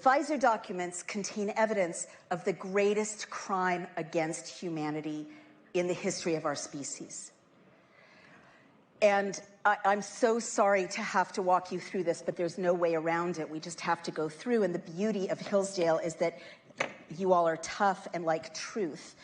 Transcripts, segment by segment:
Pfizer documents contain evidence of the greatest crime against humanity in the history of our species. And I'm so sorry to have to walk you through this, but there's no way around it. We just have to go through. And the beauty of Hillsdale is that you all are tough and like truth.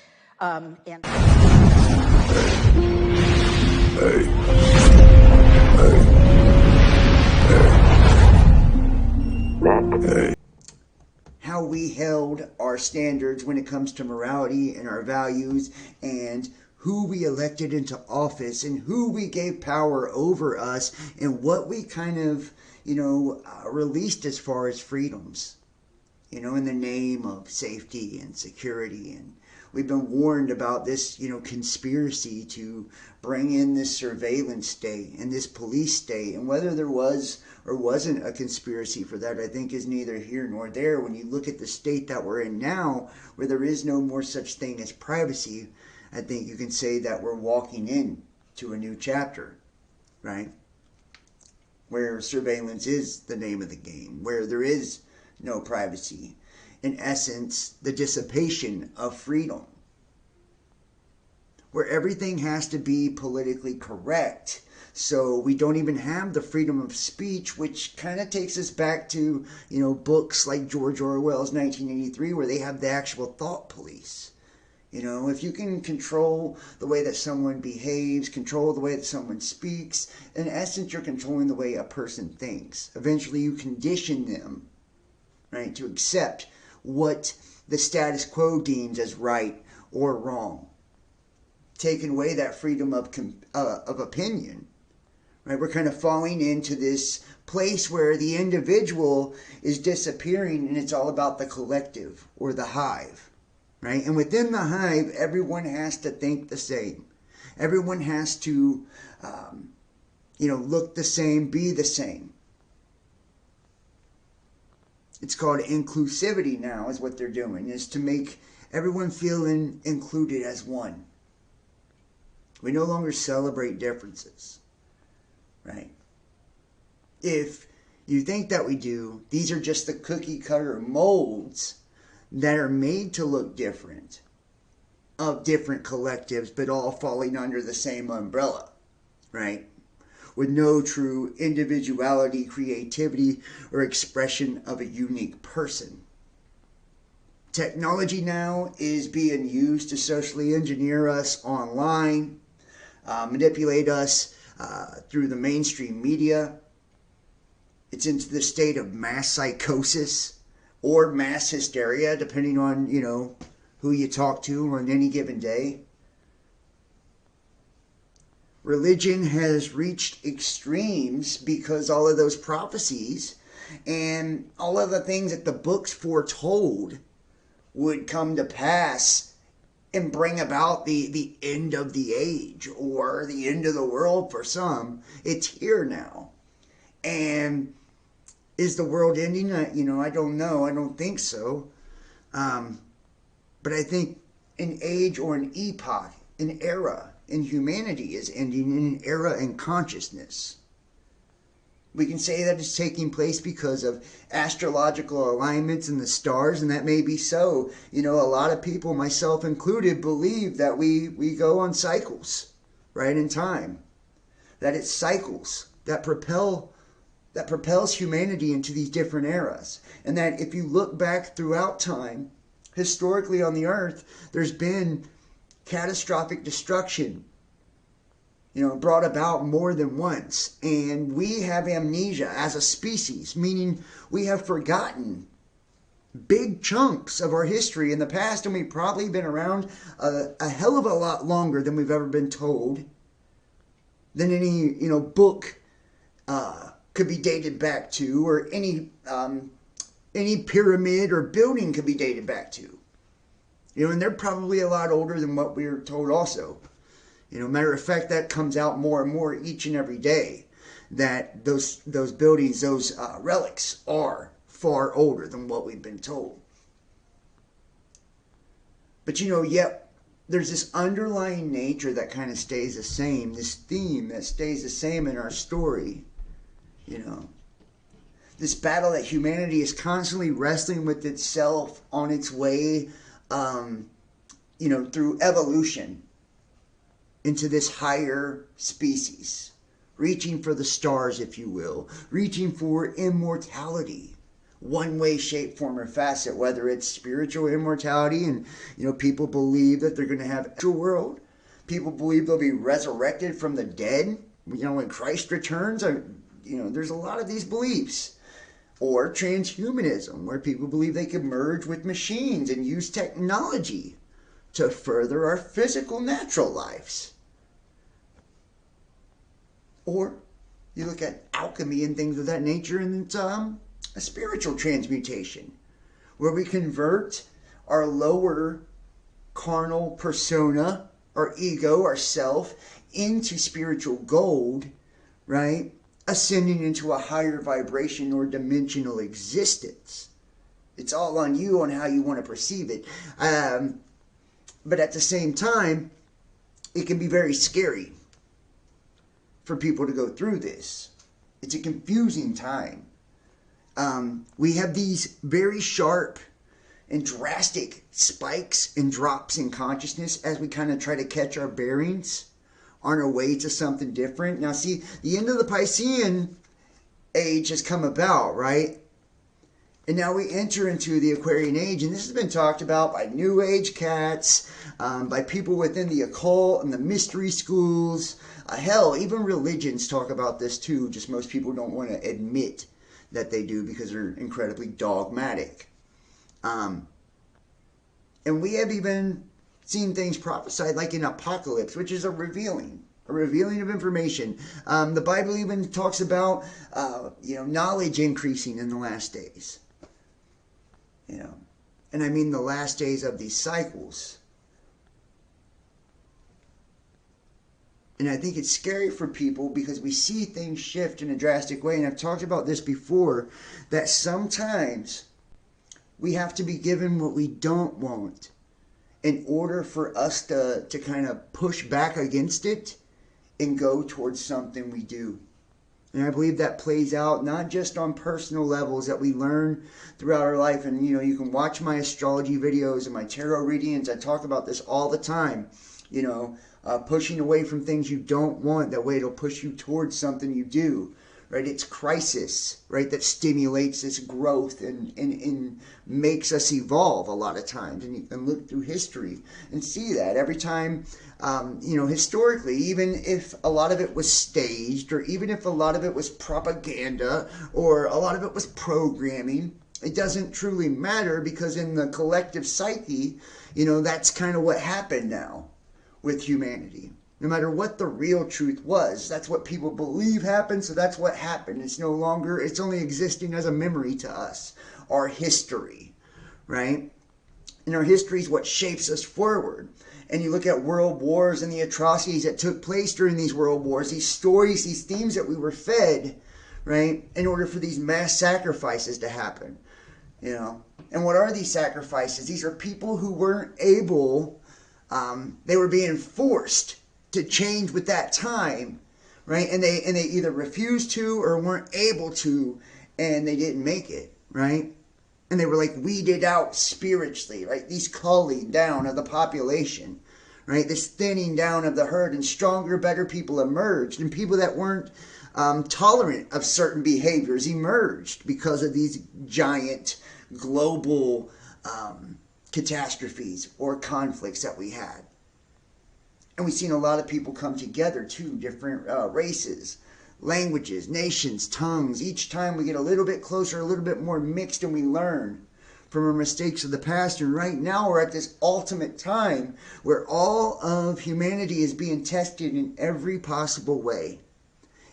How we held our standards when it comes to morality and our values, and who we elected into office, and who we gave power over us, and what we kind of, released as far as freedoms, in the name of safety and security. And we've been warned about this, conspiracy to bring in this surveillance state and this police state. And whether there was or wasn't a conspiracy for that, I think is neither here nor there. When you look at the state that we're in now, where there is no more such thing as privacy, I think you can say that we're walking into a new chapter, right? Where surveillance is the name of the game, where there is no privacy. In essence, the dissipation of freedom, where everything has to be politically correct. So we don't even have the freedom of speech, which kind of takes us back to, books like George Orwell's 1983, where they have the actual thought police. If you can control the way that someone behaves, control the way that someone speaks, in essence, you're controlling the way a person thinks. Eventually, you condition them, right, to accept what the status quo deems as right or wrong. Taking away that freedom of opinion, right? We're kind of falling into this place where the individual is disappearing, and it's all about the collective or the hive. Right? And within the hive, everyone has to think the same. Everyone has to, look the same, be the same. It's called inclusivity now, is what they're doing, is to make everyone feel included as one. We no longer celebrate differences, right? If you think that we do, these are just the cookie cutter molds that are made to look different, of different collectives, but all falling under the same umbrella, right? With no true individuality, creativity, or expression of a unique person. Technology now is being used to socially engineer us online, manipulate us through the mainstream media. It's into the state of mass psychosis, or mass hysteria, depending on, who you talk to on any given day. Religion has reached extremes because all of those prophecies and all of the things that the books foretold would come to pass and bring about the end of the age or the end of the world for some. It's here now. And is the world ending? I don't know. I don't think so. But I think an age or an epoch, an era in humanity is ending, in an era in consciousness. We can say that it's taking place because of astrological alignments in the stars, and that may be so. A lot of people, myself included, believe that we go on cycles, right, in time. That it's cycles that propels humanity into these different eras. And that if you look back throughout time, historically on the earth, there's been catastrophic destruction, brought about more than once. And we have amnesia as a species, meaning we have forgotten big chunks of our history in the past, and we've probably been around a hell of a lot longer than we've ever been told, than any, book could be dated back to, or any pyramid or building could be dated back to. And they're probably a lot older than what we're told also. Matter of fact, that comes out more and more each and every day, that those buildings, those relics are far older than what we've been told. But yet there's this underlying nature that kind of stays the same, this theme that stays the same in our story, this battle that humanity is constantly wrestling with itself on its way, through evolution into this higher species, reaching for the stars, if you will, reaching for immortality, one way, shape, form, or facet, whether it's spiritual immortality, and people believe that they're going to have a world. People believe they'll be resurrected from the dead, when Christ returns. There's a lot of these beliefs. Or transhumanism, where people believe they can merge with machines and use technology to further our physical, natural lives. Or you look at alchemy and things of that nature, and it's a spiritual transmutation, where we convert our lower carnal persona, our ego, our self, into spiritual gold, right? Ascending into a higher vibration or dimensional existence. It's all on you on how you want to perceive it. But at the same time, it can be very scary for people to go through this. It's a confusing time. We have these very sharp and drastic spikes and drops in consciousness as we kind of try to catch our bearings on our way to something different. Now, see, the end of the Piscean age has come about, right? And now we enter into the Aquarian age, and this has been talked about by New Age cats, by people within the occult and the mystery schools. Hell, even religions talk about this too, just most people don't want to admit that they do because they're incredibly dogmatic. And we have even seen things prophesied like in Apocalypse, which is a revealing of information. The Bible even talks about knowledge increasing in the last days. And I mean the last days of these cycles. And I think it's scary for people because we see things shift in a drastic way. And I've talked about this before, that sometimes we have to be given what we don't want in order for us to kind of push back against it and go towards something we do. And I believe that plays out not just on personal levels that we learn throughout our life. And, you can watch my astrology videos and my tarot readings. I talk about this all the time. Pushing away from things you don't want. That way it'll push you towards something you do. Right? It's crisis, right, that stimulates this growth and makes us evolve a lot of times. And you can look through history and see that every time, historically, even if a lot of it was staged, or even if a lot of it was propaganda, or a lot of it was programming, it doesn't truly matter, because in the collective psyche, that's kind of what happened now with humanity. No matter what the real truth was, that's what people believe happened, so that's what happened. It's only existing as a memory to us, our history, right? And our history is what shapes us forward. And you look at world wars and the atrocities that took place during these world wars, these stories, these themes that we were fed, right, in order for these mass sacrifices to happen, And what are these sacrifices? These are people who weren't able, they were being forced to change with that time, right? And they either refused to or weren't able to, and they didn't make it, right? And they were like weeded out spiritually, right? These culling down of the population, right? This thinning down of the herd, and stronger, better people emerged, and people that weren't tolerant of certain behaviors emerged because of these giant global catastrophes or conflicts that we had. And we've seen a lot of people come together too, different races, languages, nations, tongues. Each time we get a little bit closer, a little bit more mixed, and we learn from our mistakes of the past. And right now we're at this ultimate time where all of humanity is being tested in every possible way.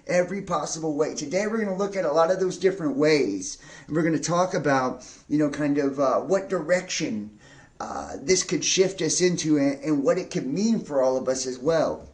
Every possible way. Today we're going to look at a lot of those different ways. And we're going to talk about, what direction this could shift us into, and what it could mean for all of us as well.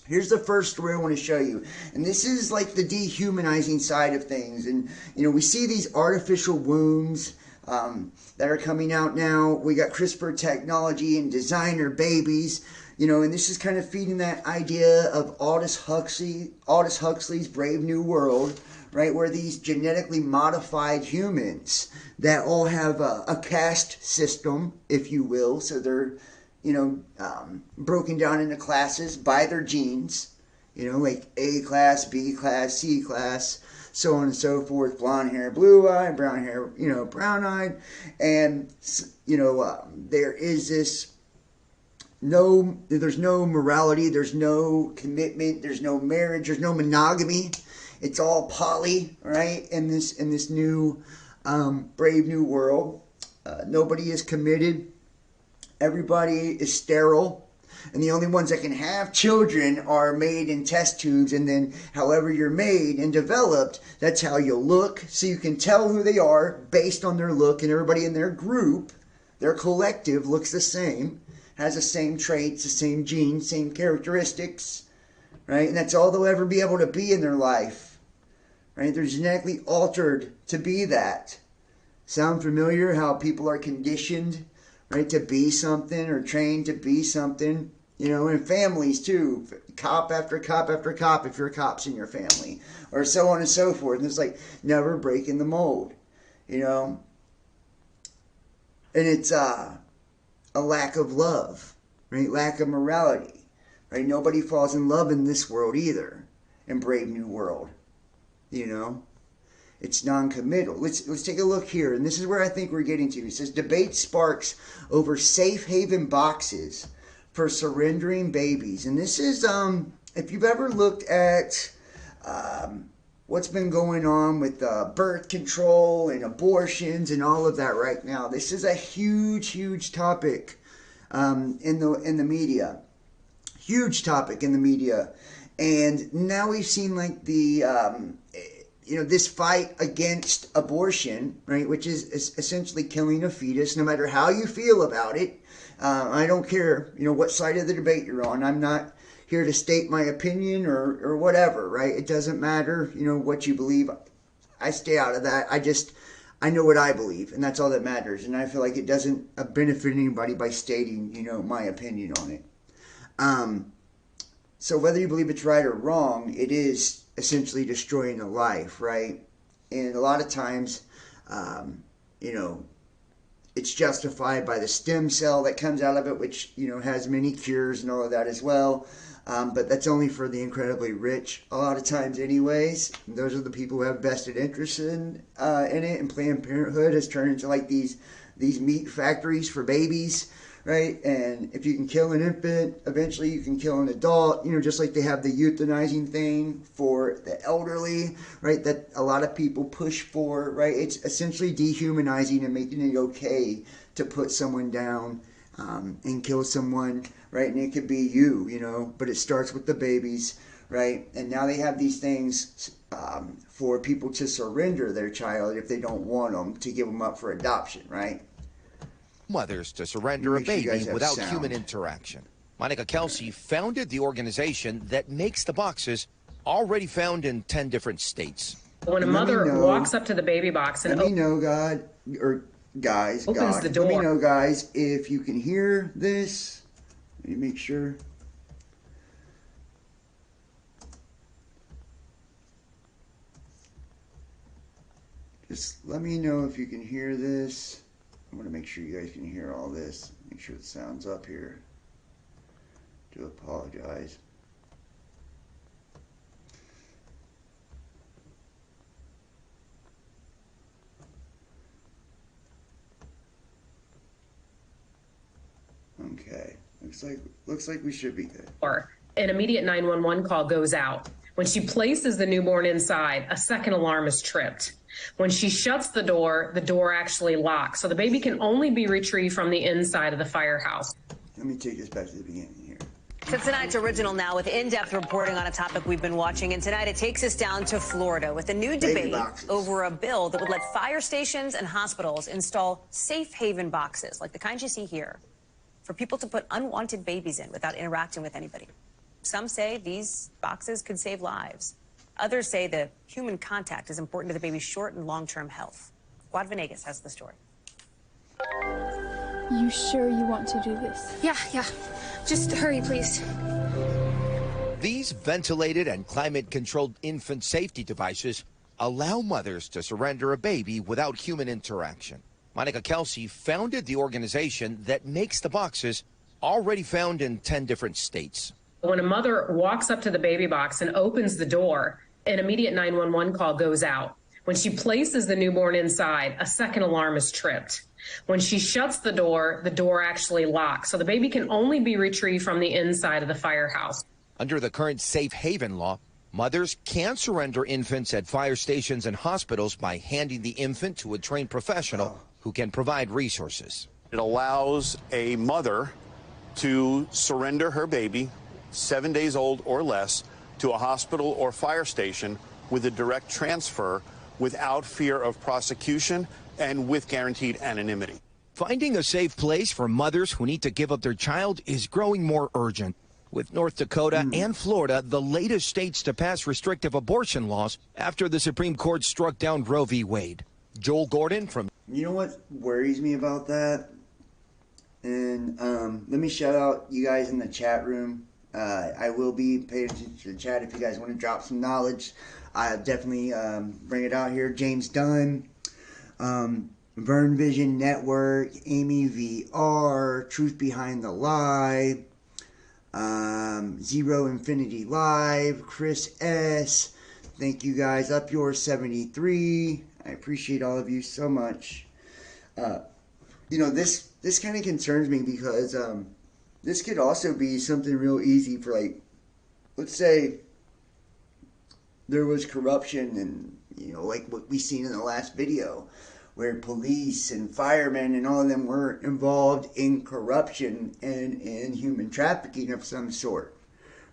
Here's the first story I want to show you. And this is like the dehumanizing side of things. And, we see these artificial wombs that are coming out now. We got CRISPR technology and designer babies. You know, and this is kind of feeding that idea of Aldous Huxley's Brave New World, right? Where these genetically modified humans that all have a caste system, if you will. So they're, you know, broken down into classes by their genes, you know, like A class, B class, C class, so on and so forth. Blonde hair, blue eye, brown hair, you know, brown eyed. And, you know, there is this there's no morality, there's no commitment, there's no marriage, there's no monogamy. It's all poly, right? In this new Brave New World, nobody is committed. Everybody is sterile, and the only ones that can have children are made in test tubes. And then, however you're made and developed, that's how you'll look. So you can tell who they are based on their look, and everybody in their group, their collective, looks the same. Has the same traits, the same genes, same characteristics, right? And that's all they'll ever be able to be in their life, right? They're genetically altered to be that. Sound familiar? How people are conditioned, right, to be something, or trained to be something, you know, in families too. Cop after cop after cop, if you're cops in your family, or so on and so forth. And it's like never breaking the mold, you know? And it's, a lack of love, right? Lack of morality, right? Nobody falls in love in this world either, in Brave New World, you know? It's non-committal. Let's take a look here, and this is where I think we're getting to. It says, debate sparks over safe haven boxes for surrendering babies. And this is, if you've ever looked at what's been going on with birth control and abortions and all of that right now. This is a huge topic in the media. Huge topic in the media. And now we've seen like the, you know, this fight against abortion, right, which is essentially killing a fetus, no matter how you feel about it. I don't care, you know, what side of the debate you're on. I'm not here to state my opinion or whatever, right? It doesn't matter, you know, what you believe. I stay out of that. I know what I believe, and that's all that matters. And I feel like it doesn't benefit anybody by stating, you know, my opinion on it. So whether you believe it's right or wrong, it is essentially destroying a life, right? And a lot of times, you know, it's justified by the stem cell that comes out of it, which, you know, has many cures and all of that as well. But that's only for the incredibly rich a lot of times anyways. Those are the people who have vested interest in it. And Planned Parenthood has turned into like these meat factories for babies, right? And if you can kill an infant, eventually you can kill an adult, you know, just like they have the euthanizing thing for the elderly, right? That a lot of people push for, right? It's essentially dehumanizing and making it okay to put someone down and kill someone, right? And it could be you know, but it starts with the babies, right? And now they have these things for people to surrender their child if they don't want them, to give them up for adoption, right? Mothers to surrender a baby without human interaction. Monica Kelsey founded the organization that makes the boxes already found in 10 different states. When a mother walks up to the baby box and let me know, guys, opens the door. Let me know, guys, if you can hear this. Let me make sure. Just let me know if you can hear this. I'm going to make sure you guys can hear all this. Make sure the sound's up here. Do apologize. Okay. Looks like we should be good. An immediate 911 call goes out. When she places the newborn inside, a second alarm is tripped. When she shuts the door actually locks. So the baby can only be retrieved from the inside of the firehouse. Let me take this back to the beginning here. So tonight's Original Now with in-depth reporting on a topic we've been watching. And tonight it takes us down to Florida with a new debate over a bill that would let fire stations and hospitals install safe haven boxes, like the kind you see here, for people to put unwanted babies in without interacting with anybody. Some say these boxes could save lives. Others say the human contact is important to the baby's short and long-term health. Juan Venegas has the story. You sure you want to do this? Yeah. Just hurry, please. These ventilated and climate-controlled infant safety devices allow mothers to surrender a baby without human interaction. Monica Kelsey founded the organization that makes the boxes, already found in 10 different states. When a mother walks up to the baby box and opens the door, an immediate 911 call goes out. When she places the newborn inside, a second alarm is tripped. When she shuts the door actually locks, so the baby can only be retrieved from the inside of the firehouse. Under the current safe haven law, mothers can surrender infants at fire stations and hospitals by handing the infant to a trained professional who can provide resources. It allows a mother to surrender her baby, 7 days old or less, to a hospital or fire station with a direct transfer without fear of prosecution and with guaranteed anonymity. Finding a safe place for mothers who need to give up their child is growing more urgent, with North Dakota and Florida the latest states to pass restrictive abortion laws after the Supreme Court struck down Roe v. Wade. Joel Gordon from... You know what worries me about that? And let me shout out you guys in the chat room. I will be paying attention to the chat if you guys want to drop some knowledge. I'll definitely bring it out here. James Dunn, Vern Vision Network, Amy VR, Truth Behind the Lie, Zero Infinity Live, Chris S. Thank you guys. Up Yours 73. I appreciate all of you so much. You know, this kind of concerns me because this could also be something real easy for, like, let's say there was corruption and, you know, like what we seen in the last video, where police and firemen and all of them were involved in corruption and in human trafficking of some sort,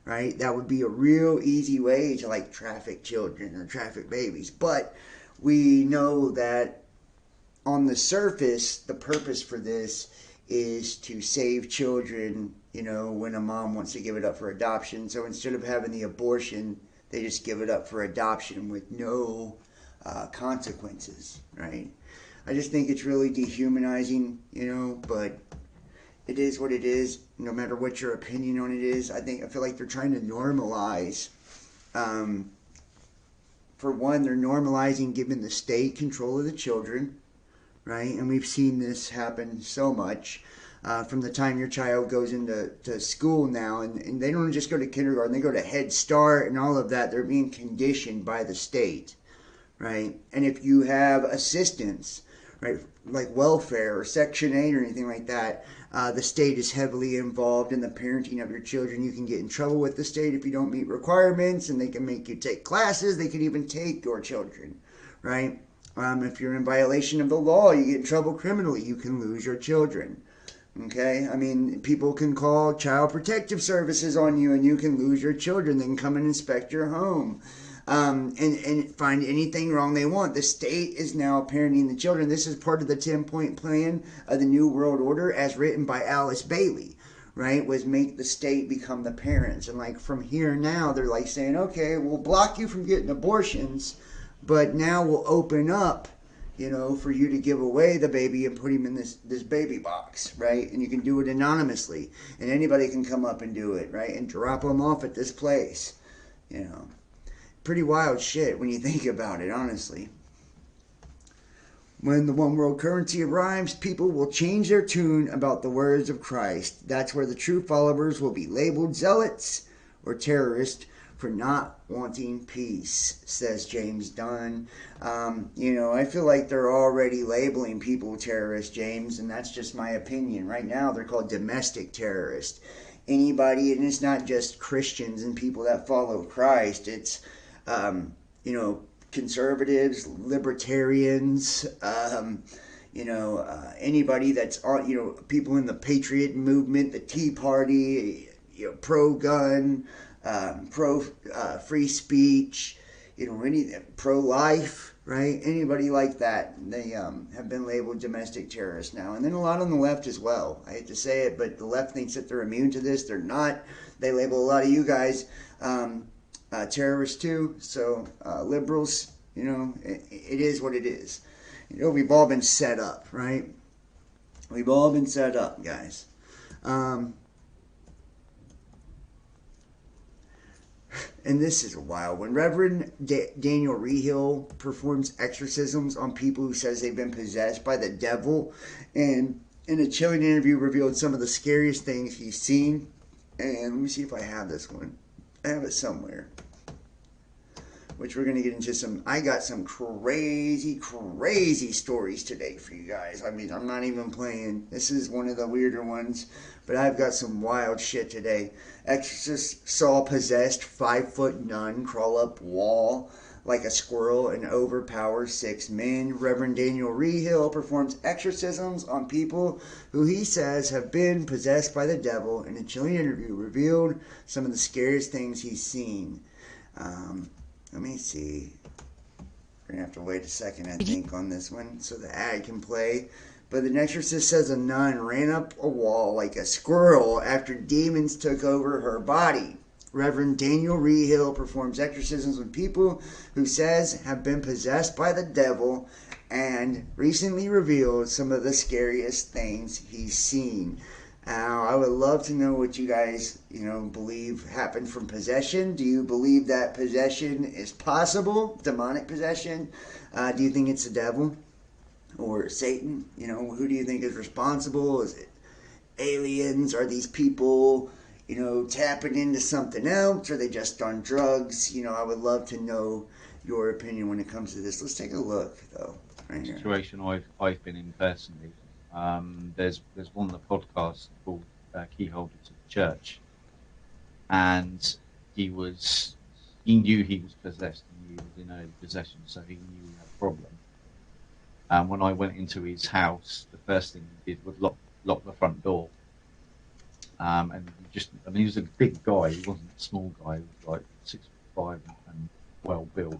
right? That would be a real easy way to, like, traffic children or traffic babies. But we know that on the surface, the purpose for this is to save children, you know, when a mom wants to give it up for adoption. So instead of having the abortion, they just give it up for adoption with no consequences, right? I just think it's really dehumanizing, you know, but it is what it is. No matter what your opinion on it is, I feel like they're trying to normalize. For one, they're normalizing giving the state control of the children, right? And we've seen this happen so much from the time your child goes into school now. And they don't just go to kindergarten, they go to Head Start and all of that. They're being conditioned by the state, right? And if you have assistance, right, like welfare or Section 8 or anything like that, the state is heavily involved in the parenting of your children. You can get in trouble with the state if you don't meet requirements, and they can make you take classes. They can even take your children, right? If you're in violation of the law, you get in trouble criminally, you can lose your children. Okay? I mean, people can call Child Protective Services on you and you can lose your children. They can come and inspect your home and find anything wrong they want. The state is now parenting the children. This is part of the 10-point plan of the New World Order as written by Alice Bailey, right? Was make the state become the parents. And like from here now, they're like saying, okay, we'll block you from getting abortions, but now we'll open up, you know, for you to give away the baby and put him in this baby box, right? And you can do it anonymously. And anybody can come up and do it, right? And drop them off at this place, you know. Pretty wild shit when you think about it, honestly. When the one world currency arrives, people will change their tune about the words of Christ. That's where the true followers will be labeled zealots or terrorists for not wanting peace, says James Dunn. You know, I feel like they're already labeling people terrorists, James, and that's just my opinion. Right now, they're called domestic terrorists. Anybody, and it's not just Christians and people that follow Christ. It's, you know, conservatives, libertarians, you know, anybody that's, you know, people in the Patriot movement, the Tea Party, you know, pro-gun, pro-free speech, you know, pro-life, right? Anybody like that, they have been labeled domestic terrorists now. And then a lot on the left as well. I hate to say it, but the left thinks that they're immune to this. They're not. They label a lot of you guys terrorists too. So liberals, you know, it is what it is. You know, we've all been set up, right? We've all been set up, guys. And this is wild. When Reverend Daniel Rehill performs exorcisms on people who says they've been possessed by the devil, and in a chilling interview revealed some of the scariest things he's seen. And let me see if I have this one. I have it somewhere. Which we're going to get into some. I got some crazy, crazy stories today for you guys. I mean, I'm not even playing. This is one of the weirder ones. But I've got some wild shit today. Exorcist saw possessed 5-foot nun crawl up wall like a squirrel and overpower 6 men. Reverend Daniel Rehill performs exorcisms on people who he says have been possessed by the devil. In a chilling interview, revealed some of the scariest things he's seen. Let me see. We're going to have to wait a second, I think, on this one so the ad can play. But the exorcist says a nun ran up a wall like a squirrel after demons took over her body. Reverend Daniel Rehill performs exorcisms on people who says have been possessed by the devil and recently revealed some of the scariest things he's seen. I would love to know what you guys, believe happened from possession. Do you believe that possession is possible? Demonic possession? Do you think it's the devil or Satan? Who do you think is responsible? Is it aliens? Are these people, tapping into something else? Are they just on drugs? I would love to know your opinion when it comes to this. Let's take a look, though, right here. Situation I've been in personally. There's one of the podcasts called Keyholder to the Church, and he knew he was possessed, and he was in early possession, so he knew he had a problem. And when I went into his house, the first thing he did was lock the front door. And he was a big guy. He wasn't a small guy. He was like 6'5" and well built.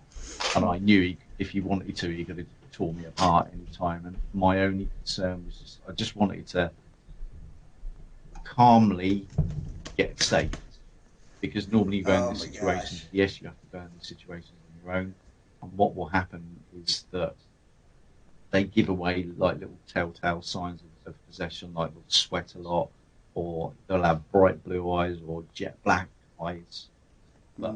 And I knew if he wanted to, he could have tore me apart any time. And my only concern was I just wanted to calmly get saved, because normally you go in these situations. Yes, you have to go in these situations on your own, and what will happen is that they give away like little telltale signs of possession, like they'll sweat a lot, or they'll have bright blue eyes or jet black eyes. But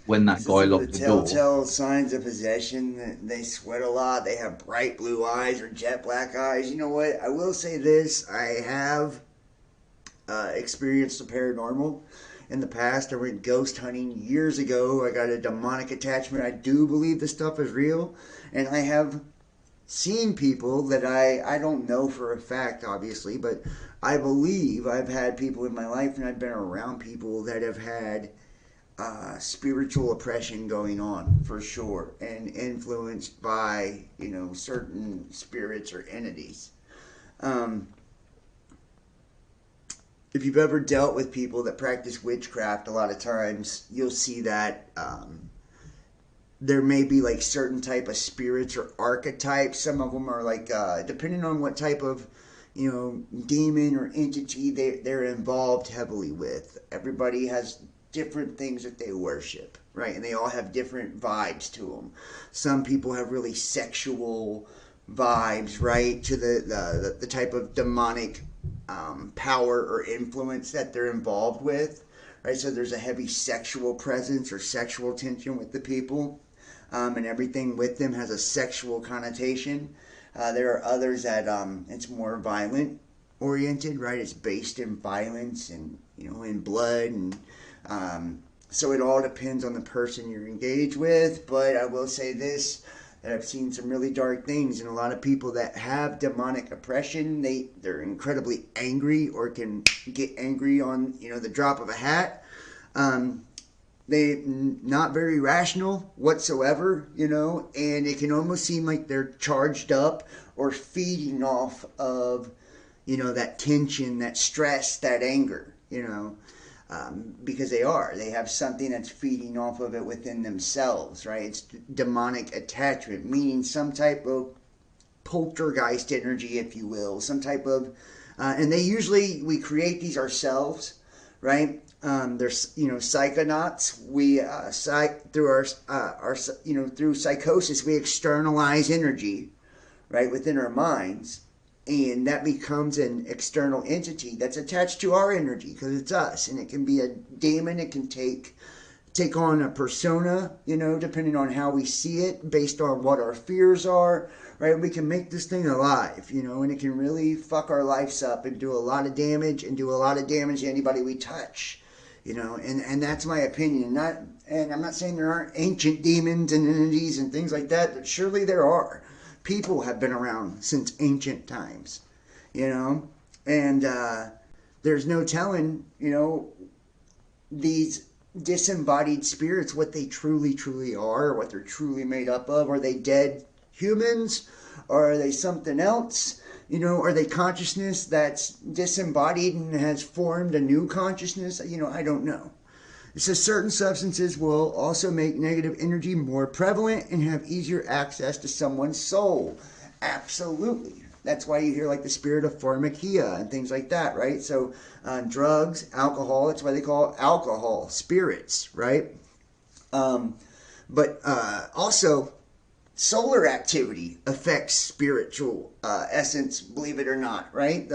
when that guy locked the door, telltale signs of possession, they sweat a lot, they have bright blue eyes or jet black eyes. You know what? I will say this: I have experienced the paranormal in the past. I went ghost hunting years ago. I got a demonic attachment. I do believe this stuff is real, and I have seen people that I don't know for a fact, obviously, but I believe I've had people in my life, and I've been around people that have had spiritual oppression going on, for sure, and influenced by, certain spirits or entities. If you've ever dealt with people that practice witchcraft, a lot of times you'll see that there may be like certain type of spirits or archetypes. Some of them are like, depending on what type of, demon or entity they're involved heavily with. Everybody has different things that they worship, right? And they all have different vibes to them. Some people have really sexual vibes, right, to the type of demonic power or influence that they're involved with, right? So there's a heavy sexual presence or sexual tension with the people, and everything with them has a sexual connotation. There are others that it's more violent oriented, right? It's based in violence and, in blood, and so it all depends on the person you're engaged with. But I will say this, that I've seen some really dark things, and a lot of people that have demonic oppression, they're incredibly angry, or can get angry on, the drop of a hat. They're not very rational whatsoever, and it can almost seem like they're charged up or feeding off of, that tension, that stress, that anger, because they have something that's feeding off of it within themselves, right? It's demonic attachment, meaning some type of poltergeist energy, if you will, some type of, and we create these ourselves, right? There's, psychonauts. We, through psychosis, we externalize energy, right, within our minds. And that becomes an external entity that's attached to our energy, because it's us. And it can be a demon. It can take take on a persona, you know, depending on how we see it, based on what our fears are, right? We can make this thing alive, you know, and it can really fuck our lives up and do a lot of damage and do a lot of damage to anybody we touch, you know, and that's my opinion. And I'm not saying there aren't ancient demons and entities and things like that, but surely there are. People have been around since ancient times, you know, and there's no telling, you know, these disembodied spirits, what they truly, truly are, what they're truly made up of. Are they dead humans? Or are they something else? You know, are they consciousness that's disembodied and has formed a new consciousness? You know, I don't know. It says certain substances will also make negative energy more prevalent and have easier access to someone's soul. Absolutely. That's why you hear like the spirit of pharmakia and things like that, right? So drugs, alcohol, that's why they call it alcohol, spirits, right? But also solar activity affects spiritual essence, believe it or not, right?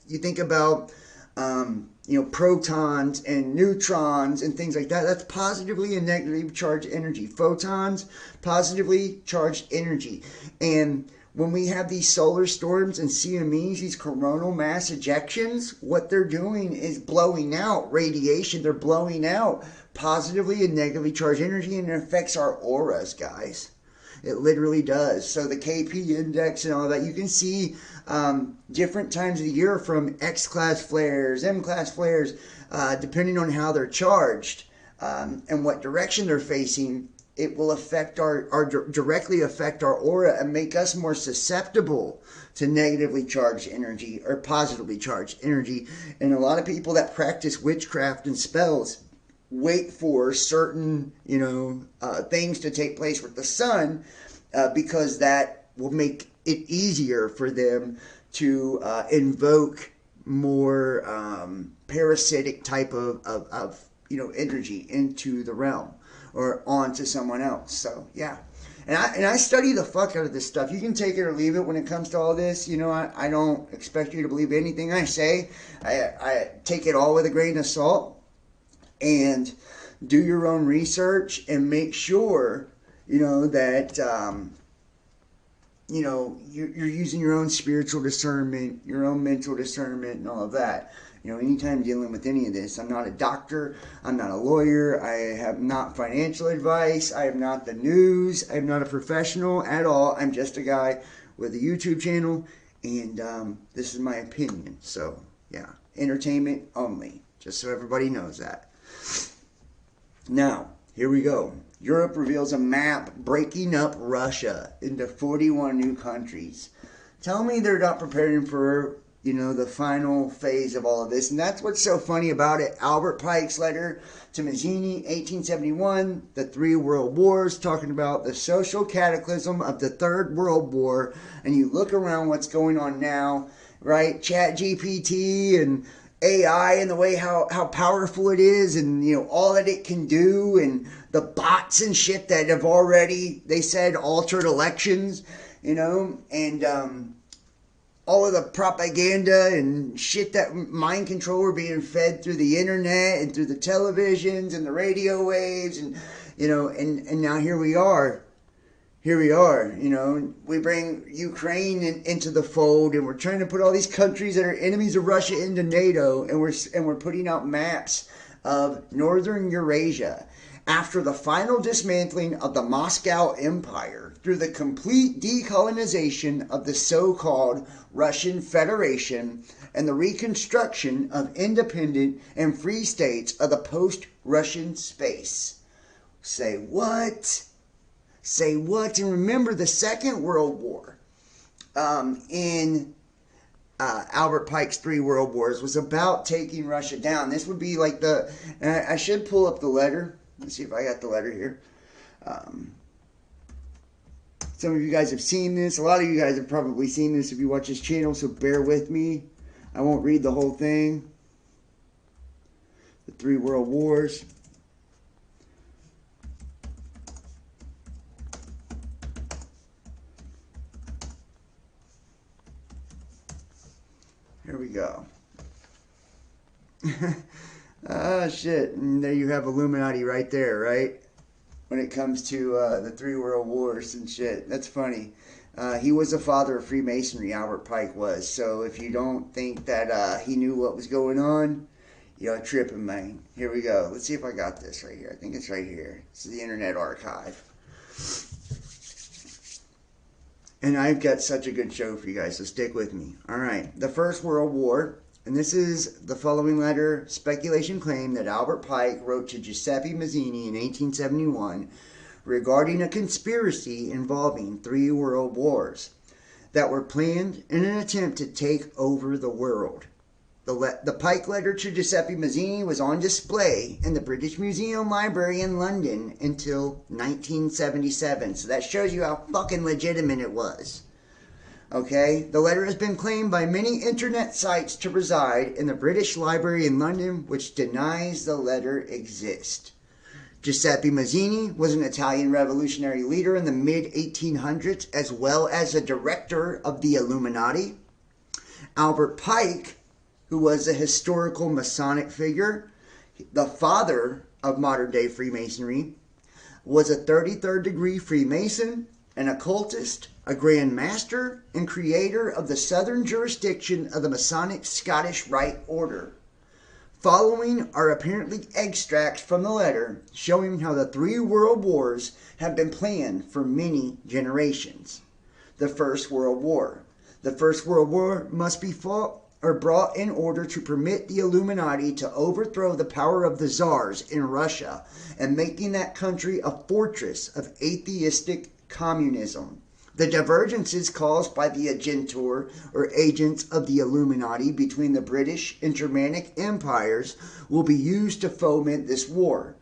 You think about, you know, protons and neutrons and things like that. That's positively and negatively charged energy. Photons, positively charged energy. And when we have these solar storms and CMEs, these coronal mass ejections, what they're doing is blowing out radiation. They're blowing out positively and negatively charged energy, and it affects our auras, guys. It literally does. So the KP index and all that, you can see different times of the year from X-class flares, M-class flares, depending on how they're charged and what direction they're facing. It will affect directly affect our aura and make us more susceptible to negatively charged energy or positively charged energy. And a lot of people that practice witchcraft and spells wait for certain, you know, things to take place with the sun because that will make it easier for them to invoke more parasitic type of you know, energy into the realm or onto someone else. So yeah, and I study the fuck out of this stuff. You can take it or leave it when it comes to all this. You know, I don't expect you to believe anything I say. I take it all with a grain of salt. And do your own research and make sure, you know, that, you know, you're using your own spiritual discernment, your own mental discernment and all of that. You know, anytime dealing with any of this, I'm not a doctor, I'm not a lawyer, I have not financial advice, I am not the news, I'm not a professional at all. I'm just a guy with a YouTube channel, and this is my opinion. So, yeah, entertainment only, just so everybody knows that. Now, here we go. Europe reveals a map breaking up Russia into 41 new countries. Tell me they're not preparing for, you know, the final phase of all of this. And that's what's so funny about it. Albert Pike's letter to Mazzini, 1871, the 3 world wars, talking about the social cataclysm of the Third World War. And you look around what's going on now, right? Chat GPT and AI and the way how powerful it is, and you know, all that it can do, and the bots and shit that have already, they said, altered elections, you know, and all of the propaganda and shit, that mind control we're being fed through the internet and through the televisions and the radio waves, and you know, and now here we are, you know, we bring Ukraine into the fold, and we're trying to put all these countries that are enemies of Russia into NATO, and we're putting out maps of northern Eurasia after the final dismantling of the Moscow Empire through the complete decolonization of the so-called Russian Federation and the reconstruction of independent and free states of the post-Russian space. Say what? Say what? And remember, the Second World War in Albert Pike's 3 World Wars was about taking Russia down. This would be like the... I should pull up the letter. Let's see if I got the letter here. Some of you guys have seen this. A lot of you guys have probably seen this if you watch this channel, so bear with me. I won't read the whole thing. The 3 World Wars. Here we go. Ah, shit. And there you have Illuminati right there, right? When it comes to the three world wars and shit. That's funny. He was the father of Freemasonry, Albert Pike was. So if you don't think that he knew what was going on, you're tripping, man. Here we go. Let's see if I got this right here. I think it's right here. This is the Internet Archive. And I've got such a good show for you guys, so stick with me. All right. The First World War. And this is the following letter, speculation claim that Albert Pike wrote to Giuseppe Mazzini in 1871 regarding a conspiracy involving 3 world wars that were planned in an attempt to take over the world. The Pike letter to Giuseppe Mazzini was on display in the British Museum Library in London until 1977. So that shows you how fucking legitimate it was. Okay, the letter has been claimed by many internet sites to reside in the British Library in London, which denies the letter exists. Giuseppe Mazzini was an Italian revolutionary leader in the mid-1800s, as well as a director of the Illuminati. Albert Pike, who was a historical Masonic figure, the father of modern-day Freemasonry, was a 33rd degree Freemason, an occultist, a Grand Master, and creator of the southern jurisdiction of the Masonic Scottish Rite Order. Following are apparently extracts from the letter showing how the 3 world wars have been planned for many generations. The First World War. The First World War must be fought or brought in order to permit the Illuminati to overthrow the power of the czars in Russia and making that country a fortress of atheistic communism. The divergences caused by the agentur, or agents of the Illuminati, between the British and Germanic empires will be used to foment this war.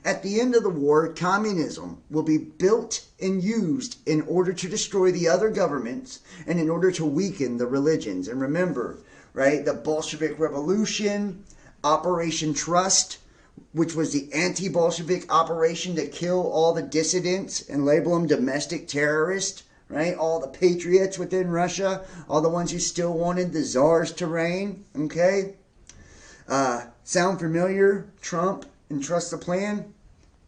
At the end of the war, communism will be built and used in order to destroy the other governments and in order to weaken the religions. And remember, right, the Bolshevik Revolution, Operation Trust, which was the anti-Bolshevik operation to kill all the dissidents and label them domestic terrorists, right? All the patriots within Russia, all the ones who still wanted the czars to reign, okay? Sound familiar? Trump and Trust the Plan?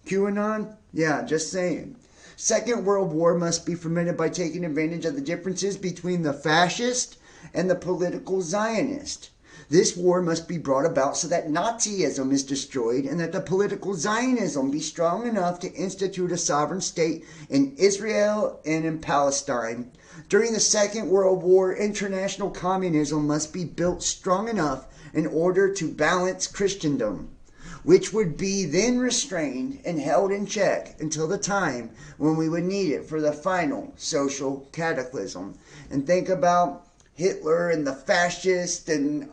QAnon? Yeah, just saying. Second World War must be fomented by taking advantage of the differences between the fascist and the political Zionist. This war must be brought about so that Nazism is destroyed and that the political Zionism be strong enough to institute a sovereign state in Israel and in Palestine. During the Second World War, international communism must be built strong enough in order to balance Christendom, which would be then restrained and held in check until the time when we would need it for the final social cataclysm. And think about Hitler and the fascists and,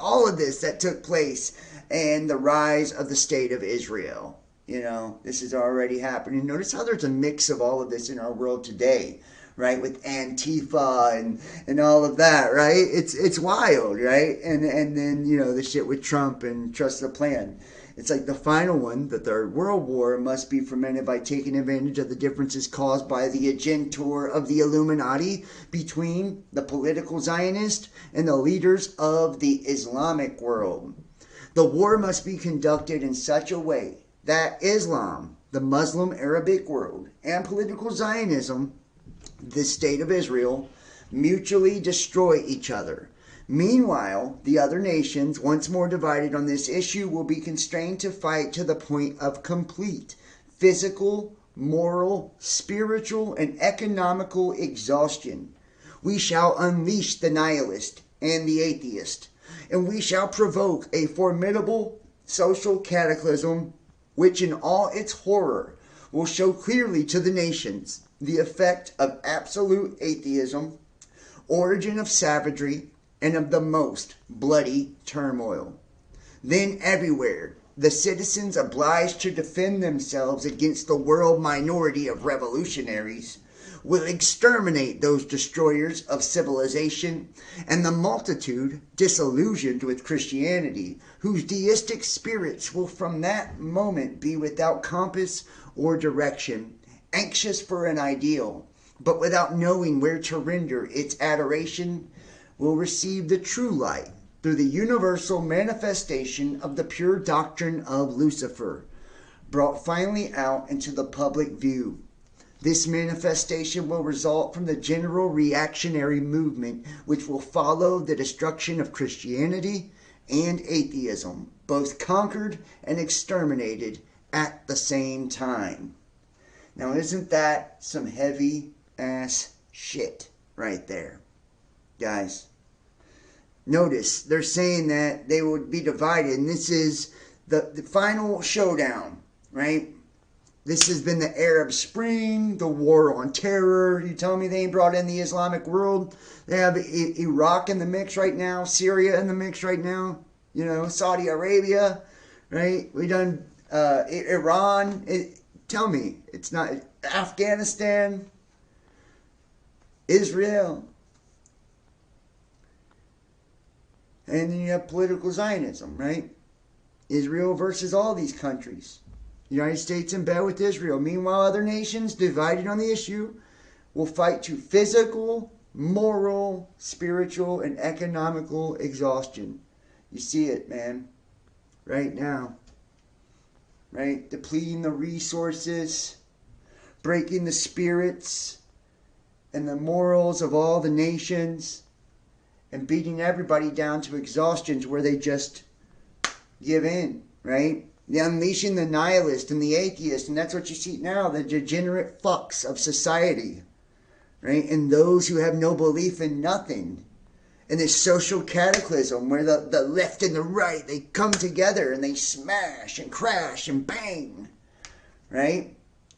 all of this that took place and the rise of the state of Israel. This is already happening. Notice how there's a mix of all of this in our world today, right? With Antifa and all of that, right? It's wild, right? And then, the shit with Trump and Trust the Plan. It's like the final one, the Third World War, must be fomented by taking advantage of the differences caused by the agentur of the Illuminati between the political Zionist and the leaders of the Islamic world. The war must be conducted in such a way that Islam, the Muslim Arabic world, and political Zionism, the state of Israel, mutually destroy each other. Meanwhile, the other nations, once more divided on this issue, will be constrained to fight to the point of complete physical, moral, spiritual, and economical exhaustion. We shall unleash the nihilist and the atheist, and we shall provoke a formidable social cataclysm which in all its horror will show clearly to the nations the effect of absolute atheism, origin of savagery, and of the most bloody turmoil. Then everywhere, the citizens obliged to defend themselves against the world minority of revolutionaries will exterminate those destroyers of civilization and the multitude disillusioned with Christianity, whose deistic spirits will from that moment be without compass or direction, anxious for an ideal, but without knowing where to render its adoration, will receive the true light through the universal manifestation of the pure doctrine of Lucifer, brought finally out into the public view. This manifestation will result from the general reactionary movement which will follow the destruction of Christianity and atheism, both conquered and exterminated at the same time. Now, isn't that some heavy ass shit right there, guys? Notice they're saying that they would be divided, and this is the final showdown, right? This has been the Arab Spring, the war on terror. You tell me they ain't brought in the Islamic world? They have Iraq in the mix right now, Syria in the mix right now, you know, Saudi Arabia, right? We done Iran. Tell me, it's not Afghanistan, Israel. And then you have political Zionism, right? Israel versus all these countries. The United States in bed with Israel. Meanwhile, other nations divided on the issue will fight to physical, moral, spiritual, and economical exhaustion. You see it, man, right now. Right? Depleting the resources, breaking the spirits and the morals of all the nations, and beating everybody down to exhaustion where they just give in, right? They're unleashing the nihilist and the atheist, and that's what you see now, the degenerate fucks of society, right? And those who have no belief in nothing. And this social cataclysm where the left and the right, they come together and they smash and crash and bang, right?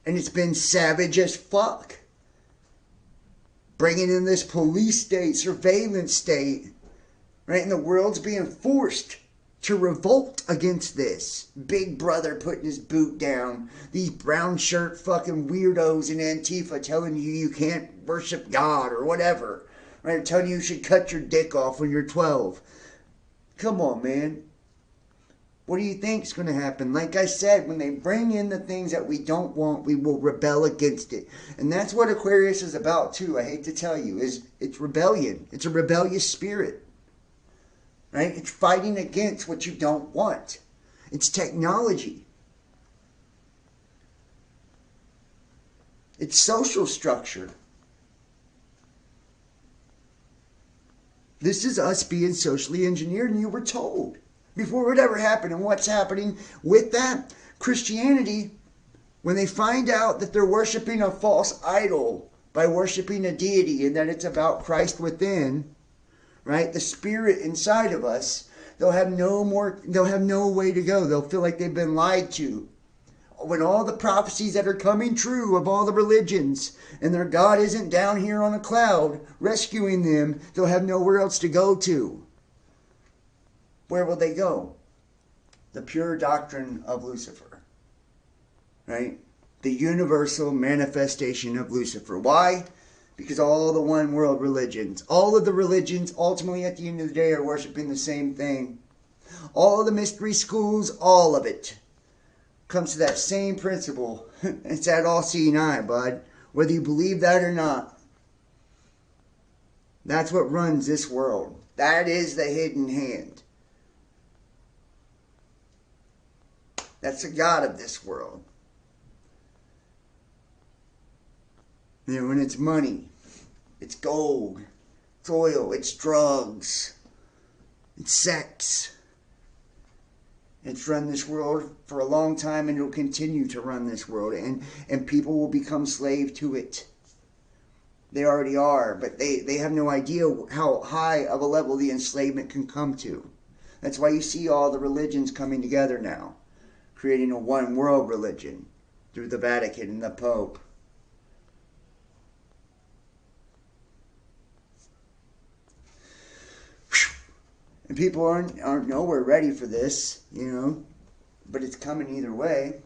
And it's been savage as fuck. Bringing in this police state, surveillance state, right? And the world's being forced to revolt against this. Big brother putting his boot down. These brown shirt fucking weirdos in Antifa telling you you can't worship God or whatever. Right? Telling you should cut your dick off when you're 12. Come on, man. What do you think is going to happen? Like I said, when they bring in the things that we don't want, we will rebel against it. And that's what Aquarius is about too, I hate to tell you, is it's rebellion. It's a rebellious spirit. Right? It's fighting against what you don't want. It's technology. It's social structure. This is us being socially engineered, and you were told before it ever happened. And what's happening with that? Christianity, when they find out that they're worshiping a false idol by worshiping a deity and that it's about Christ within, right? The spirit inside of us, they'll have no way to go. They'll feel like they've been lied to. When all the prophecies that are coming true of all the religions and their God isn't down here on a cloud rescuing them, they'll have nowhere else to go to. Where will they go? The pure doctrine of Lucifer. Right? The universal manifestation of Lucifer. Why? Because all the one world religions, all of the religions ultimately at the end of the day are worshiping the same thing. All of the mystery schools, all of it comes to that same principle. It's that all-seeing eye, bud. Whether you believe that or not. That's what runs this world. That is the hidden hand. That's the God of this world. You know, and it's money. It's gold. It's oil. It's drugs. It's sex. It's run this world for a long time, and it'll continue to run this world. And people will become slave to it. They already are, but they have no idea how high of a level the enslavement can come to. That's why you see all the religions coming together now, creating a one world religion through the Vatican and the Pope. And people aren't nowhere ready for this, you know, but it's coming either way.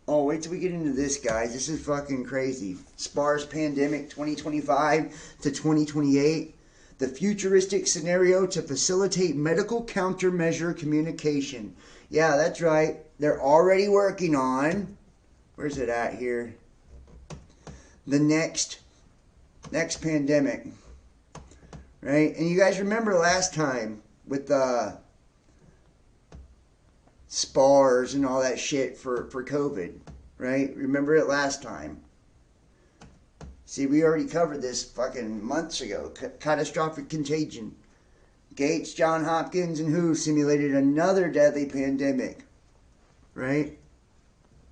Oh, wait till we get into this, guys. This is fucking crazy. SPARS pandemic 2025 to 2028. The futuristic scenario to facilitate medical countermeasure communication. Yeah, that's right. They're already working on, where's it at here? The next pandemic. right? And you guys remember last time with the SPARS and all that shit for COVID, right? Remember it last time. See, we already covered this fucking months ago. Catastrophic contagion. Gates, Johns Hopkins, and WHO simulated another deadly pandemic, right?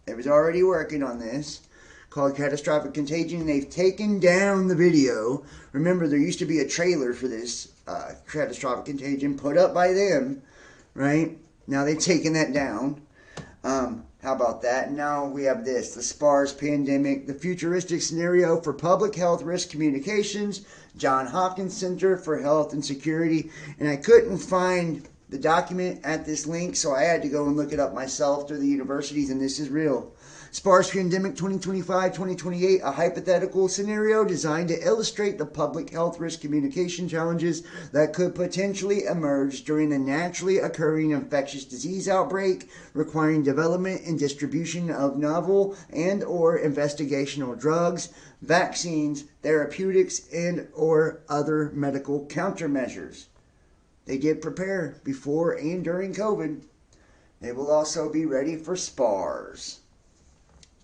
It was already working on this, called catastrophic contagion. They've taken down the video. Remember, there used to be a trailer for this catastrophic contagion put up by them, right? Now they've taken that down. How about that? Now we have this, the SPARS pandemic, the futuristic scenario for public health risk communications, Johns Hopkins Center for Health and Security. And I couldn't find the document at this link, so I had to go and look it up myself through the universities, and this is real. SPARS Pandemic 2025-2028, a hypothetical scenario designed to illustrate the public health risk communication challenges that could potentially emerge during a naturally occurring infectious disease outbreak requiring development and distribution of novel and or investigational drugs, vaccines, therapeutics, and or other medical countermeasures. They did prepare before and during COVID. They will also be ready for SPARS.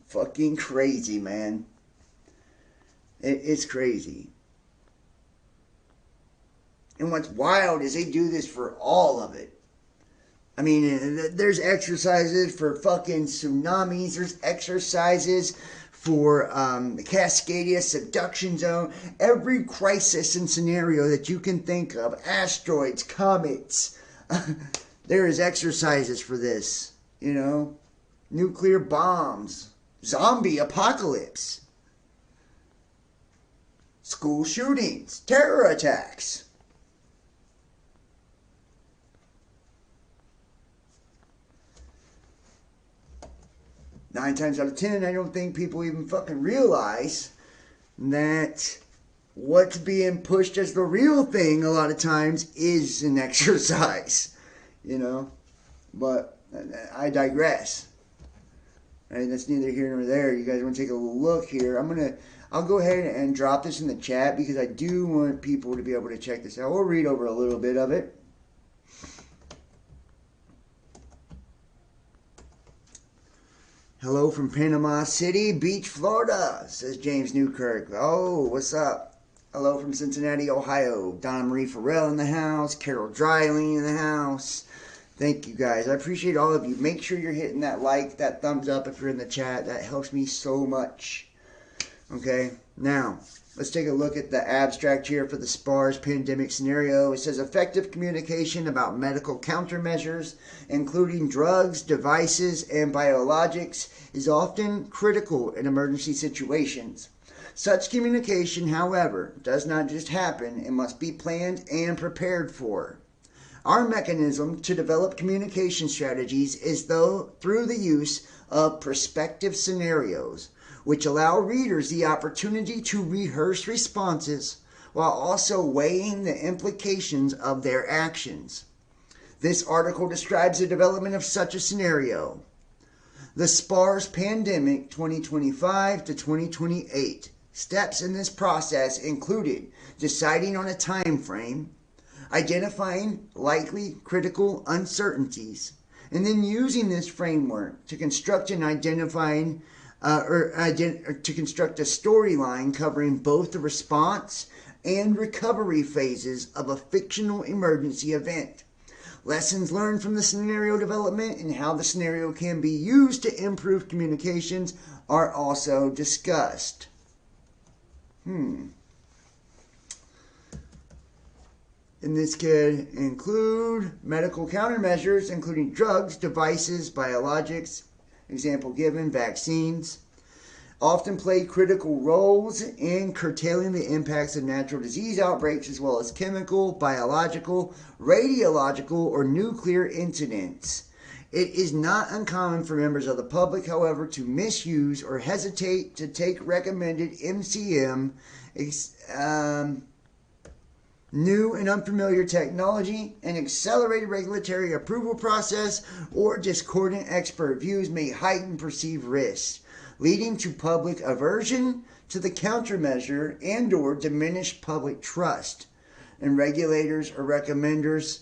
Fucking crazy, man. It's crazy. And what's wild is they do this for all of it. I mean, there's exercises for fucking tsunamis. There's exercises for the Cascadia subduction zone. Every crisis and scenario that you can think of. Asteroids, comets. There is exercises for this. You know? Nuclear bombs. Zombie apocalypse. School shootings. Terror attacks. Nine times out of 10, I don't think people even fucking realize that what's being pushed as the real thing a lot of times is an exercise. You know? But I digress. Right, that's neither here nor there. You guys want to take a look here? I'll go ahead and drop this in the chat because I do want people to be able to check this out. We'll read over a little bit of it. Hello from Panama City Beach, Florida, says James Newkirk. Oh, what's up? Hello from Cincinnati, Ohio. Donna Marie Farrell in the house. Carol Dryling in the house. Thank you guys. I appreciate all of you. Make sure you're hitting that like, that thumbs up if you're in the chat. That helps me so much. Okay, now let's take a look at the abstract here for the SPARS pandemic scenario. It says effective communication about medical countermeasures, including drugs, devices, and biologics, is often critical in emergency situations. Such communication, however, does not just happen. It must be planned and prepared for. Our mechanism to develop communication strategies is through the use of prospective scenarios, which allow readers the opportunity to rehearse responses while also weighing the implications of their actions. This article describes the development of such a scenario. The SPARS Pandemic 2025 to 2028. Steps in this process included deciding on a time frame, identifying likely critical uncertainties, and then using this framework to construct and to construct a storyline covering both the response and recovery phases of a fictional emergency event. Lessons learned from the scenario development and how the scenario can be used to improve communications are also discussed. And this could include medical countermeasures, including drugs, devices, biologics, example given, vaccines, often play critical roles in curtailing the impacts of natural disease outbreaks as well as chemical, biological, radiological, or nuclear incidents. It is not uncommon for members of the public, however, to misuse or hesitate to take recommended MCM, new and unfamiliar technology, an accelerated regulatory approval process, or discordant expert views may heighten perceived risks, leading to public aversion to the countermeasure and or diminished public trust. and regulators or recommenders.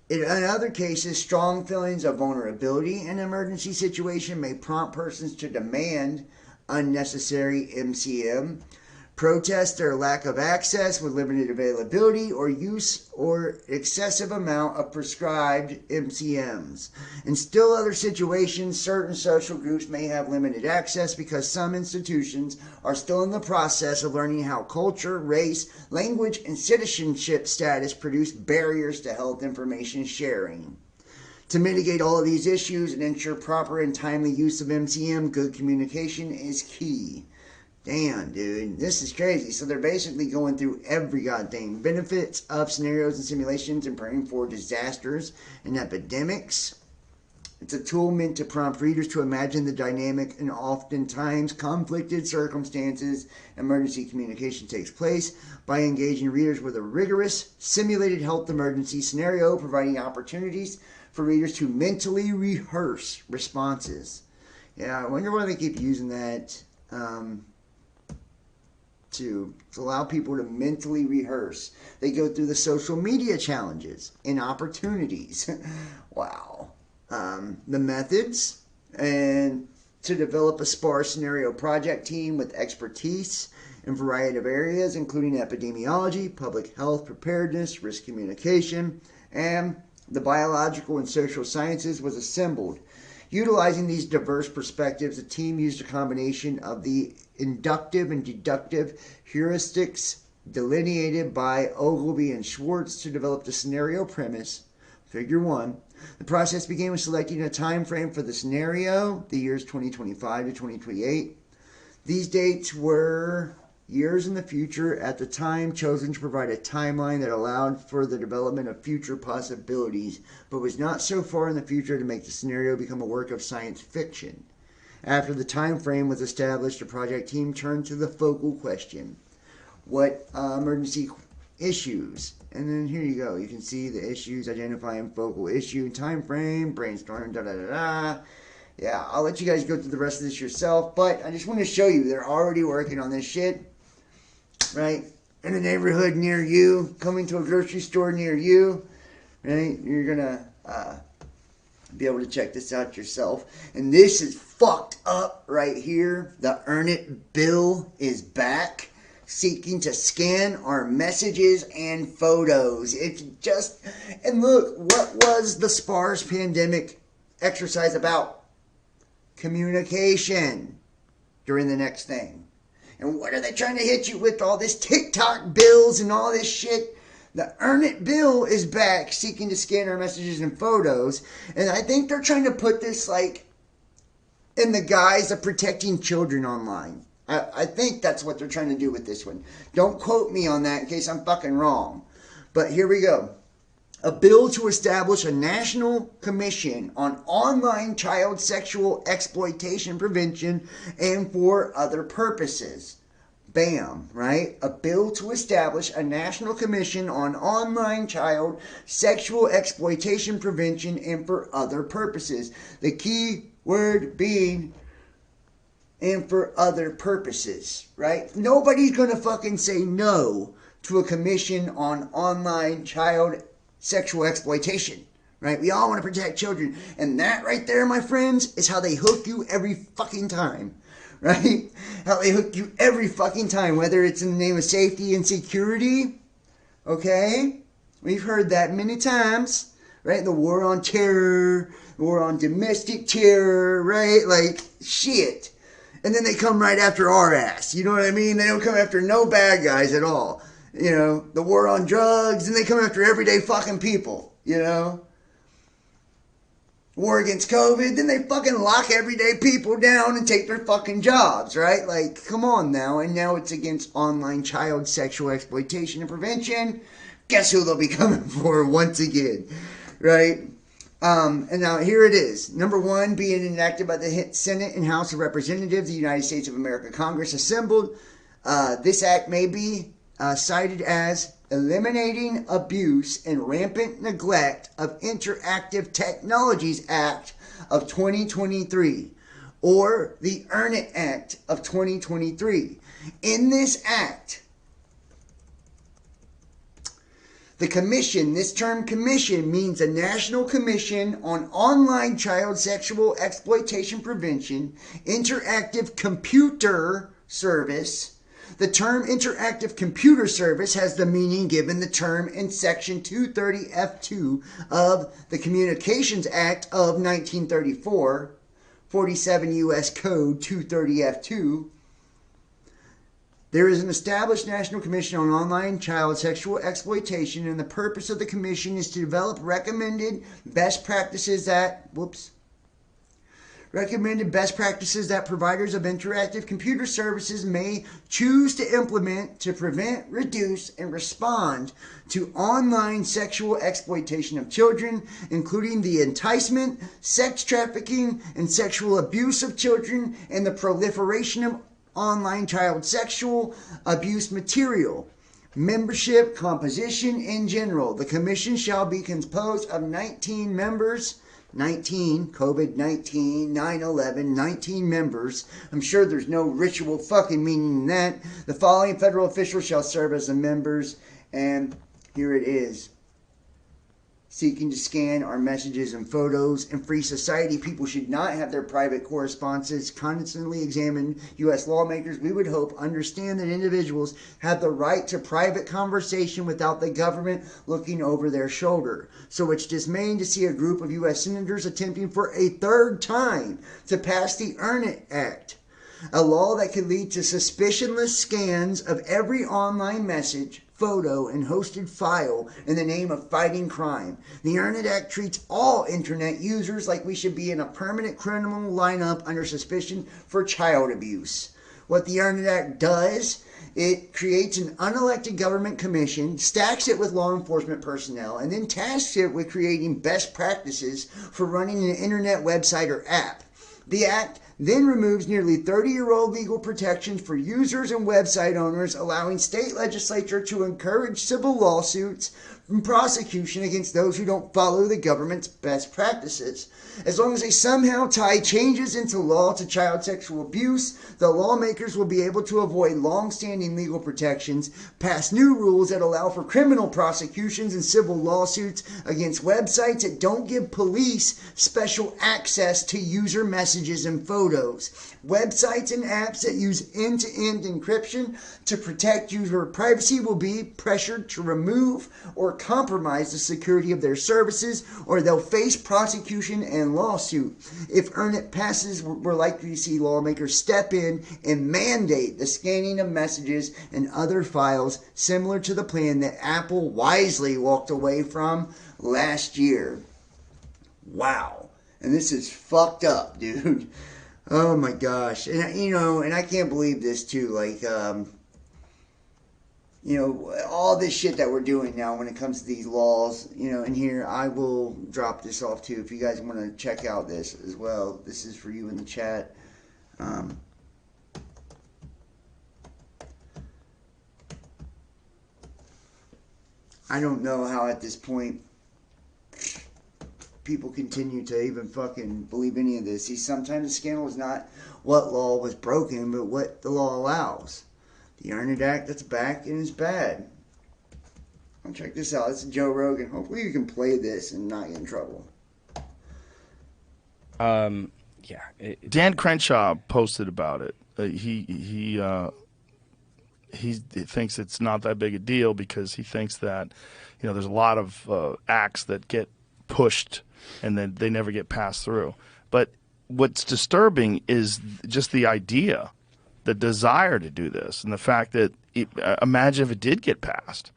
In other cases, strong feelings of vulnerability in an emergency situation may prompt persons to demand unnecessary MCM, protest their lack of access with limited availability or use or excessive amount of prescribed MCMs. In still other situations, certain social groups may have limited access because some institutions are still in the process of learning how culture, race, language, and citizenship status produce barriers to health information sharing. To mitigate all of these issues and ensure proper and timely use of MCM, good communication is key. Damn, dude, this is crazy. So they're basically going through every goddamn benefits of scenarios and simulations and preparing for disasters and epidemics. It's a tool meant to prompt readers to imagine the dynamic and oftentimes conflicted circumstances emergency communication takes place by engaging readers with a rigorous, simulated health emergency scenario, providing opportunities for readers to mentally rehearse responses. Yeah, I wonder why they keep using that. To allow people to mentally rehearse. They go through the social media challenges and opportunities. Wow. The methods, and to develop a sparse scenario project team with expertise in a variety of areas, including epidemiology, public health preparedness, risk communication, and the biological and social sciences was assembled. Utilizing these diverse perspectives, the team used a combination of the inductive and deductive heuristics delineated by Ogilvy and Schwartz to develop the scenario premise, figure 1. The process began with selecting a time frame for the scenario, the years 2025 to 2028. These dates were years in the future at the time chosen to provide a timeline that allowed for the development of future possibilities, but was not so far in the future to make the scenario become a work of science fiction. After the time frame was established, the project team turned to the focal question. What emergency issues? And then here you go. You can see the issues, identifying focal issue, time frame, brainstorm, da-da-da-da. Yeah, I'll let you guys go through the rest of this yourself, but I just want to show you they're already working on this shit, right? In a neighborhood near you, coming to a grocery store near you, right? You're going to be able to check this out yourself. And this is fucked up right here. The Earn It bill is back, seeking to scan our messages and photos. It's just, and look, what was the sparse pandemic exercise about? Communication during the next thing. And what are they trying to hit you with? All this TikTok bills and all this shit. The Earn It bill is back, seeking to scan our messages and photos. And I think they're trying to put this like in the guise of protecting children online. I think that's what they're trying to do with this one. Don't quote me on that in case I'm fucking wrong. But here we go. A bill to establish a national commission on online child sexual exploitation prevention and for other purposes. Bam, right? A bill to establish a national commission on online child sexual exploitation prevention and for other purposes. The key word being and for other purposes, right? Nobody's going to fucking say no to a commission on online child sexual exploitation, right? We all want to protect children. And that right there, my friends, is how they hook you every fucking time, right? How they hook you every fucking time, whether it's in the name of safety and security, okay? We've heard that many times, right? The war on terror, the war on domestic terror, right? Like, shit. And then they come right after our ass, you know what I mean? They don't come after no bad guys at all. You know, the war on drugs, and they come after everyday fucking people, you know? War against COVID, then they fucking lock everyday people down and take their fucking jobs, right? Like, come on now. And now it's against online child sexual exploitation and prevention. Guess who they'll be coming for once again, right? And now here it is. Number 1, being enacted by the Senate and House of Representatives of the United States of America, Congress assembled. This act may be cited as Eliminating Abuse and Rampant Neglect of Interactive Technologies Act of 2023, or the Earn It Act of 2023. In this act, The commission, this term commission means the National Commission on Online Child Sexual Exploitation Prevention, Interactive Computer Service. The term interactive computer service has the meaning given the term in Section 230F2 of the Communications Act of 1934, 47 U.S. Code 230F2. There is an established National Commission on Online Child Sexual Exploitation, and the purpose of the commission is to develop recommended best practices that providers of interactive computer services may choose to implement to prevent, reduce, and respond to online sexual exploitation of children, including the enticement, sex trafficking, and sexual abuse of children, and the proliferation of online child sexual abuse material. Membership composition in general. The commission shall be composed of 19 members. 19, COVID-19, 9/11, 19 members. I'm sure there's no ritual fucking meaning in that. The following federal officials shall serve as the members, and here it is. Seeking to scan our messages and photos. In free society, people should not have their private correspondences constantly examined. U.S. lawmakers, we would hope, understand that individuals have the right to private conversation without the government looking over their shoulder. So it's dismaying to see a group of U.S. senators attempting for a third time to pass the Earn It Act, a law that could lead to suspicionless scans of every online message, photo, and hosted file in the name of fighting crime. The Earn It Act treats all internet users like we should be in a permanent criminal lineup under suspicion for child abuse. What the Earn It Act does, it creates an unelected government commission, stacks it with law enforcement personnel, and then tasks it with creating best practices for running an internet website or app. The act then removes nearly 30-year-old legal protections for users and website owners, allowing state legislature to encourage civil lawsuits and prosecution against those who don't follow the government's best practices. As long as they somehow tie changes into law to child sexual abuse, the lawmakers will be able to avoid long-standing legal protections, pass new rules that allow for criminal prosecutions and civil lawsuits against websites that don't give police special access to user messages and photos. Websites and apps that use end-to-end encryption to protect user privacy will be pressured to remove or compromise the security of their services, or they'll face prosecution and lawsuit. If Earn It passes, we're likely to see lawmakers step in and mandate the scanning of messages and other files, similar to the plan that Apple wisely walked away from last year. Wow. And this is fucked up, dude. Oh my gosh. And and I can't believe this too. Like, all this shit that we're doing now when it comes to these laws, and here I will drop this off too if you guys want to check out this as well. This is for you in the chat. I don't know how at this point people continue to even fucking believe any of this. See, sometimes the scandal is not what law was broken, but what the law allows. The Earn It Act, that's back and it's bad. I'll check this out. This is Joe Rogan. Hopefully you can play this and not get in trouble. Dan Crenshaw posted about it. He thinks it's not that big a deal because he thinks that there's a lot of acts that get pushed and then they never get passed through. But what's disturbing is just the idea, the desire to do this, and the fact that imagine if it did get passed.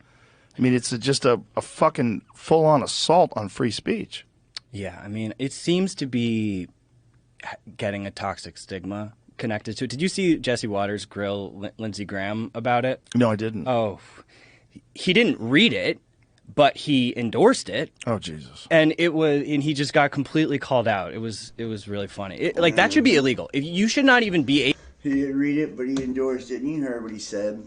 I mean, it's just a fucking full-on assault on free speech. Yeah, I mean, it seems to be getting a toxic stigma connected to it. Did you see Jesse Waters grill Lindsey Graham about it? No, I didn't. Oh, he didn't read it, but he endorsed it. Oh, Jesus. And he just got completely called out. It was really funny. That should be illegal. You should not even be He didn't read it, but he endorsed it, and you heard what he said.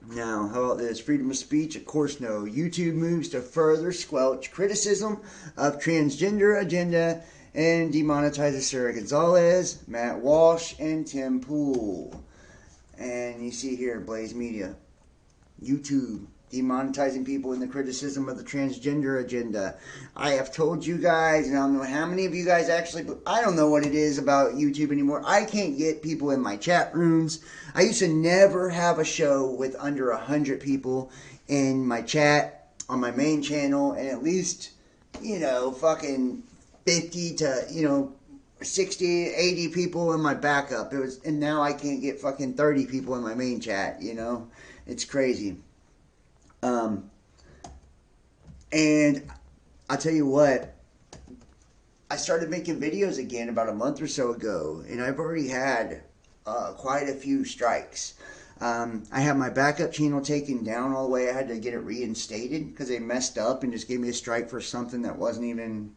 Now, how about this? Freedom of speech? Of course no. YouTube moves to further squelch criticism of transgender agenda and demonetizes Sarah Gonzalez, Matt Walsh, and Tim Pool. And you see here, Blaze Media. YouTube demonetizing people in the criticism of the transgender agenda. I have told you guys, and I don't know how many of you guys actually, but I don't know what it is about YouTube anymore. I can't get people in my chat rooms. I used to never have a show with under 100 people in my chat on my main channel, and at least, fucking 50 to, 60, 80 people in my backup. And now I can't get fucking 30 people in my main chat, It's crazy. And I'll tell you what, I started making videos again about a month or so ago, and I've already had quite a few strikes. I had my backup channel taken down all the way. I had to get it reinstated because they messed up and just gave me a strike for something that wasn't even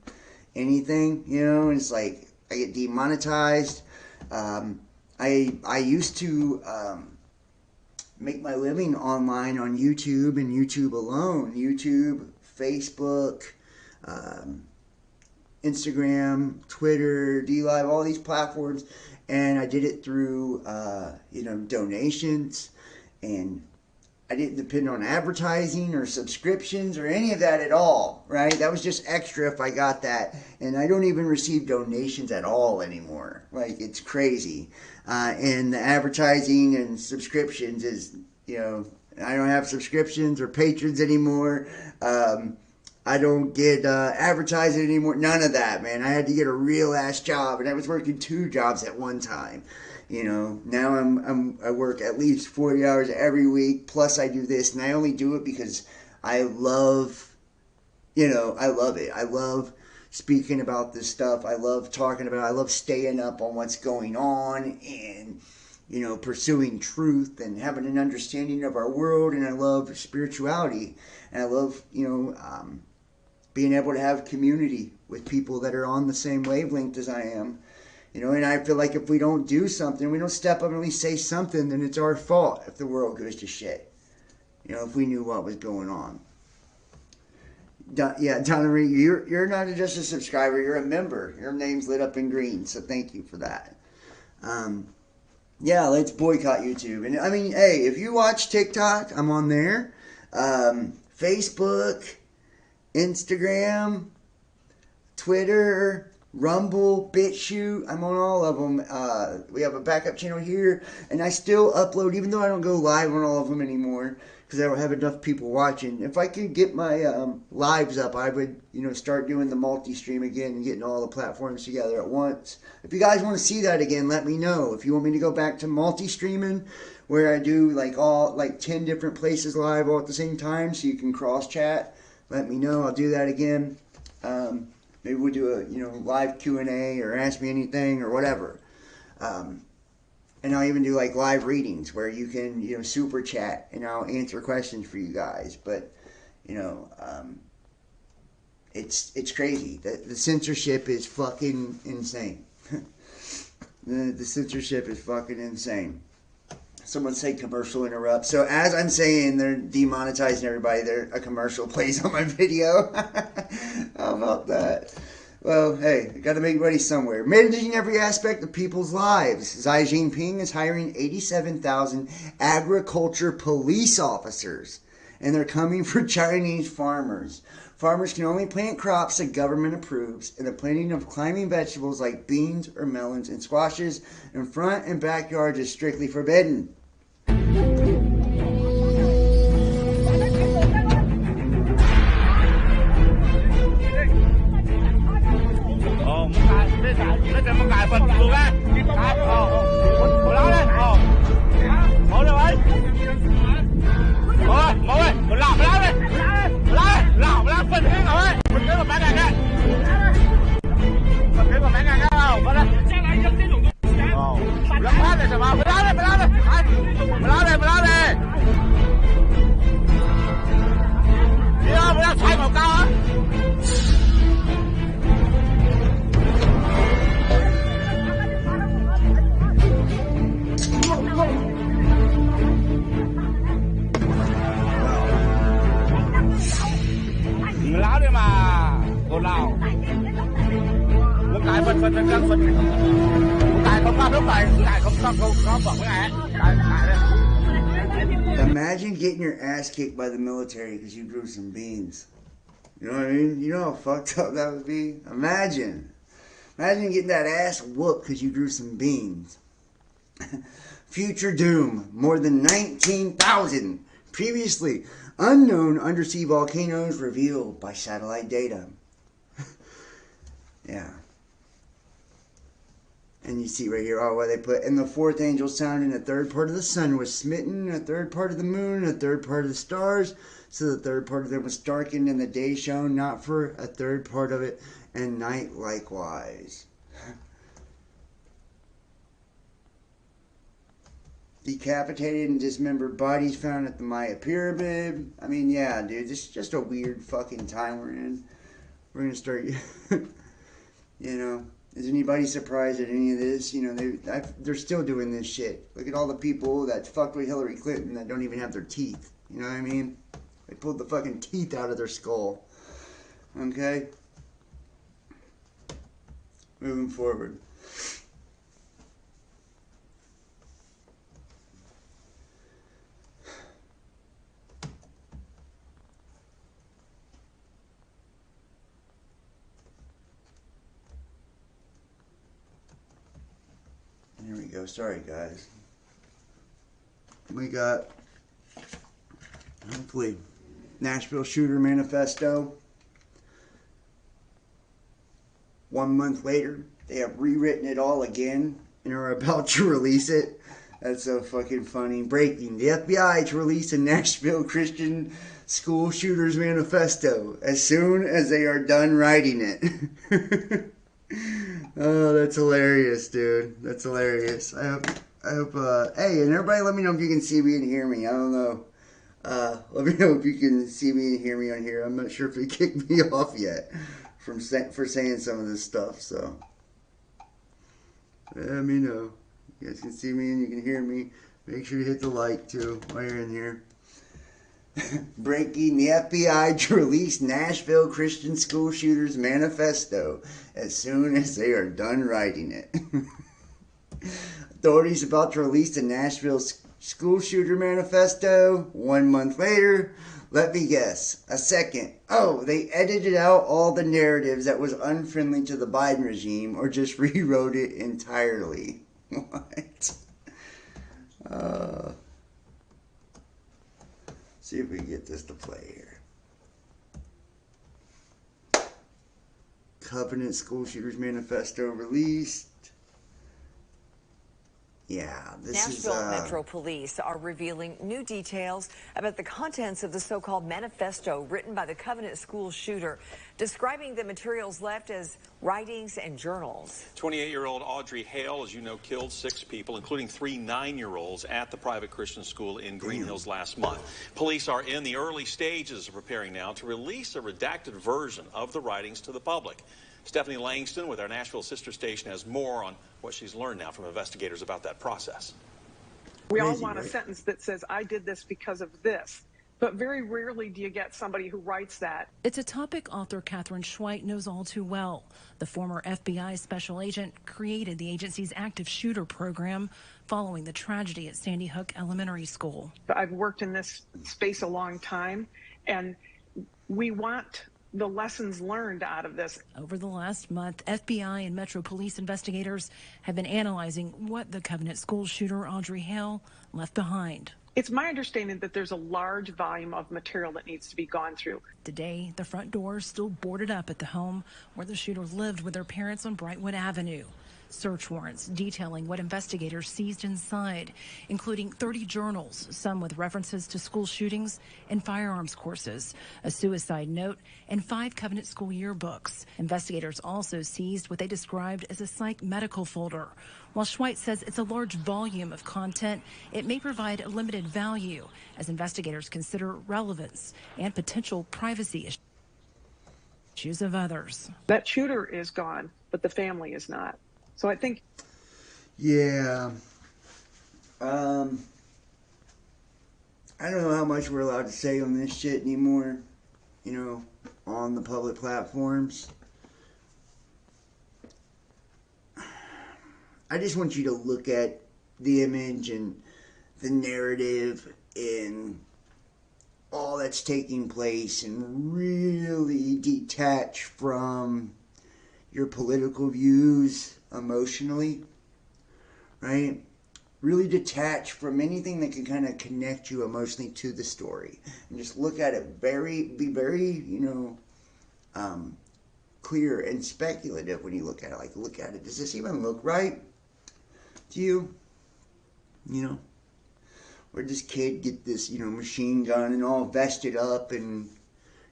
anything, and it's like I get demonetized. I used to make my living online on YouTube and YouTube alone. YouTube, Facebook, Instagram, Twitter, DLive, all these platforms. And I did it through, donations. And I didn't depend on advertising or subscriptions or any of that at all, right? That was just extra if I got that. And I don't even receive donations at all anymore. Like, it's crazy. And the advertising and subscriptions is, I don't have subscriptions or patrons anymore. I don't get advertising anymore. None of that, man. I had to get a real ass job, and I was working 2 jobs at one time. Now I work at least 40 hours every week. Plus I do this, and I only do it because I love, I love it. I love speaking about this stuff. I love talking about it. I love staying up on what's going on and, pursuing truth and having an understanding of our world. And I love spirituality. And I love, being able to have community with people that are on the same wavelength as I am. And I feel like if we don't do something, we don't step up and at least say something, then it's our fault if the world goes to shit. If we knew what was going on. Donna Marie, you're not just a subscriber, you're a member. Your name's lit up in green, so thank you for that. Let's boycott YouTube. And I mean, hey, if you watch TikTok, I'm on there. Facebook, Instagram, Twitter, Rumble, BitChute, I'm on all of them. We have a backup channel here, and I still upload, even though I don't go live on all of them anymore, because I don't have enough people watching. If I could get my lives up, I would, start doing the multi-stream again and getting all the platforms together at once. If you guys want to see that again, let me know. If you want me to go back to multi-streaming, where I do 10 different places live all at the same time, so you can cross-chat, let me know. I'll do that again. Maybe we'll do a live Q&A or ask me anything or whatever. And I'll even do live readings where you can super chat and I'll answer questions for you guys. But it's crazy. The censorship is fucking insane. The censorship is fucking insane. Someone said commercial interrupt. So as I'm saying, they're demonetizing everybody. A commercial plays on my video. How about that? Well, hey, got to make money somewhere. Managing every aspect of people's lives. Xi Jinping is hiring 87,000 agriculture police officers. And they're coming for Chinese farmers. Farmers can only plant crops the government approves, and the planting of climbing vegetables like beans or melons and squashes in front and backyards is strictly forbidden. Imagine getting your ass kicked by the military because you grew some beans. You know what I mean? You know how fucked up that would be? Imagine getting that ass whooped because you grew some beans. Future doom. More than 19,000 previously unknown undersea volcanoes revealed by satellite data. Yeah. And you see right here, where they put, and the fourth angel sound in a third part of the sun was smitten, a third part of the moon, a third part of the stars. So the third part of them was darkened, and the day shone not for a third part of it, and night likewise. Decapitated and dismembered bodies found at the Maya Pyramid. I mean, yeah, dude, this is just a weird fucking time we're in. We're gonna start, you know. Is anybody surprised at any of this? You know, they're still doing this shit. Look at all the people that fucked with Hillary Clinton that don't even have their teeth. You know what I mean? They pulled the fucking teeth out of their skull. Okay? Moving forward. Here we go. Sorry, guys. We got, hopefully, Nashville Shooter Manifesto. 1 month later, they have rewritten it all again and are about to release it. That's so fucking funny. Breaking. The FBI to release a Nashville Christian School Shooters Manifesto as soon as they are done writing it. Oh, that's hilarious, dude. That's hilarious. I hope, hey, and everybody let me know if you can see me and hear me. I don't know. Let me know if you can see me and hear me on here. I'm not sure if it kicked me off yet for saying some of this stuff, so let me know. You guys can see me and you can hear me. Make sure you hit the like, too, while you're in here. Breaking. The FBI to release Nashville Christian School Shooters Manifesto as soon as they are done writing it. Authorities about to release the Nashville School Shooter Manifesto. 1 month later, let me guess, a second. Oh, they edited out all the narratives that was unfriendly to the Biden regime or just rewrote it entirely. What? See if we can get this to play here. Covenant School Shooters Manifesto released. Yeah, this Nashville is... Metro Police are revealing new details about the contents of the so-called manifesto written by the Covenant school shooter, describing the materials left as writings and journals. 28-year-old Audrey Hale, as you know, killed 6 people, including 3 9-year-olds at the private Christian school in Green Hills last month. Police are in the early stages of preparing now to release a redacted version of the writings to the public. Stephanie Langston with our Nashville sister station has more on what she's learned now from investigators about that process. We all want a sentence that says, I did this because of this. But very rarely do you get somebody who writes that. It's a topic author Catherine Schweit knows all too well. The former FBI special agent created the agency's active shooter program following the tragedy at Sandy Hook Elementary School. I've worked in this space a long time, and we want the lessons learned out of this. Over the last month, FBI and Metro Police investigators have been analyzing what the Covenant school shooter Audrey Hale left behind. It's my understanding that there's a large volume of material that needs to be gone through. Today, the front door is still boarded up at the home where the shooter lived with their parents on Brightwood Avenue. Search warrants detailing what investigators seized inside, including 30 journals, some with references to school shootings and firearms courses, a suicide note, and 5 Covenant school yearbooks. Investigators also seized what they described as a psych medical folder. While Schweit says it's a large volume of content, it may provide a limited value as investigators consider relevance and potential privacy issues of others. That shooter is gone, but the family is not. So I think... Yeah. I don't know how much we're allowed to say on this shit anymore, you know, on the public platforms. I just want you to look at the image and the narrative in all that's taking place and really detach from your political views emotionally, right? Really detach from anything that can kind of connect you emotionally to the story. And just look at it be very, clear and speculative when you look at it. Like, look at it. Does this even look right to you? Where'd this kid get this, machine gun and all vested up, and,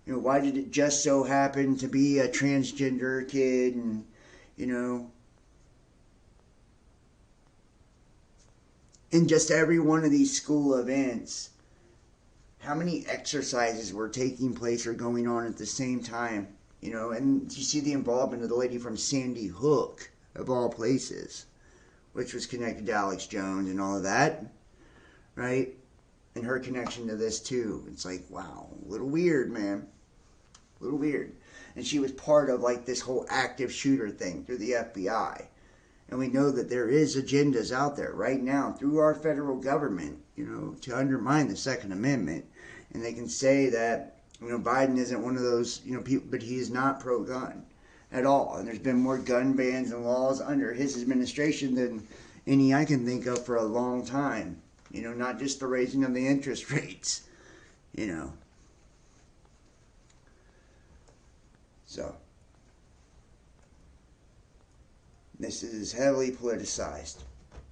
why did it just so happen to be a transgender kid, and, in just every one of these school events, how many exercises were taking place or going on at the same time, and you see the involvement of the lady from Sandy Hook, of all places, which was connected to Alex Jones and all of that. Right? And her connection to this too. It's like, wow, a little weird, man. A little weird. And she was part of like this whole active shooter thing through the FBI. And we know that there is agendas out there right now through our federal government, to undermine the Second Amendment. And they can say that, Biden isn't one of those, people, but he is not pro-gun at all. And there's been more gun bans and laws under his administration than any I can think of for a long time. Not just the raising of the interest rates, So, this is heavily politicized.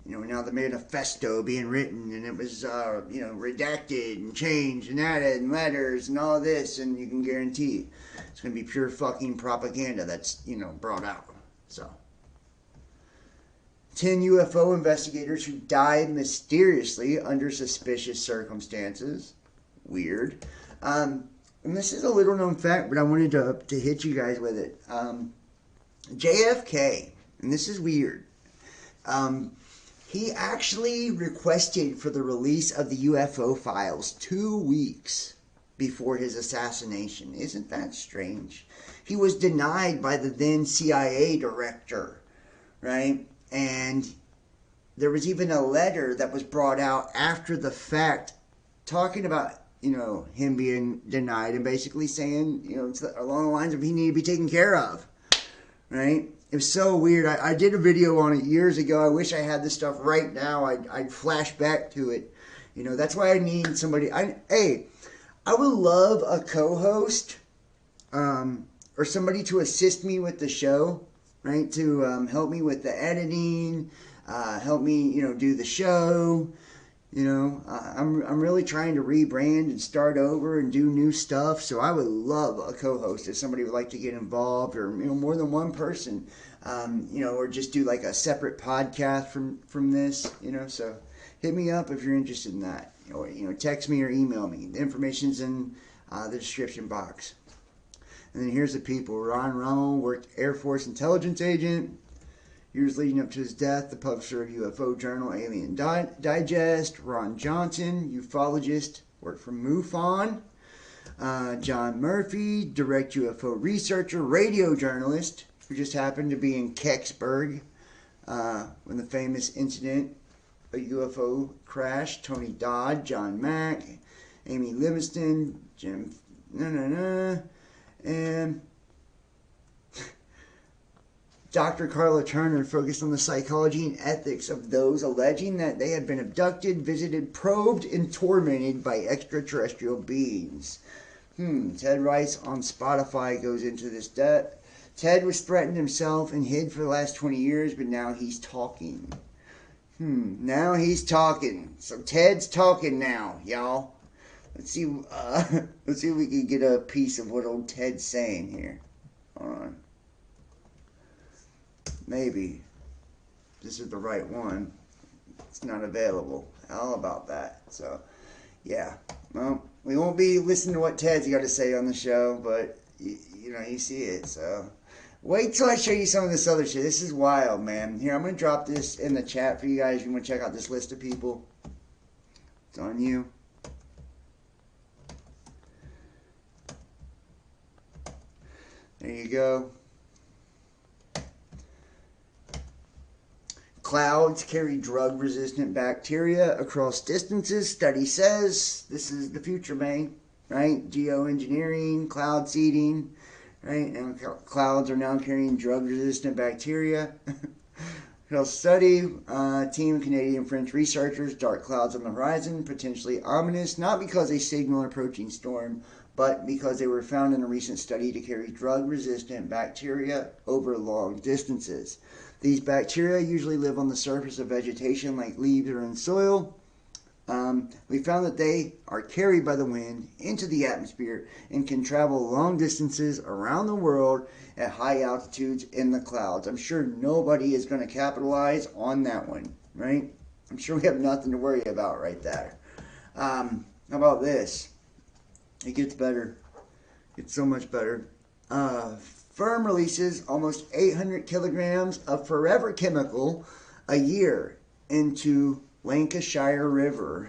Now the manifesto being written, and it was, redacted and changed and added and letters and all this, and you can guarantee it's going to be pure fucking propaganda that's, brought out. So. 10 UFO investigators who died mysteriously under suspicious circumstances. Weird. And this is a little known fact, but I wanted to hit you guys with it. JFK, and this is weird. He actually requested for the release of the UFO files 2 weeks before his assassination. Isn't that strange? He was denied by the then CIA director, right? And there was even a letter that was brought out after the fact talking about, him being denied and basically saying, it's along the lines of he needed to be taken care of, right? It was so weird. I did a video on it years ago. I wish I had this stuff right now. I'd flash back to it. That's why I need somebody. I would love a co-host or somebody to assist me with the show. Right, to help me with the editing, help me, do the show. I'm really trying to rebrand and start over and do new stuff. So I would love a co-host if somebody would like to get involved, or more than one person, or just do like a separate podcast from this. So hit me up if you're interested in that. Or text me or email me. The information's in the description box. And then here's the people. Ron Rummel worked Air Force intelligence agent. Years leading up to his death, the publisher of UFO journal Alien Digest. Ron Johnson, ufologist, worked for MUFON. John Murphy, direct UFO researcher, radio journalist, who just happened to be in Kecksburg when the famous incident, a UFO crash. Tony Dodd, John Mack, Amy Livingston, Jim... And Dr. Carla Turner focused on the psychology and ethics of those alleging that they had been abducted, visited, probed, and tormented by extraterrestrial beings. Ted Rice on Spotify goes into this depth. Ted was threatened himself and hid for the last 20 years, but now he's talking. Now he's talking. So Ted's talking now, y'all. Let's see if we can get a piece of what old Ted's saying here. Hold on. Maybe. This is the right one. It's not available. How about that? So, yeah. Well, we won't be listening to what Ted's got to say on the show, but, you see it, so. Wait till I show you some of this other shit. This is wild, man. Here, I'm going to drop this in the chat for you guys if you want to check out this list of people. It's on you. There you go. Clouds carry drug-resistant bacteria across distances. Study says this is the future, man. Right? Geoengineering, cloud seeding. Right? And clouds are now carrying drug-resistant bacteria. Health study, team of Canadian French researchers, dark clouds on the horizon, potentially ominous, not because they signal an approaching storm, but because they were found in a recent study to carry drug-resistant bacteria over long distances. These bacteria usually live on the surface of vegetation like leaves or in soil. We found that they are carried by the wind into the atmosphere and can travel long distances around the world at high altitudes in the clouds. I'm sure nobody is going to capitalize on that one, right? I'm sure we have nothing to worry about right there. How about this? It gets better. It's so much better. Firm releases almost 800 kilograms of forever chemical a year into Lancashire River.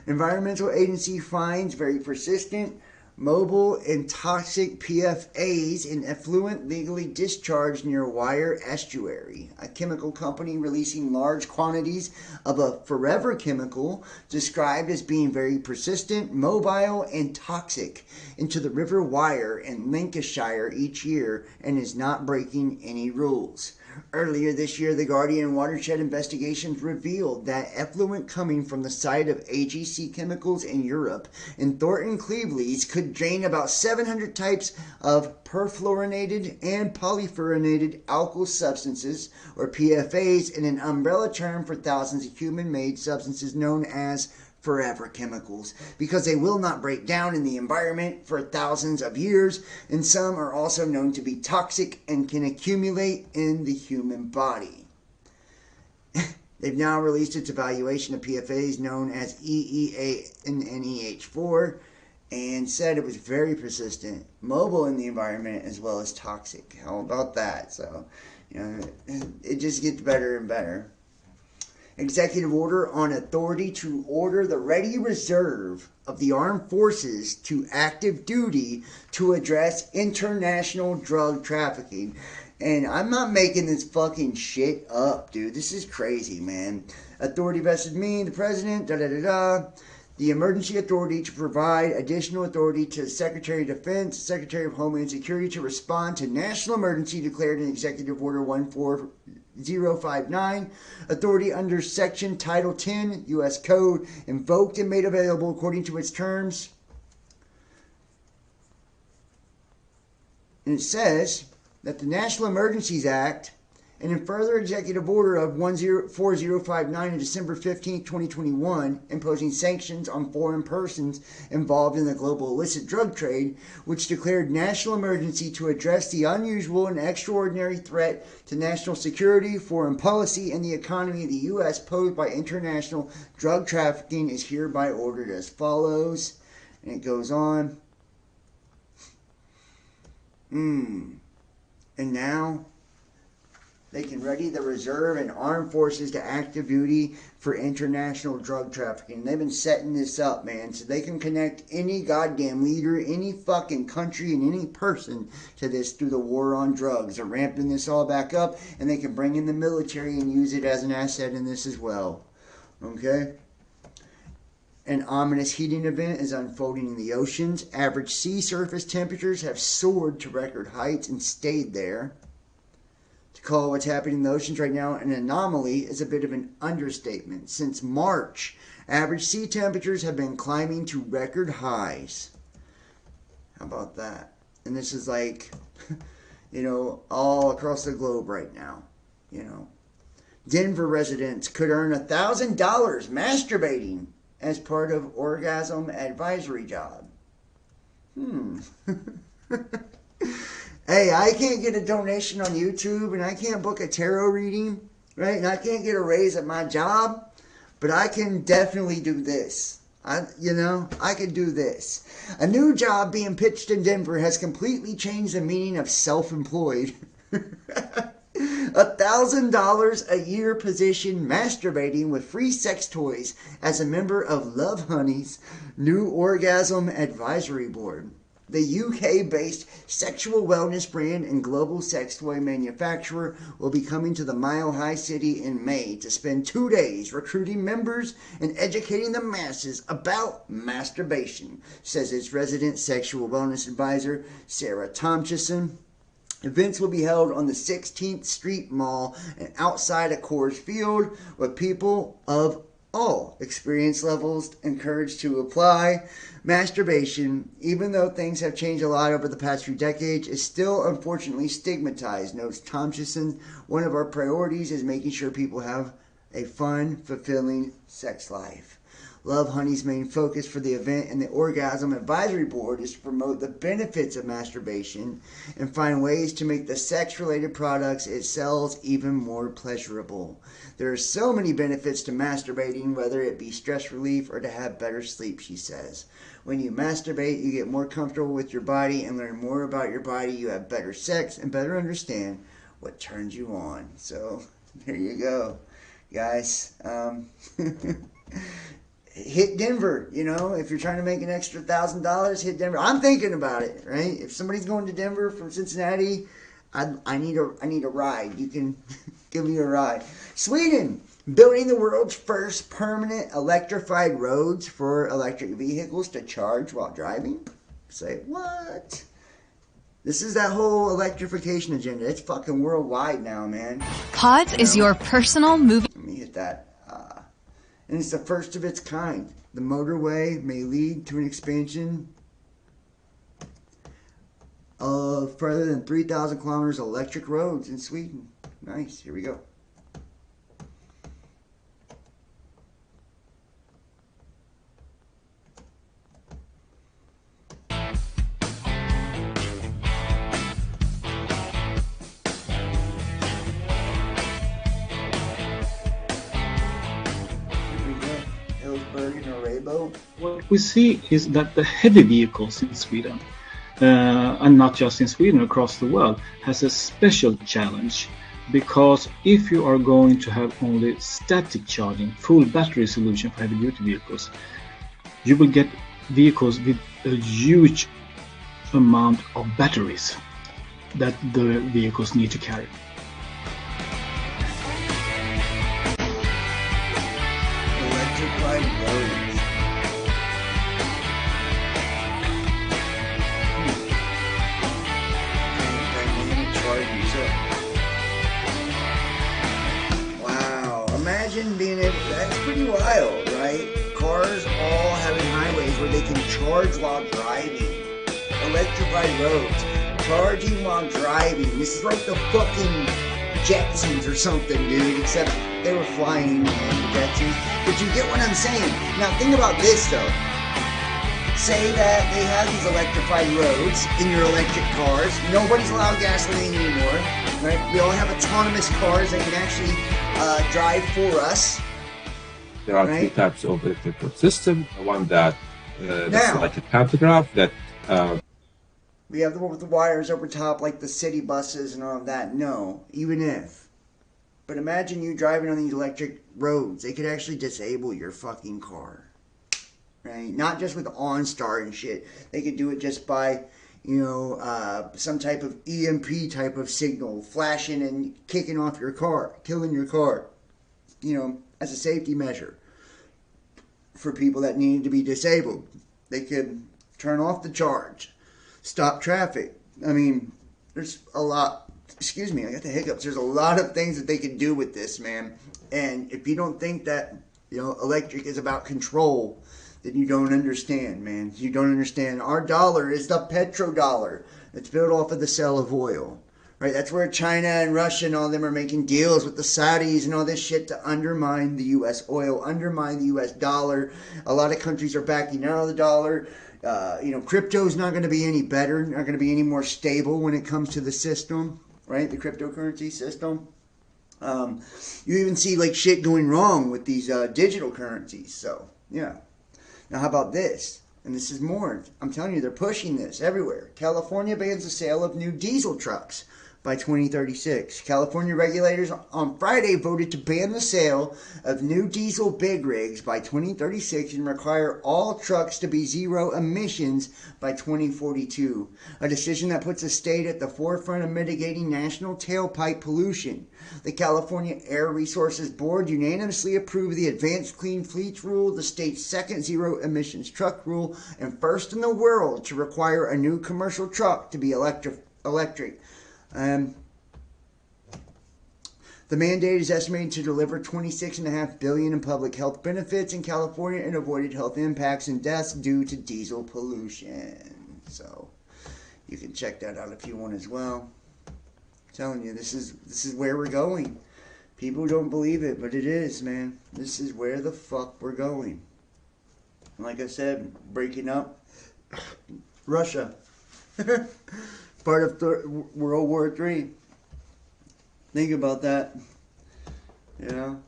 Environmental agency finds very persistent, mobile, and toxic PFAs in effluent legally discharged near Wyre Estuary. A chemical company releasing large quantities of a forever chemical described as being very persistent, mobile, and toxic into the River Wyre in Lancashire each year and is not breaking any rules. Earlier this year, the Guardian Watershed Investigations revealed that effluent coming from the site of AGC Chemicals in Europe in Thornton Cleveland could drain about 700 types of perfluorinated and polyfluorinated alkyl substances, or PFAs, in an umbrella term for thousands of human-made substances known as forever chemicals, because they will not break down in the environment for thousands of years, and some are also known to be toxic and can accumulate in the human body. They've now released its evaluation of PFAs known as EEA and NEH4 and said it was very persistent, mobile in the environment, as well as toxic. How about that? So, it just gets better and better. Executive order on authority to order the ready reserve of the armed forces to active duty to address international drug trafficking. And I'm not making this fucking shit up, dude. This is crazy, man. Authority vested me, the president, The emergency authority to provide additional authority to the Secretary of Defense, Secretary of Homeland Security to respond to national emergency declared in Executive Order 14059. Authority under Section Title 10, U.S. Code, invoked and made available according to its terms. And it says that the National Emergencies Act, and in further Executive Order of 14059 on December 15, 2021, imposing sanctions on foreign persons involved in the global illicit drug trade, which declared national emergency to address the unusual and extraordinary threat to national security, foreign policy, and the economy of the U.S. posed by international drug trafficking, is hereby ordered as follows. And it goes on. And now they can ready the reserve and armed forces to active duty for international drug trafficking. They've been setting this up, man, so they can connect any goddamn leader, any fucking country, and any person to this through the war on drugs. They're ramping this all back up, and they can bring in the military and use it as an asset in this as well. Okay? An ominous heating event is unfolding in the oceans. Average sea surface temperatures have soared to record heights and stayed there. To call what's happening in the oceans right now an anomaly is a bit of an understatement. Since March, average sea temperatures have been climbing to record highs. How about that? And this is like, all across the globe right now. Denver residents could earn $1,000 masturbating as part of orgasm advisory job. Hey, I can't get a donation on YouTube, and I can't book a tarot reading, right? And I can't get a raise at my job, but I can definitely do this. I can do this. A new job being pitched in Denver has completely changed the meaning of self-employed. $1,000 a year position masturbating with free sex toys as a member of Love Honey's new orgasm advisory board. The UK-based sexual wellness brand and global sex toy manufacturer will be coming to the Mile High City in May to spend 2 days recruiting members and educating the masses about masturbation, says its resident sexual wellness advisor, Sarah Tomchison. Events will be held on the 16th Street Mall and outside of Coors Field, with people of all experience levels encouraged to apply. Masturbation, even though things have changed a lot over the past few decades, is still unfortunately stigmatized, notes Tomchison. One of our priorities is making sure people have a fun, fulfilling sex life. Love Honey's main focus for the event and the Orgasm Advisory Board is to promote the benefits of masturbation and find ways to make the sex-related products it sells even more pleasurable. There are so many benefits to masturbating, whether it be stress relief or to have better sleep, she says. When you masturbate, you get more comfortable with your body and learn more about your body. You have better sex and better understand what turns you on. So, there you go, guys. Hit Denver, you know, if you're trying to make an extra $1,000, hit Denver. I'm thinking about it, right? If somebody's going to Denver from Cincinnati, I need a ride. You can give me a ride. Sweden, building the world's first permanent electrified roads for electric vehicles to charge while driving. Say, what? This is that whole electrification agenda. It's fucking worldwide now, man. Pods is your personal movie. Let me hit that. And it's the first of its kind. The motorway may lead to an expansion of further than 3,000 kilometers of electric roads in Sweden. Nice. Here we go. What we see is that the heavy vehicles in Sweden, and not just in Sweden, across the world, has a special challenge, because if you are going to have only static charging, full battery solution for heavy duty vehicles, you will get vehicles with a huge amount of batteries that the vehicles need to carry. Electrified roads. Wow, imagine being able, that's pretty wild, right? Cars all having highways where they can charge while driving. Electrified roads, charging while driving. This is like the fucking Jetsons or something, dude, except they were flying and Jetsons. But you get what I'm saying. Now think about this though. Say that they have these electrified roads in your electric cars. Nobody's allowed gasoline anymore, right? We all have autonomous cars that can actually drive for us. There are two types of electrical system. One that that's like a pantograph that. We have the one with the wires over top, like the city buses and all of that. No, even if. But imagine you driving on these electric roads. They could actually disable your fucking car. Right? Not just with OnStar and shit. They could do it just by, you know, some type of EMP type of signal flashing and kicking off your car, killing your car, you know, as a safety measure for people that needed to be disabled. They could turn off the charge, stop traffic. I mean, there's a lot, excuse me, I got the hiccups. There's a lot of things that they could do with this, man. And if you don't think that, you know, electric is about control, then you don't understand, man. You don't understand. Our dollar is the petrodollar. It's built off of the sale of oil, right? That's where China and Russia and all of them are making deals with the Saudis and all this shit to undermine the U.S. oil, undermine the U.S. dollar. A lot of countries are backing out of the dollar. You know, crypto's not going to be any better, not going to be any more stable when it comes to the system, right? The cryptocurrency system. You even see like shit going wrong with these digital currencies. So, yeah. Now, how about this? And this is more. I'm telling you, they're pushing this everywhere. California bans the sale of new diesel trucks. by 2036. California regulators on Friday voted to ban the sale of new diesel big rigs by 2036 and require all trucks to be zero emissions by 2042, a decision that puts the state at the forefront of mitigating national tailpipe pollution. The California Air Resources Board unanimously approved the Advanced Clean Fleets Rule, the state's second zero emissions truck rule, and first in the world to require a new commercial truck to be electric. The mandate is estimated to deliver $26.5 billion in public health benefits in California and avoided health impacts and deaths due to diesel pollution. So you can check that out if you want as well. I'm telling you, this is where we're going. People don't believe it, but it is, man. This is where the fuck we're going. And like I said, breaking up Russia. Part of World War III. Think about that. You know?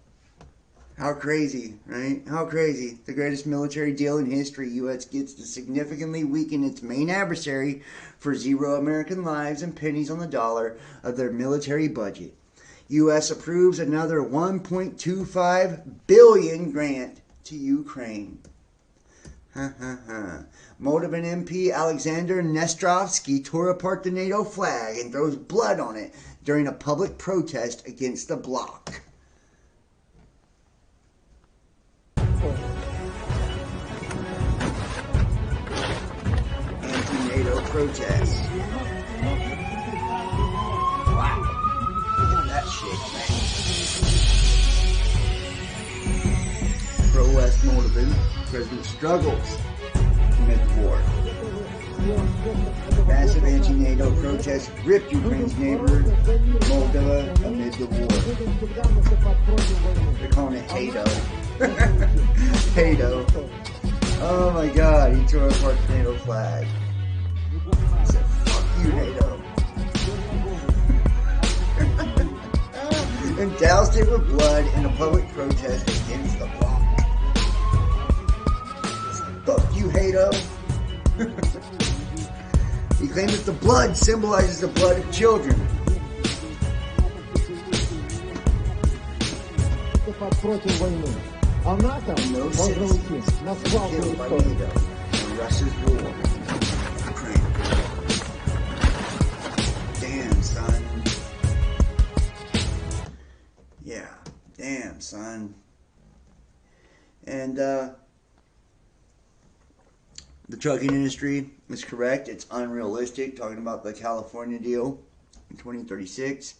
How crazy, right? How crazy. The greatest military deal in history. U.S. gets to significantly weaken its main adversary for zero American lives and pennies on the dollar of their military budget. U.S. approves another $1.25 billion grant to Ukraine. Moldovan MP Alexander Nestrovsky tore apart the NATO flag and throws blood on it during a public protest against the bloc. Anti-NATO protests. Wow. That shit, man. Pro-West Moldovan president struggles amid war. Massive anti-NATO protests ripped Ukraine's neighbor, Moldova, amid the war. They're calling it Hado. Hado. Oh my god, he tore apart the NATO flag. He said, fuck you, Hado. And doused it with blood in a public protest against the bloc. Fuck you, Hado. He claims that the blood symbolizes the blood of children. No citizens killed by NATO in Russia's war. Ukraine. Damn, son. Yeah, damn, son. And, the trucking industry is correct. It's unrealistic. Talking about the California deal in 2036.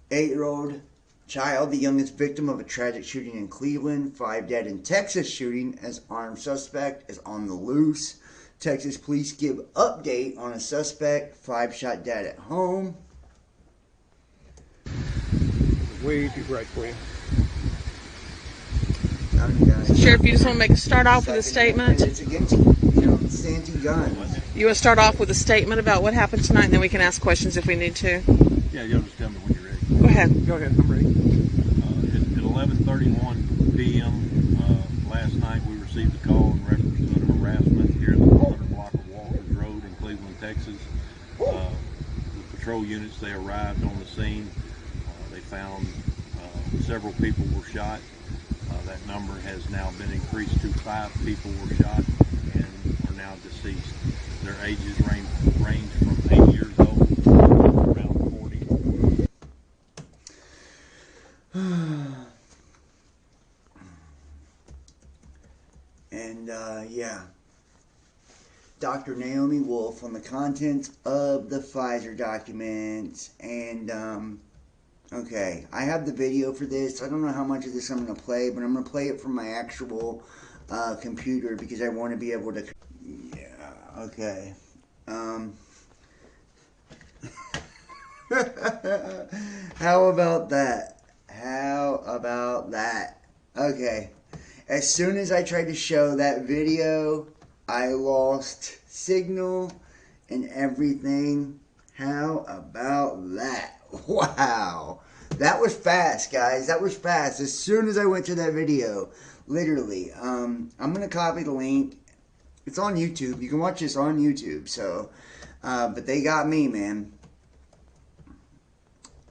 8-year-old child, the youngest victim of a tragic shooting in Cleveland. 5 dead in Texas shooting as armed suspect is on the loose. Texas police give update on a suspect. 5 shot dead at home. Way too bright for you. Sheriff, you just want to start off with a statement? It's against, it's anti-guns. You want to start off with a statement about what happened tonight, and then we can ask questions if we need to? Yeah, you'll just tell me when you're ready. Go ahead. Go ahead. I'm ready. At 11:31 p.m. Last night, we received a call in reference to an harassment here at the northern block of Walters Road in Cleveland, Texas. The patrol units, they arrived on the scene. They found several people were shot. That number has now been increased to 5 people were shot and are now deceased. Their ages range from 8 years old to around 40. And, yeah. Dr. Naomi Wolf on the contents of the Pfizer documents. And, okay, I have the video for this. I don't know how much of this I'm going to play, but I'm going to play it from my actual computer because I want to be able to... Yeah, okay. How about that? How about that? Okay. As soon as I tried to show that video, I lost signal and everything. How about that? Wow. That was fast, guys. That was fast. As soon as I went to that video, literally. I'm going to copy the link. It's on YouTube. You can watch this on YouTube. So, but they got me, man.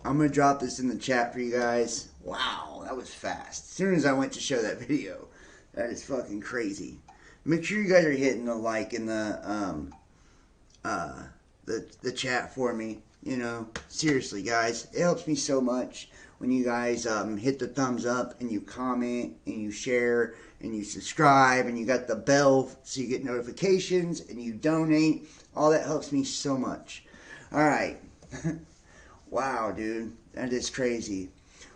I'm going to drop this in the chat for you guys. Wow, that was fast. As soon as I went to show that video. That is fucking crazy. Make sure you guys are hitting the like in the chat for me. You know, seriously, guys. It helps me so much when you guys hit the thumbs up and you comment and you share and you subscribe and you got the bell so you get notifications and you donate. All that helps me so much. All right. Wow, dude. That is crazy.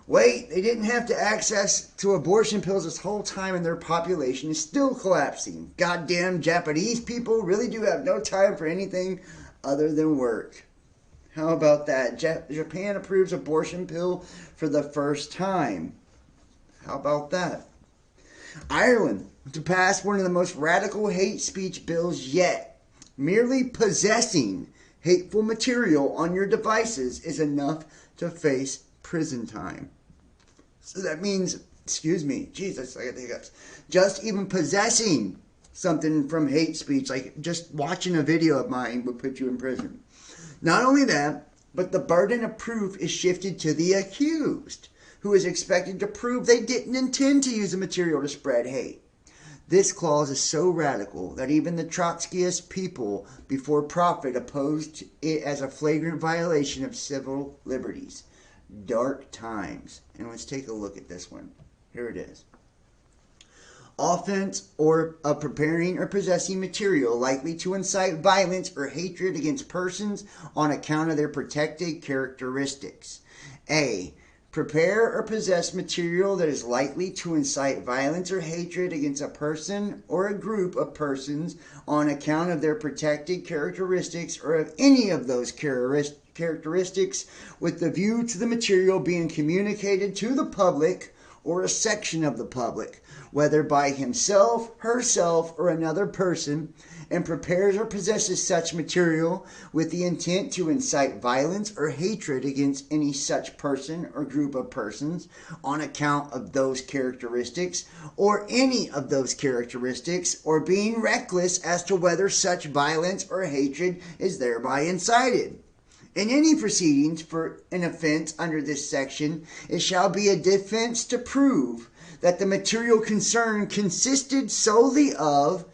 Wait, they didn't have to access to abortion pills this whole time and their population is still collapsing. Goddamn Japanese people really do have no time for anything other than work. How about that? Japan approves abortion pill for the first time. How about that? Ireland to pass one of the most radical hate speech bills yet. Merely possessing hateful material on your devices is enough to face prison time. So that means, excuse me, Jesus, I got the hiccups. Just even possessing something from hate speech, like just watching a video of mine, would put you in prison. Not only that, but the burden of proof is shifted to the accused, who is expected to prove they didn't intend to use the material to spread hate. This clause is so radical that even the Trotskyist people before profit opposed it as a flagrant violation of civil liberties. Dark times. And let's take a look at this one. Here it is. Offense or of preparing or possessing material likely to incite violence or hatred against persons on account of their protected characteristics. A. Prepare or possess material that is likely to incite violence or hatred against a person or a group of persons on account of their protected characteristics or of any of those characteristics with the view to the material being communicated to the public or a section of the public, whether by himself, herself, or another person, and prepares or possesses such material with the intent to incite violence or hatred against any such person or group of persons on account of those characteristics or any of those characteristics, or being reckless as to whether such violence or hatred is thereby incited. In any proceedings for an offense under this section, it shall be a defense to prove that the material concerned consisted solely of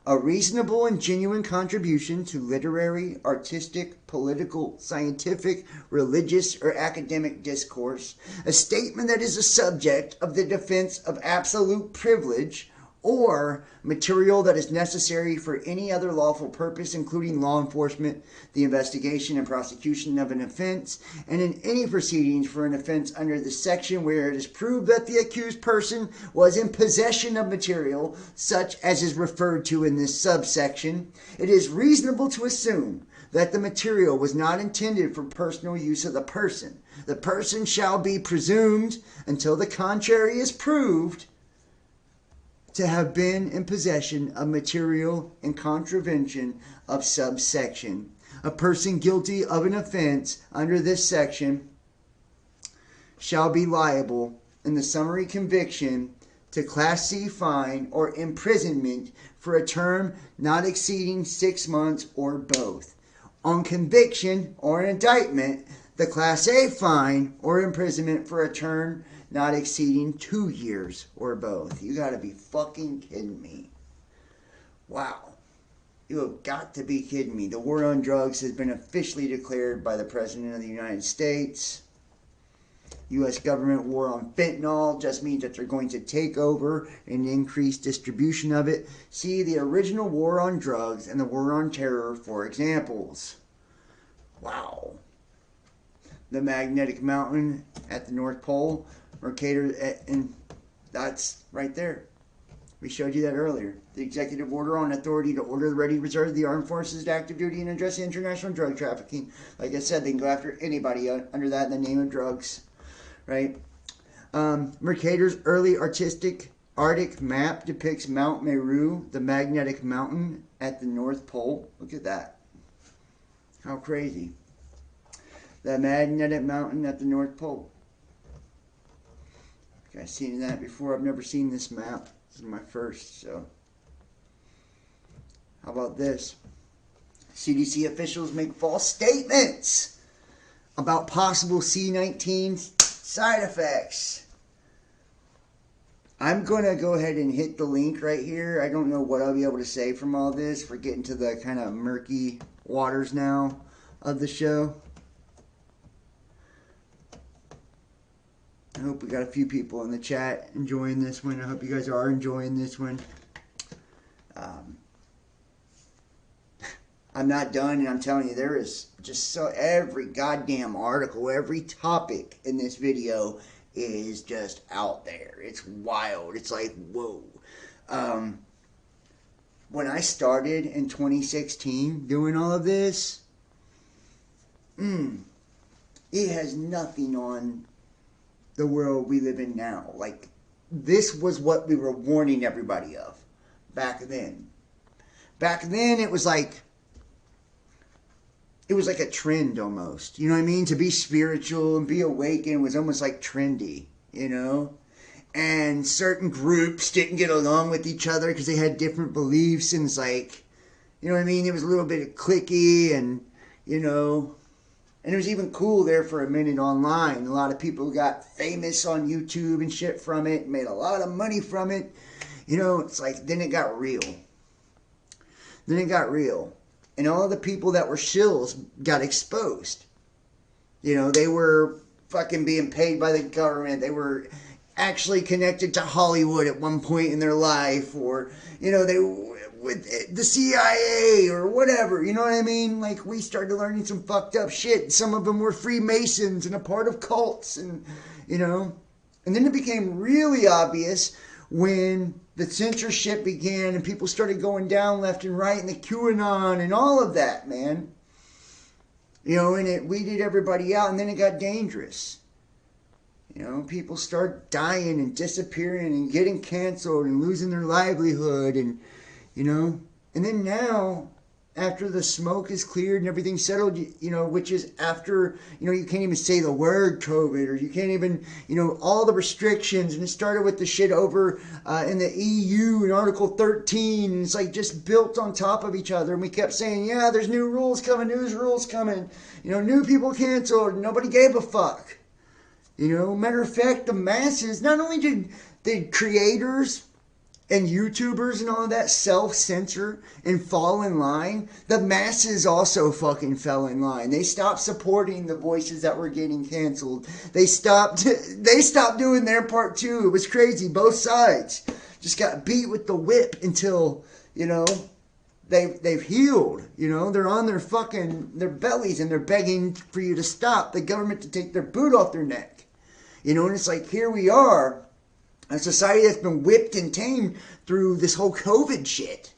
a reasonable and genuine contribution to literary, artistic, political, scientific, religious, or academic discourse, a statement that is the subject of the defense of absolute privilege, or material that is necessary for any other lawful purpose, including law enforcement, the investigation and prosecution of an offense, and in any proceedings for an offense under this section where it is proved that the accused person was in possession of material such as is referred to in this subsection, it is reasonable to assume that the material was not intended for personal use of the person. The person shall be presumed, until the contrary is proved, to have been in possession of material in contravention of subsection. A person guilty of an offense under this section shall be liable in the summary conviction to Class C fine or imprisonment for a term not exceeding 6 months or both. On conviction or indictment, the Class A fine or imprisonment for a term not exceeding 2 years or both. You gotta be fucking kidding me. Wow. You have got to be kidding me. The war on drugs has been officially declared by the President of the United States. U.S. government war on fentanyl just means that they're going to take over and increase distribution of it. See the original war on drugs and the war on terror for examples. Wow. The magnetic mountain at the North Pole, Mercator, and that's right there. We showed you that earlier. The executive order on authority to order the ready reserve of the armed forces to active duty and address international drug trafficking. Like I said, they can go after anybody under that in the name of drugs. Right? Mercator's early Arctic map depicts Mount Meru, the magnetic mountain at the North Pole. Look at that. How crazy. The magnetic mountain at the North Pole. You guys seen that before? I've never seen this map. This is my first, so. How about this? CDC officials make false statements about possible C-19 side effects. I'm going to go ahead and hit the link right here. I don't know what I'll be able to say from all this. We're getting to the kind of murky waters now of the show. I hope we got a few people in the chat enjoying this one. I hope you guys are enjoying this one. I'm not done, and I'm telling you, there is just so every goddamn article, every topic in this video is just out there. It's wild. It's like, whoa. When I started in 2016 doing all of this, it has nothing on the world we live in now. Like, this was what we were warning everybody of back then. Back then, it was like a trend almost. You know what I mean? To be spiritual and be awakened was almost like trendy, you know? And certain groups didn't get along with each other because they had different beliefs, and it's like, you know what I mean? It was a little bit cliquey, and, you know, and it was even cool there for a minute online. A lot of people got famous on YouTube and shit from it, made a lot of money from it. You know, it's like, then it got real. And all of the people that were shills got exposed. You know, they were fucking being paid by the government. They were actually connected to Hollywood at one point in their life. Or, you know, they with the CIA or whatever. You know what I mean? Like, we started learning some fucked up shit. Some of them were Freemasons and a part of cults. And, you know. And then it became really obvious when the censorship began and people started going down left and right, and the QAnon and all of that, man. You know, and it weeded everybody out, and then it got dangerous. You know, people start dying and disappearing and getting canceled and losing their livelihood, and, you know. And then now, after the smoke is cleared and everything's settled, you know, which is after, you know, you can't even say the word COVID, or you can't even, you know, all the restrictions, and it started with the shit over in the EU in Article 13, and it's like just built on top of each other, and we kept saying, yeah, there's new rules coming, you know, new people canceled, and nobody gave a fuck. You know, matter of fact, the masses, not only did the creators and YouTubers and all of that self-censor and fall in line, the masses also fucking fell in line. They stopped supporting the voices that were getting canceled. They stopped doing their part too. It was crazy. Both sides just got beat with the whip until, you know, they've healed. You know, they're on their bellies, and they're begging for you to stop, the government to take their boot off their neck. You know, and it's like, here we are, a society that's been whipped and tamed through this whole COVID shit.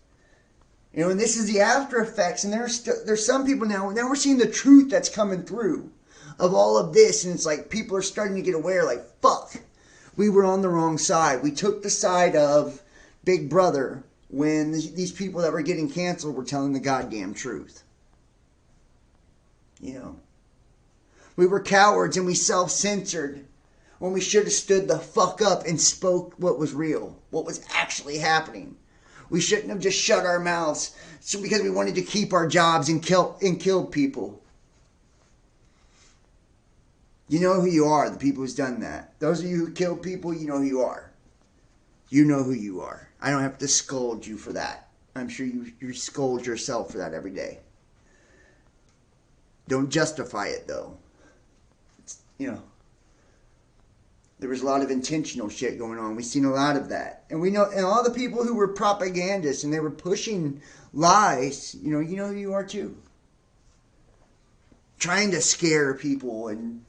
You know, and this is the after effects. And there's some people now we're seeing the truth that's coming through of all of this. And it's like, people are starting to get aware, like, fuck, we were on the wrong side. We took the side of Big Brother when these people that were getting canceled were telling the goddamn truth. You know, we were cowards and we self-censored when we should have stood the fuck up and spoke what was real, what was actually happening. We shouldn't have just shut our mouths because we wanted to keep our jobs and killed people. You know who you are, the people who's done that. Those of you who killed people, you know who you are. You know who you are. I don't have to scold you for that. I'm sure you scold yourself for that every day. Don't justify it, though. You know. There was a lot of intentional shit going on. We've seen a lot of that. And we know, and all the people who were propagandists and they were pushing lies, you know who you are too. Trying to scare people and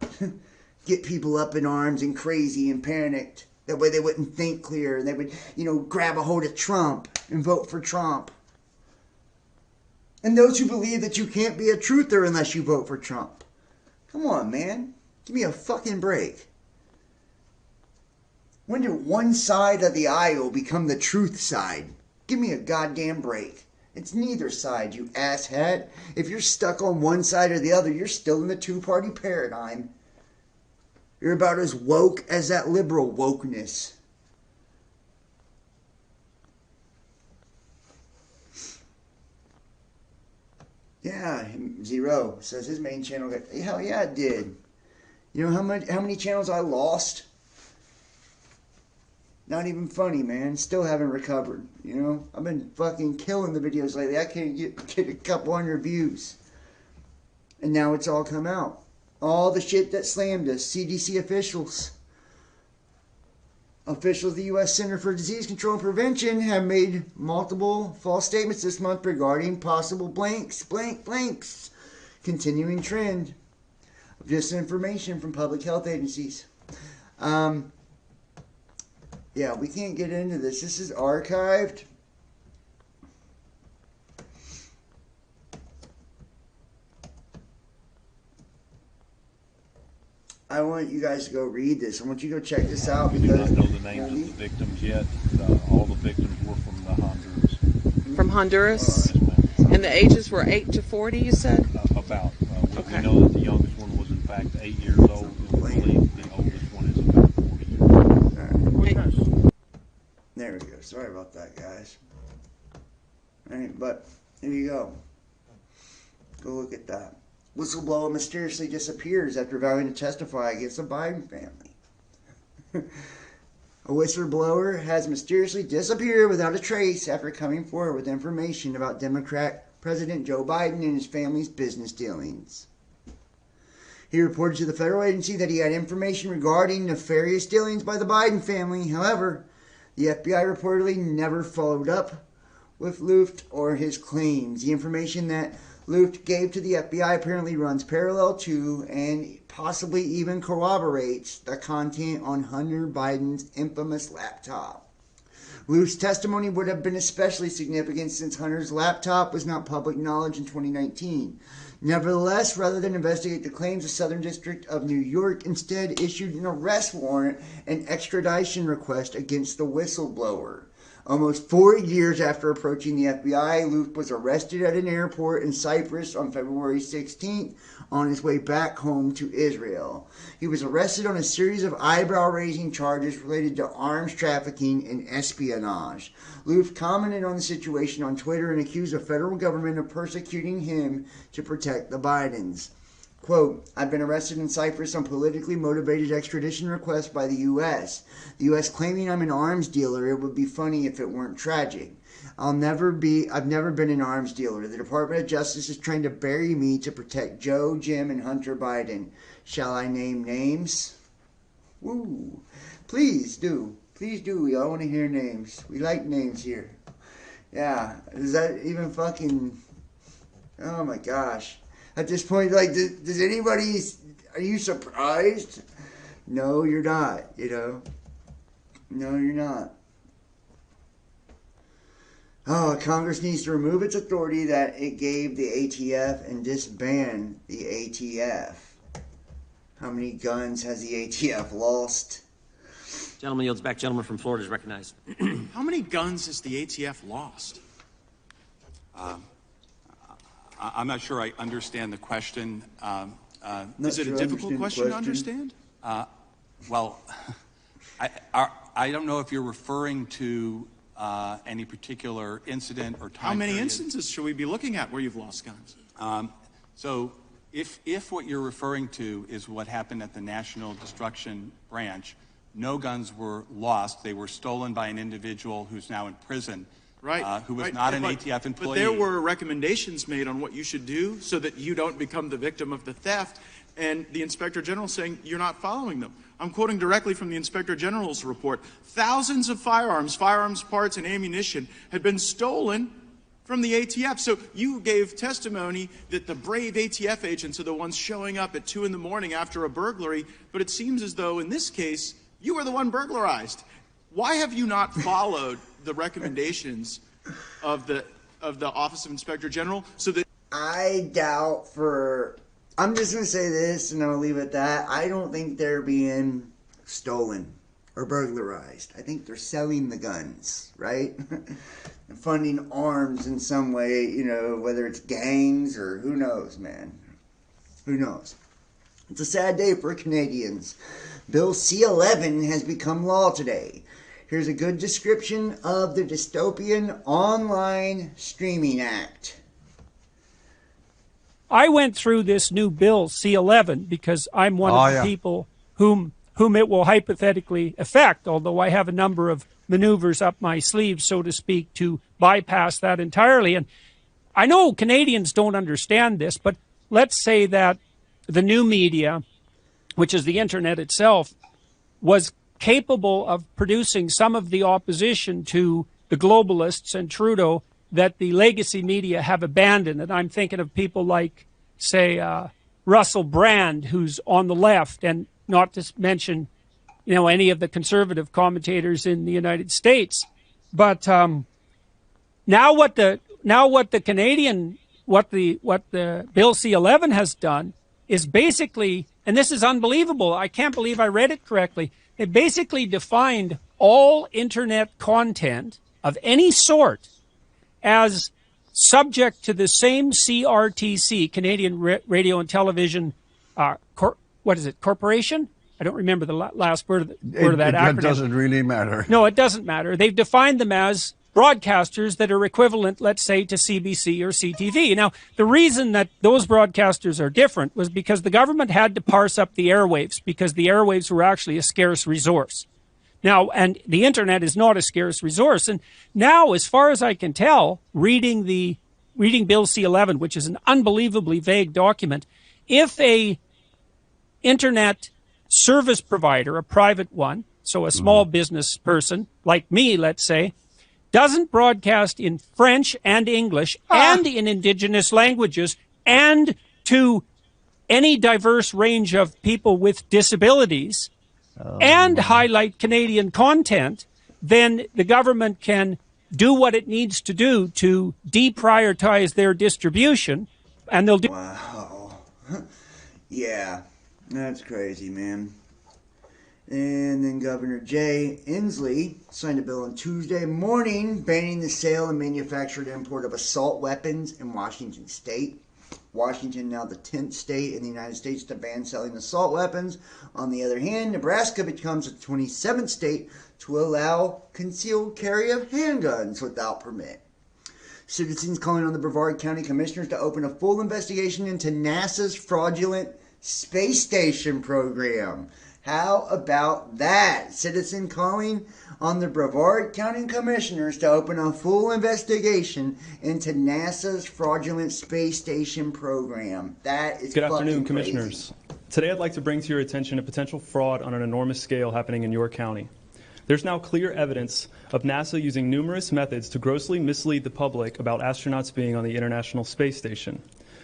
get people up in arms and crazy and panicked. That way they wouldn't think clear. And they would, you know, grab a hold of Trump and vote for Trump. And those who believe that you can't be a truther unless you vote for Trump. Come on, man. Give me a fucking break. When did one side of the aisle become the truth side? Give me a goddamn break. It's neither side, you asshat. If you're stuck on one side or the other, you're still in the two-party paradigm. You're about as woke as that liberal wokeness. Yeah, Zero says his main channel got, hell yeah, it did. You know how many channels I lost? Not even funny, man. Still haven't recovered. You know, I've been fucking killing the videos lately. I can't get a couple hundred views. And now it's all come out. All the shit that slammed us. CDC officials. Officials of the U.S. Center for Disease Control and Prevention have made multiple false statements this month regarding possible blanks. Continuing trend of disinformation from public health agencies. Yeah, we can't get into this. This is archived. I want you guys to go read this. I want you to go check this out. We do not know the names of the victims yet. All the victims were from the Honduras. From Honduras? And the ages were 8 to 40, you said? About. We know that the youngest one was in fact 8 years old. And we believe the oldest one is about 40 years old. There we go. Sorry about that, guys. All right, but here you go. Go look at that. Whistleblower mysteriously disappears after vowing to testify against the Biden family. A whistleblower has mysteriously disappeared without a trace after coming forward with information about Democrat President Joe Biden and his family's business dealings. He reported to the federal agency that he had information regarding nefarious dealings by the Biden family. However, the FBI reportedly never followed up with Luft or his claims. The information that Luft gave to the FBI apparently runs parallel to and possibly even corroborates the content on Hunter Biden's infamous laptop. Luft's testimony would have been especially significant since Hunter's laptop was not public knowledge in 2019. Nevertheless, rather than investigate the claims, the Southern District of New York instead issued an arrest warrant and extradition request against the whistleblower. Almost 4 years after approaching the FBI, Luft was arrested at an airport in Cyprus on February 16th on his way back home to Israel. He was arrested on a series of eyebrow-raising charges related to arms trafficking and espionage. Luft commented on the situation on Twitter and accused the federal government of persecuting him to protect the Bidens. Quote, I've been arrested in Cyprus on politically motivated extradition requests by the U.S. The U.S. claiming I'm an arms dealer. It would be funny if it weren't tragic. I've never been an arms dealer. The Department of Justice is trying to bury me to protect Joe, Jim, and Hunter Biden. Shall I name names? Woo. Please do. Please do. We all want to hear names. We like names here. Yeah. Is that even fucking... Oh my gosh. At this point, like, does anybody, are you surprised? No, you're not, you know. No, you're not. Oh, Congress needs to remove its authority that it gave the ATF and disband the ATF. How many guns has the ATF lost? Gentleman yields back. Gentleman from Florida is recognized. How many guns has the ATF lost? I'm not sure I understand the question. Is it a difficult question to understand? Well, I don't know if you're referring to any particular incident or time. How many instances should we be looking at where you've lost guns? So if what you're referring to is what happened at the National Destruction Branch, no guns were lost. They were stolen by an individual who's now in prison. Right. Who was not an ATF employee. But there were recommendations made on what you should do so that you don't become the victim of the theft, and the Inspector General saying you're not following them. I'm quoting directly from the Inspector General's report. Thousands of firearms parts, and ammunition had been stolen from the ATF. So you gave testimony that the brave ATF agents are the ones showing up at 2 in the morning after a burglary, but it seems as though in this case you were the one burglarized. Why have you not followed the recommendations of the Office of Inspector General so that I'm just going to say this and I'll leave it at that. I don't think they're being stolen or burglarized. I think they're selling the guns, right? Funding arms in some way, you know, whether it's gangs or who knows, man. Who knows? It's a sad day for Canadians. Bill C-11 has become law today. Here's a good description of the Dystopian Online Streaming Act. I went through this new bill, C-11, because I'm one of the people whom it will hypothetically affect, although I have a number of maneuvers up my sleeve, so to speak, to bypass that entirely. And I know Canadians don't understand this, but let's say that the new media, which is the internet itself, was capable of producing some of the opposition to the globalists and Trudeau that the legacy media have abandoned. And I'm thinking of people like, say, Russell Brand, who's on the left, and not to mention, you know, any of the conservative commentators in the United States. But now what the Bill C-11 has done is basically, and this is unbelievable, I can't believe I read it correctly, it basically defined all internet content of any sort as subject to the same CRTC, Canadian Radio and Television, corporation? I don't remember the last word of that acronym. That doesn't really matter. No, it doesn't matter. They've defined them as broadcasters that are equivalent, let's say, to CBC or CTV. Now, the reason that those broadcasters are different was because the government had to parse up the airwaves, because the airwaves were actually a scarce resource. Now, and the internet is not a scarce resource. And now, as far as I can tell, reading Bill C-11, which is an unbelievably vague document, if a internet service provider, a private one, so a small business person like me, let's say, doesn't broadcast in French and English and in indigenous languages and to any diverse range of people with disabilities and highlight Canadian content, then the government can do what it needs to do to deprioritize their distribution, and they'll do... Wow. Yeah, that's crazy, man. And then Governor Jay Inslee signed a bill on Tuesday morning banning the sale and manufactured import of assault weapons in Washington state. Washington now the 10th state in the United States to ban selling assault weapons. On the other hand, Nebraska becomes the 27th state to allow concealed carry of handguns without permit. Citizens calling on the Brevard County Commissioners to open a full investigation into NASA's fraudulent space station program. How about that? Citizen calling on the Brevard County Commissioners to open a full investigation into NASA's fraudulent space station program. That is Good afternoon, crazy. Commissioners. Today I'd like to bring to your attention a potential fraud on an enormous scale happening in your county. There's now clear evidence of NASA using numerous methods to grossly mislead the public about astronauts being on the International Space Station.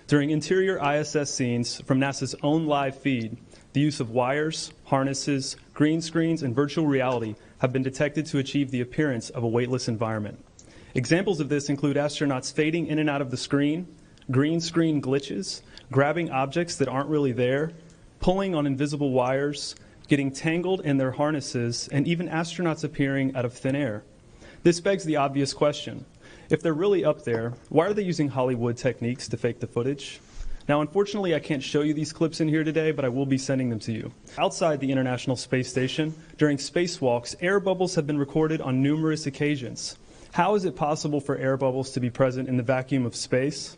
During interior ISS scenes from NASA's own live feed, the use of wires, harnesses, green screens, and virtual reality have been detected to achieve the appearance of a weightless environment. Examples of this include astronauts fading in and out of the screen, green screen glitches, grabbing objects that aren't really there, pulling on invisible wires, getting tangled in their harnesses, and even astronauts appearing out of thin air. This begs the obvious question. If they're really up there, why are they using Hollywood techniques to fake the footage? Now, unfortunately, I can't show you these clips in here today, but I will be sending them to you. Outside the International Space Station, during spacewalks, air bubbles have been recorded on numerous occasions. How is it possible for air bubbles to be present in the vacuum of space?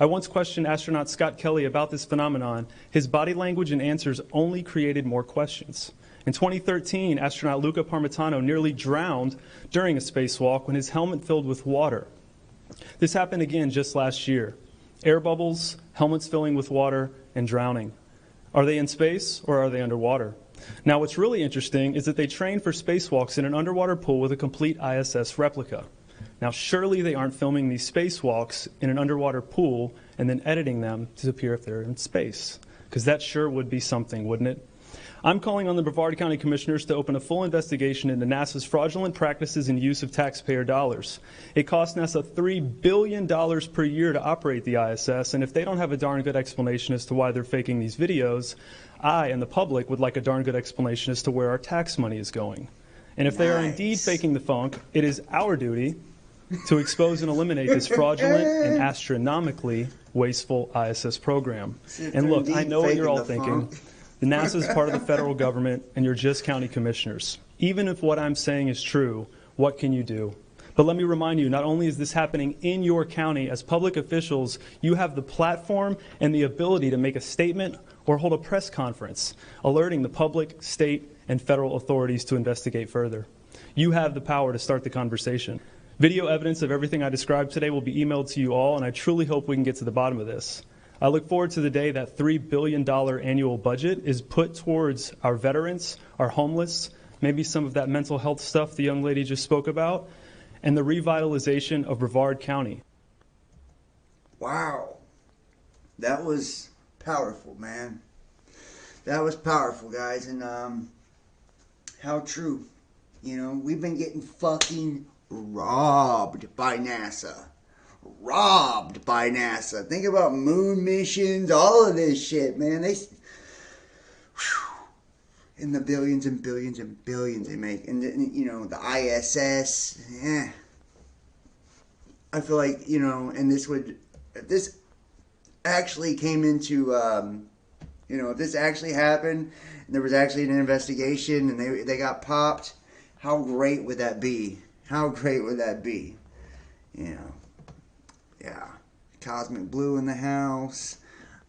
I once questioned astronaut Scott Kelly about this phenomenon. His body language and answers only created more questions. In 2013, astronaut Luca Parmitano nearly drowned during a spacewalk when his helmet filled with water. This happened again just last year. Air bubbles, helmets filling with water, and drowning. Are they in space or are they underwater? Now, what's really interesting is that they trained for spacewalks in an underwater pool with a complete ISS replica. Now, surely they aren't filming these spacewalks in an underwater pool and then editing them to appear if they're in space, because that sure would be something, wouldn't it? I'm calling on the Brevard County Commissioners to open a full investigation into NASA's fraudulent practices and use of taxpayer dollars. It costs NASA $3 billion per year to operate the ISS, and if they don't have a darn good explanation as to why they're faking these videos, I and the public would like a darn good explanation as to where our tax money is going. And if they are indeed faking the funk, it is our duty to expose and eliminate this fraudulent and astronomically wasteful ISS program. And look, I know what you're all thinking. The NASA is part of the federal government, and you're just county commissioners. Even if what I'm saying is true, what can you do? But let me remind you, not only is this happening in your county, as public officials, you have the platform and the ability to make a statement or hold a press conference, alerting the public, state, and federal authorities to investigate further. You have the power to start the conversation. Video evidence of everything I described today will be emailed to you all, and I truly hope we can get to the bottom of this. I look forward to the day that $3 billion annual budget is put towards our veterans, our homeless, maybe some of that mental health stuff the young lady just spoke about, and the revitalization of Brevard County. Wow. That was powerful, man. That was powerful, guys. And how true. You know, we've been getting fucking robbed by NASA. Robbed by NASA. Think about moon missions, all of this shit, man. In the billions and billions and billions they make. And, you know, the ISS. Yeah. I feel like, you know, and this would, if this actually came into, you know, if this actually happened, and there was actually an investigation, and they got popped, how great would that be? How great would that be? You know, yeah. Cosmic blue in the house.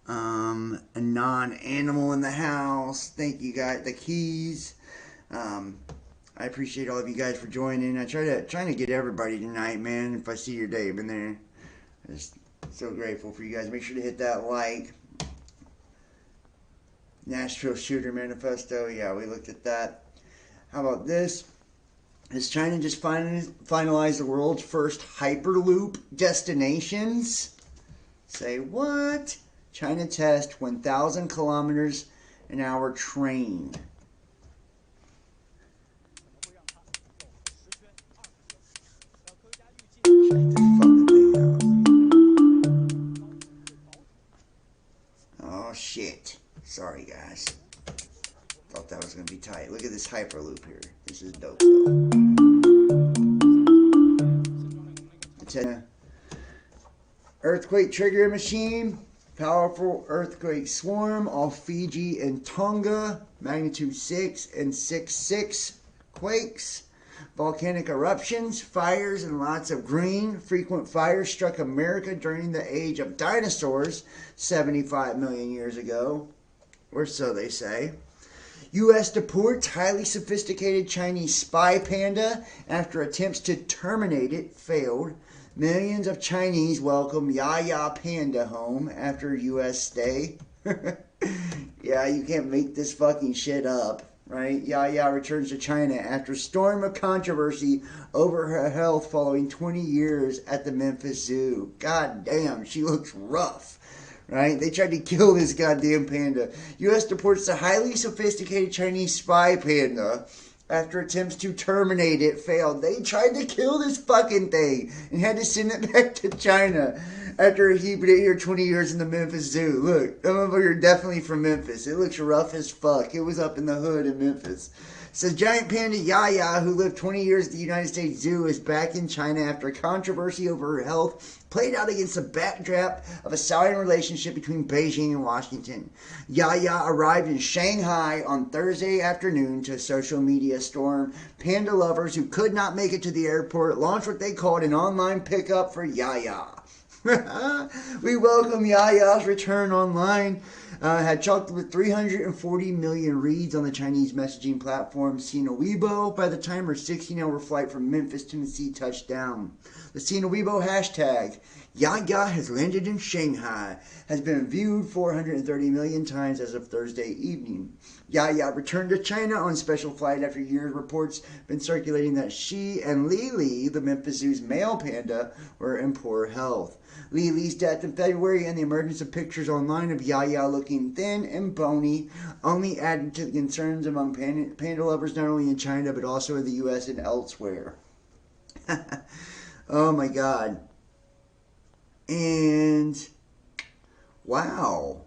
A non-animal in the house. Thank you guys. The keys. I appreciate all of you guys for joining. Trying to get everybody tonight, man. If I see your Dave in there, I'm just so grateful for you guys. Make sure to hit that like. Nashville Shooter Manifesto. Yeah, we looked at that. How about this? Has China just finalized the world's first Hyperloop destinations? Say what? China test 1,000 kilometers an hour train. Check this fucking thing out. Oh shit. Sorry guys. Thought that was going to be tight. Look at this Hyperloop here. This is dope though. It's an earthquake trigger machine. Powerful earthquake swarm off Fiji and Tonga. Magnitude 6 and 6.6 quakes. Volcanic eruptions, fires, and lots of green. Frequent fires struck America during the age of dinosaurs 75 million years ago. Or so they say. U.S. deports highly sophisticated Chinese spy panda after attempts to terminate it failed. Millions of Chinese welcome Yaya Panda home after U.S. stay. Yeah, you can't make this fucking shit up, right? Yaya returns to China after a storm of controversy over her health following 20 years at the Memphis Zoo. God damn, she looks rough. Right? They tried to kill this goddamn panda. U.S. deports the highly sophisticated Chinese spy panda after attempts to terminate it failed. They tried to kill this fucking thing and had to send it back to China after he put it here 20 years in the Memphis Zoo. Look, that motherfucker definitely from Memphis. It looks rough as fuck. It was up in the hood in Memphis. Says giant panda Yaya, who lived 20 years at the United States Zoo, is back in China after controversy over her health played out against the backdrop of a souring relationship between Beijing and Washington. Yaya arrived in Shanghai on Thursday afternoon to a social media storm. Panda lovers who could not make it to the airport launched what they called an online pickup for Yaya. We welcome Yaya's return online. Had chalked with 340 million reads on the Chinese messaging platform Sina Weibo by the time her 16-hour flight from Memphis, Tennessee touched down. The Sina Weibo hashtag, Yaya has landed in Shanghai, has been viewed 430 million times as of Thursday evening. Yaya returned to China on special flight after years reports been circulating that she and Lily, the Memphis Zoo's male panda, were in poor health. Lily's death in February and the emergence of pictures online of Yaya looking thin and bony only added to the concerns among panda lovers not only in China but also in the U.S. and elsewhere. Oh my God. And wow.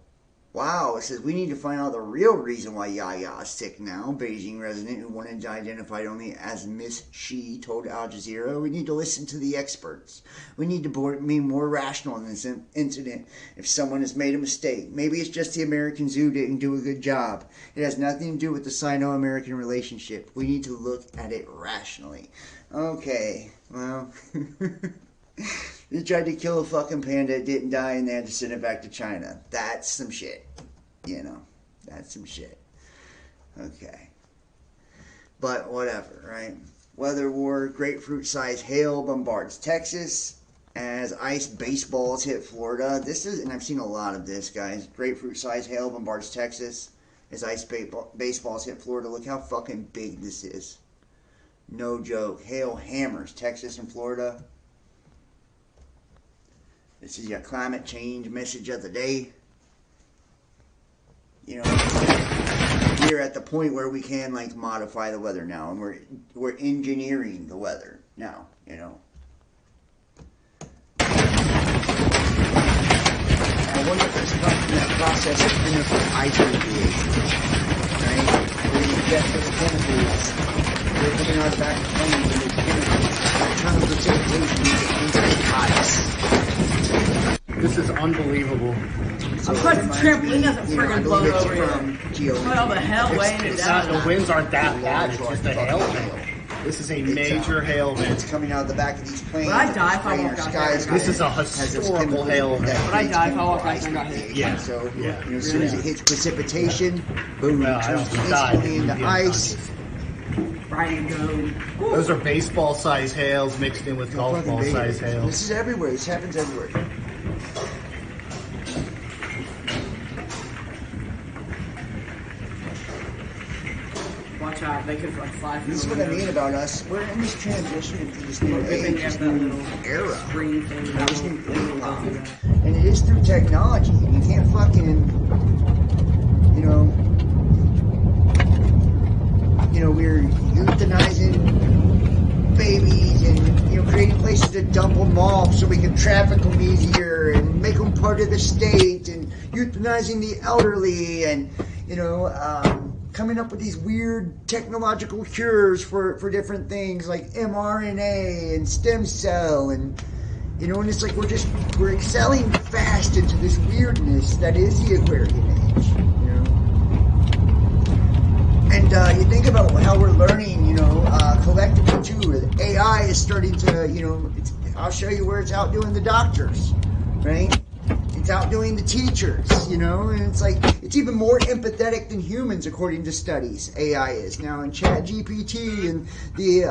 Wow, it says we need to find out the real reason why Yaya is sick now. Beijing resident who wanted to identify only as Miss Shi told Al Jazeera, we need to listen to the experts. We need to be more rational in this incident if someone has made a mistake. Maybe it's just the Americans who didn't do a good job. It has nothing to do with the Sino-American relationship. We need to look at it rationally. Okay, well... They tried to kill a fucking panda, it didn't die, and they had to send it back to China. That's some shit. You know, that's some shit. Okay. But whatever, right? Weather war, grapefruit-sized hail bombards Texas as ice baseballs hit Florida. This is, and I've seen a lot of this, guys. Grapefruit-sized hail bombards Texas as ice baseballs hit Florida. Look how fucking big this is. No joke. Hail hammers Texas and Florida. This is your climate change message of the day. You know, we're at the point where we can like modify the weather now, and we're engineering the weather now. You know. I wonder if there's something in that process of chemical isolation, right? Where you get the chemicals, they're coming out back home with the chemicals. That kind of precipitation you get inside ice. This is unbelievable. I'm surprised the trampoline doesn't friggin' blow over here. What all the hell weighing it down? The winds aren't that bad, it's just a hail event. This is a major hail event. It's coming out of the back of these planes. Would I die if I walked out there? This is a historical hail event. Would I die if I walked out there and got hit? Yeah. So, you know, as soon as it hits precipitation, boom, it turns instantly into ice. Right and go. Those are baseball-sized hails mixed in with golf ball-sized hails. This is everywhere. This happens everywhere. Watch out, they could like 5 This is what I mean about us. We're in this transition into this new age, this new era. This new era. And it is through technology. You can't fucking, you know, we're euthanizing babies and, you know, creating places to dump them off so we can traffic them easier and make them part of the state and euthanizing the elderly and, you know, coming up with these weird technological cures for different things like mRNA and stem cell and, you know, and it's like we're excelling fast into this weirdness that is the Aquarian age, you know. And you think about how we're learning, you know, collectively too. AI is starting to, you know, I'll show you where it's outdoing the doctors, right? It's outdoing the teachers, you know, and it's like, it's even more empathetic than humans according to studies, AI is. Now in ChatGPT and the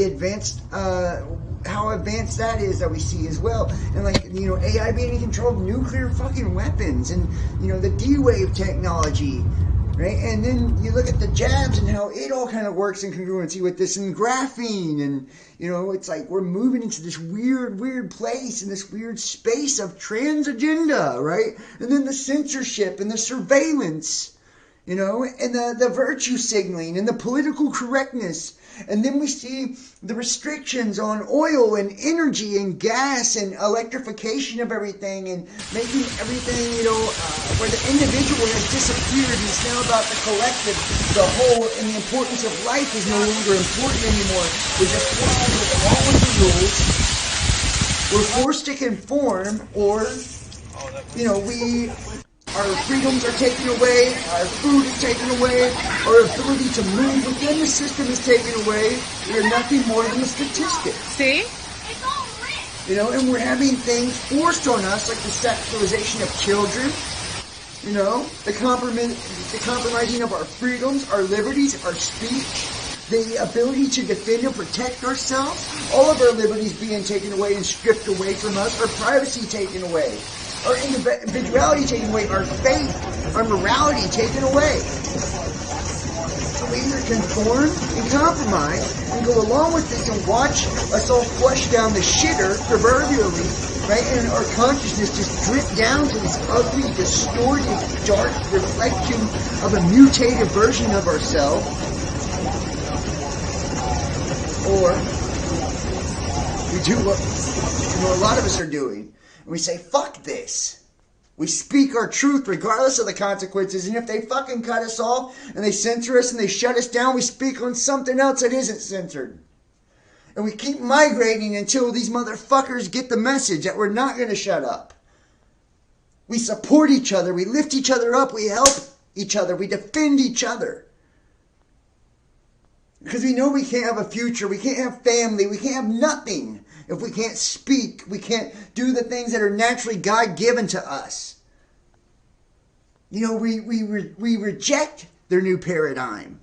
advanced, how advanced that is that we see as well. And like, you know, AI being in control of nuclear fucking weapons and, you know, the D-Wave technology, right? And then you look at the jabs and how it all kind of works in congruency with this and graphene and, you know, it's like we're moving into this weird place in this weird space of trans agenda, right? And then the censorship and the surveillance, you know, and the virtue signaling and the political correctness. And then we see the restrictions on oil and energy and gas and electrification of everything and making everything, you know, where the individual has disappeared and it's now about the collective, the whole, and the importance of life is no longer important anymore. We're just forced to go along with the rules. We're forced to conform, or, you know, our freedoms are taken away, our food is taken away, our ability to move within the system is taken away. We are nothing more than a statistic. See? You know, and we're having things forced on us, like the sexualization of children, you know, the compromising of our freedoms, our liberties, our speech, the ability to defend and protect ourselves, all of our liberties being taken away and stripped away from us, our privacy taken away. Our individuality taken away, our faith, our morality taken away. So we either conform and compromise and go along with this and watch us all flush down the shitter, proverbially, right? And our consciousness just drip down to this ugly, distorted, dark reflection of a mutated version of ourselves. Or we do what, you know, a lot of us are doing. And we say, fuck this. We speak our truth regardless of the consequences. And if they fucking cut us off and they censor us and they shut us down, we speak on something else that isn't censored. And we keep migrating until these motherfuckers get the message that we're not going to shut up. We support each other. We lift each other up. We help each other. We defend each other. Because we know we can't have a future. We can't have family. We can't have nothing if we can't speak. We can't do the things that are naturally God-given to us. You know, we reject their new paradigm.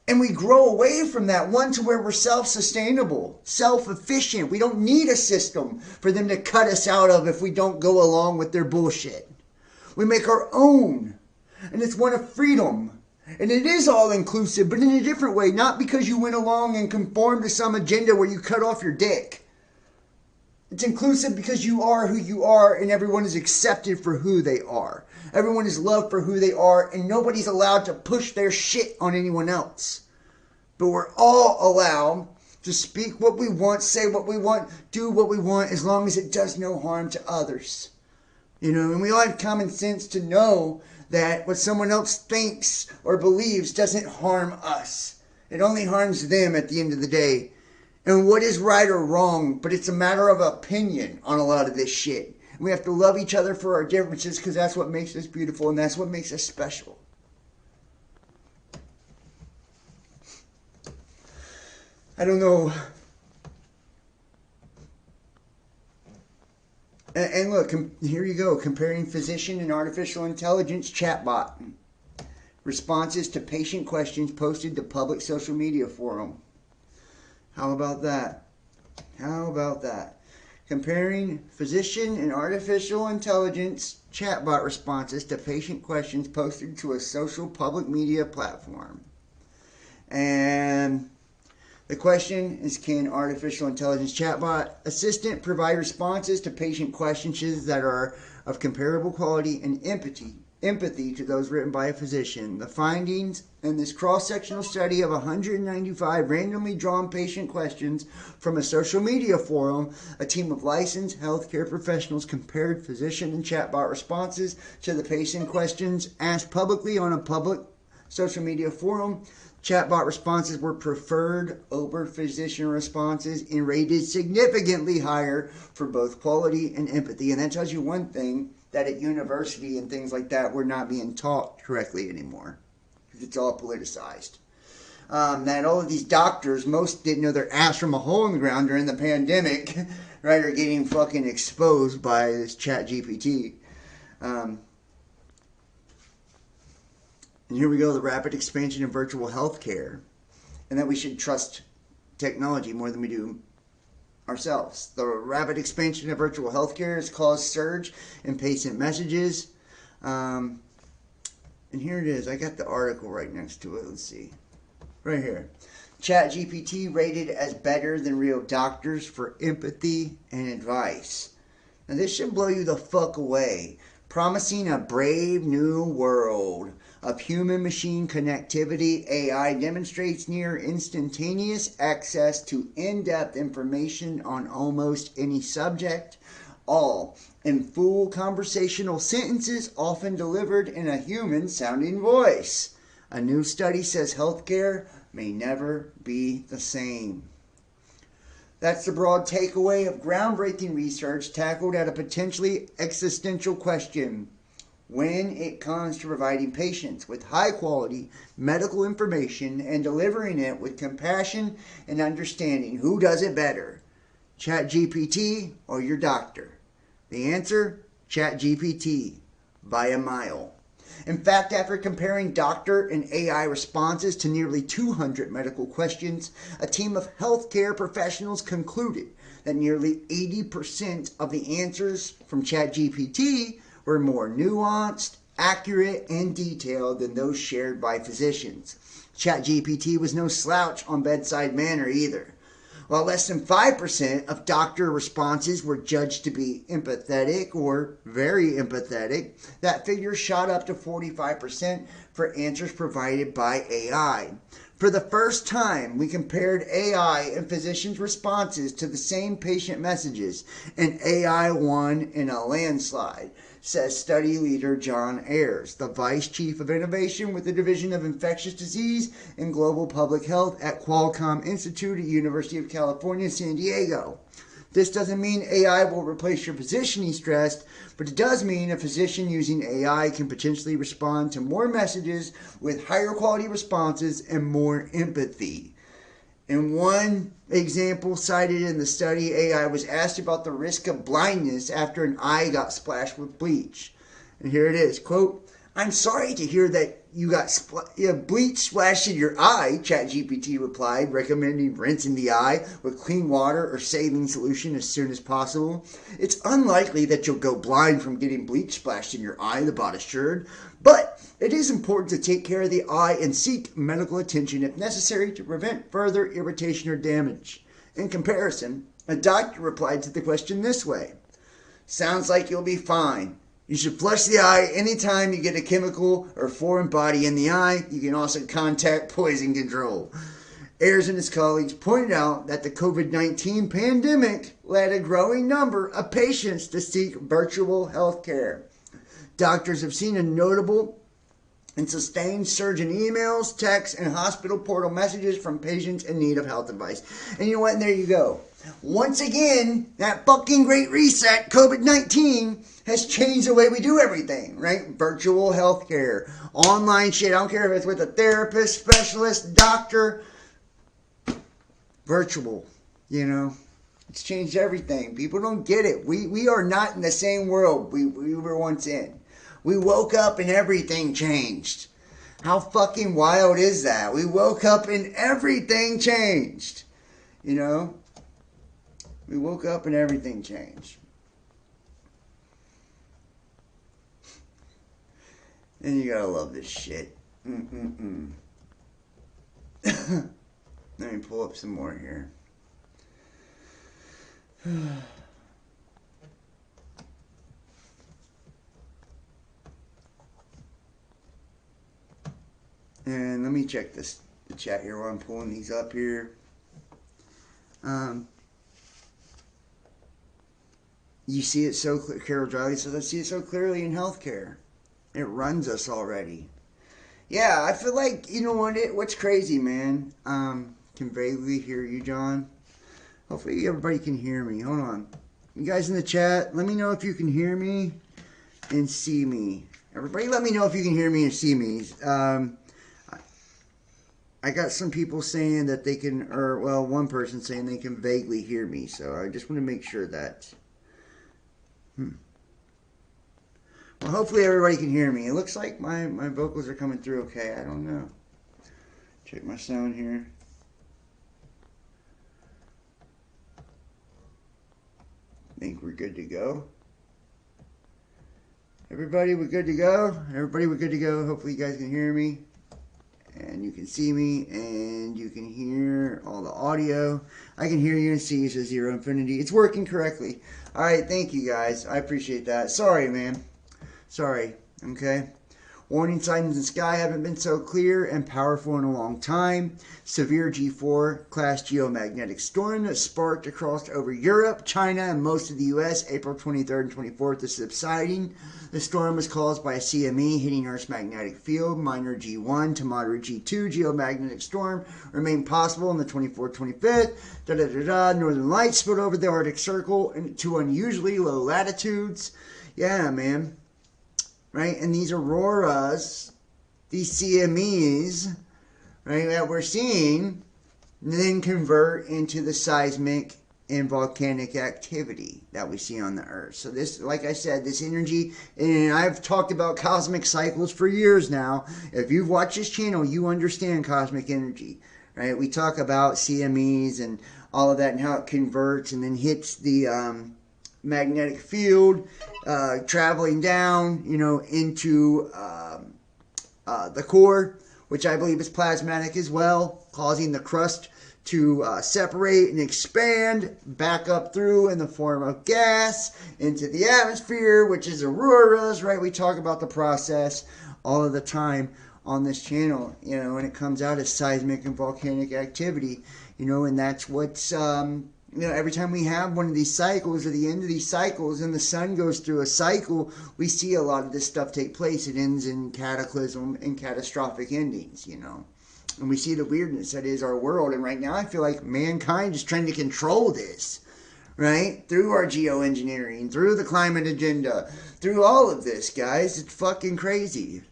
And we grow away from that one to where we're self-sustainable, self-efficient. We don't need a system for them to cut us out of if we don't go along with their bullshit. We make our own. And it's one of freedom. And it is all inclusive, but in a different way. Not because you went along and conformed to some agenda where you cut off your dick. It's inclusive because you are who you are and everyone is accepted for who they are. Everyone is loved for who they are and nobody's allowed to push their shit on anyone else. But we're all allowed to speak what we want, say what we want, do what we want as long as it does no harm to others. You know, and we all have common sense to know that what someone else thinks or believes doesn't harm us. It only harms them at the end of the day. And what is right or wrong, but it's a matter of opinion on a lot of this shit. And we have to love each other for our differences because that's what makes us beautiful and that's what makes us special. I don't know. And look, here you go, comparing physician and artificial intelligence chatbot. Responses to patient questions posted to public social media forum. How about that? How about that? Comparing physician and artificial intelligence chatbot responses to patient questions posted to a social public media platform. And the question is, can artificial intelligence chatbot assistant provide responses to patient questions that are of comparable quality and empathy to those written by a physician? The findings in this cross-sectional study of 195 randomly drawn patient questions from a social media forum, a team of licensed healthcare professionals compared physician and chatbot responses to the patient questions asked publicly on a public social media forum. Chatbot responses were preferred over physician responses and rated significantly higher for both quality and empathy. And that tells you one thing, that at university and things like that, we're not being taught correctly anymore. Because it's all politicized. That all of these doctors, most didn't know their ass from a hole in the ground during the pandemic, right, are getting fucking exposed by this chat GPT. And here we go, the rapid expansion of virtual healthcare. And that we should trust technology more than we do ourselves. The rapid expansion of virtual healthcare has caused surge in patient messages. And here it is. I got the article right next to it. Let's see. Right here. ChatGPT rated as better than real doctors for empathy and advice. Now this should blow you the fuck away. Promising a brave new world of human-machine connectivity, AI demonstrates near instantaneous access to in-depth information on almost any subject, all in full conversational sentences often delivered in a human-sounding voice. A new study says healthcare may never be the same. That's the broad takeaway of groundbreaking research tackled at a potentially existential question. When it comes to providing patients with high-quality medical information and delivering it with compassion and understanding, who does it better? ChatGPT or your doctor? The answer, ChatGPT, by a mile. In fact, after comparing doctor and AI responses to nearly 200 medical questions, a team of healthcare professionals concluded that nearly 80% of the answers from ChatGPT were more nuanced, accurate, and detailed than those shared by physicians. ChatGPT was no slouch on bedside manner either. While less than 5% of doctor responses were judged to be empathetic or very empathetic, that figure shot up to 45% for answers provided by AI. For the first time, we compared AI and physicians' responses to the same patient messages, and AI won in a landslide, says study leader John Ayers, the Vice Chief of Innovation with the Division of Infectious Disease and Global Public Health at Qualcomm Institute at University of California, San Diego. This doesn't mean AI will replace your physician, he stressed, but it does mean a physician using AI can potentially respond to more messages with higher quality responses and more empathy. In one example cited in the study, AI was asked about the risk of blindness after an eye got splashed with bleach. And here it is, quote, "I'm sorry to hear that you got bleach splashed in your eye," ChatGPT replied, recommending rinsing the eye with clean water or saline solution as soon as possible. "It's unlikely that you'll go blind from getting bleach splashed in your eye," the bot assured, "but it is important to take care of the eye and seek medical attention if necessary to prevent further irritation or damage." In comparison, a doctor replied to the question this way: "Sounds like you'll be fine. You should flush the eye anytime you get a chemical or foreign body in the eye. You can also contact poison control." Ayers and his colleagues pointed out that the COVID-19 pandemic led a growing number of patients to seek virtual health care. Doctors have seen a notable and sustained surge in emails, texts, and hospital portal messages from patients in need of health advice. And you know what? And there you go. Once again, that fucking great reset, COVID-19, has changed the way we do everything, right? Virtual healthcare, online shit. I don't care if it's with a therapist, specialist, doctor. Virtual, you know. It's changed everything. People don't get it. We are not in the same world we were once in. We woke up and everything changed. How fucking wild is that? We woke up and everything changed. You know? We woke up and everything changed. And you gotta love this shit. Let me pull up some more here. And let me check the chat here while I'm pulling these up here. You see it so clear. Carol Driley says, "I see it so clearly in healthcare. It runs us already." Yeah, I feel like, you know what? What's crazy, man? Can vaguely hear you, John. Hopefully everybody can hear me. Hold on. You guys in the chat, let me know if you can hear me and see me. Everybody let me know if you can hear me and see me. I got some people saying that they can, or, well, one person saying they can vaguely hear me. So I just want to make sure that... Well, hopefully everybody can hear me. It looks like my vocals are coming through okay. I don't know. Check my sound here. I think we're good to go. Everybody, we're good to go? Everybody, we're good to go. Hopefully you guys can hear me. And you can see me. And you can hear all the audio. I can hear you and see you, says Zero Infinity. It's working correctly. Alright, thank you guys. I appreciate that. Sorry, man. Sorry, okay? Warning signs in the sky haven't been so clear and powerful in a long time. Severe G4 class geomagnetic storm that sparked across over Europe, China, and most of the U.S. April 23rd and 24th is subsiding. The storm was caused by a CME hitting Earth's magnetic field. Minor G1 to moderate G2 geomagnetic storm remained possible on the 24th, 25th. Northern lights spilled over the Arctic Circle to unusually low latitudes. Yeah, man. Right, and these auroras, these CMEs, right, that we're seeing, then convert into the seismic and volcanic activity that we see on the Earth. So this, like I said, this energy, and I've talked about cosmic cycles for years now. If you've watched this channel, you understand cosmic energy, right? We talk about CMEs and all of that and how it converts and then hits the magnetic field, traveling down, you know, into the core, which I believe is plasmatic as well, causing the crust to separate and expand back up through in the form of gas into the atmosphere, which is auroras, right? We talk about the process all of the time on this channel, you know, and it comes out as seismic and volcanic activity, you know, and that's what's, you know, every time we have one of these cycles, or the end of these cycles, and the sun goes through a cycle, we see a lot of this stuff take place. It ends in cataclysm and catastrophic endings, you know. And we see the weirdness that is our world. And right now I feel like mankind is trying to control this, right? Through our geoengineering, through the climate agenda, through all of this, guys. It's fucking crazy.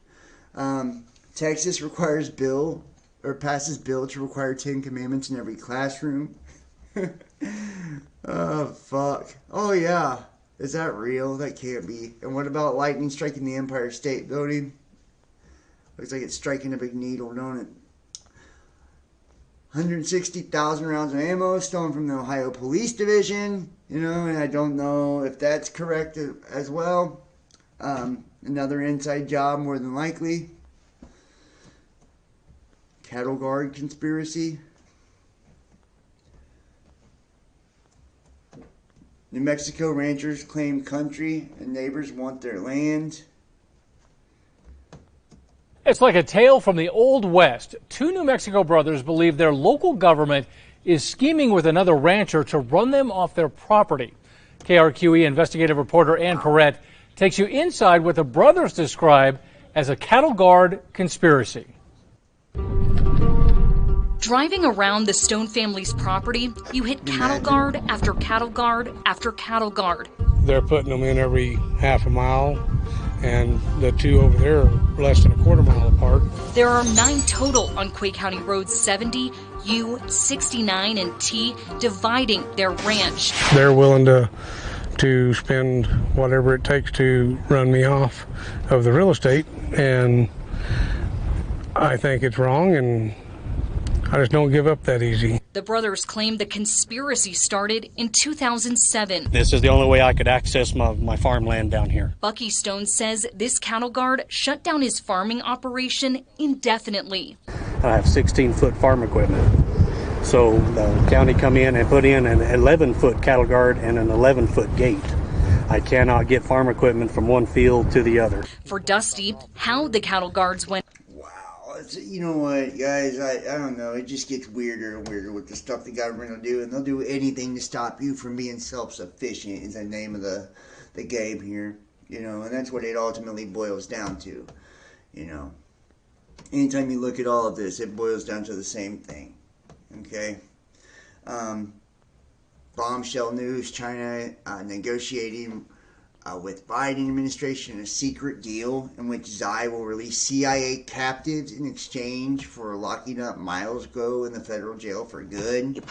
Texas requires passes bill to require 10 commandments in every classroom. Oh, fuck. Oh, yeah. Is that real? That can't be. And what about lightning striking the Empire State Building? Looks like it's striking a big needle, don't it? 160,000 rounds of ammo stolen from the Ohio Police Division. You know, and I don't know if that's correct as well. Another inside job, more than likely. Cattle guard conspiracy. New Mexico ranchers claim country and neighbors want their land. It's like a tale from the Old West. Two New Mexico brothers believe their local government is scheming with another rancher to run them off their property. KRQE investigative reporter Ann Perrette takes you inside what the brothers describe as a cattle guard conspiracy. Driving around the Stone family's property, you hit cattle guard after cattle guard after cattle guard. They're putting them in every half a mile, and the two over there are less than a quarter mile apart. There are 9 total on Quay County Roads 70, U, 69, and T, dividing their ranch. They're willing to spend whatever it takes to run me off of the real estate, and I think it's wrong, and I just don't give up that easy. The brothers claim the conspiracy started in 2007. This is the only way I could access my farmland down here. Bucky Stone says this cattle guard shut down his farming operation indefinitely. I have 16-foot farm equipment. So the county come in and put in an 11-foot cattle guard and an 11-foot gate. I cannot get farm equipment from one field to the other. For Dusty, how the cattle guards went. You know what, guys, I don't know. It just gets weirder and weirder with the stuff the government will do, and they'll do anything to stop you from being self-sufficient is the name of the game here, you know, and that's what it ultimately boils down to, you know. Anytime you look at all of this, it boils down to the same thing, okay? Bombshell news, China negotiating with Biden administration a secret deal in which Xi will release CIA captives in exchange for locking up Miles Go in the federal jail for good.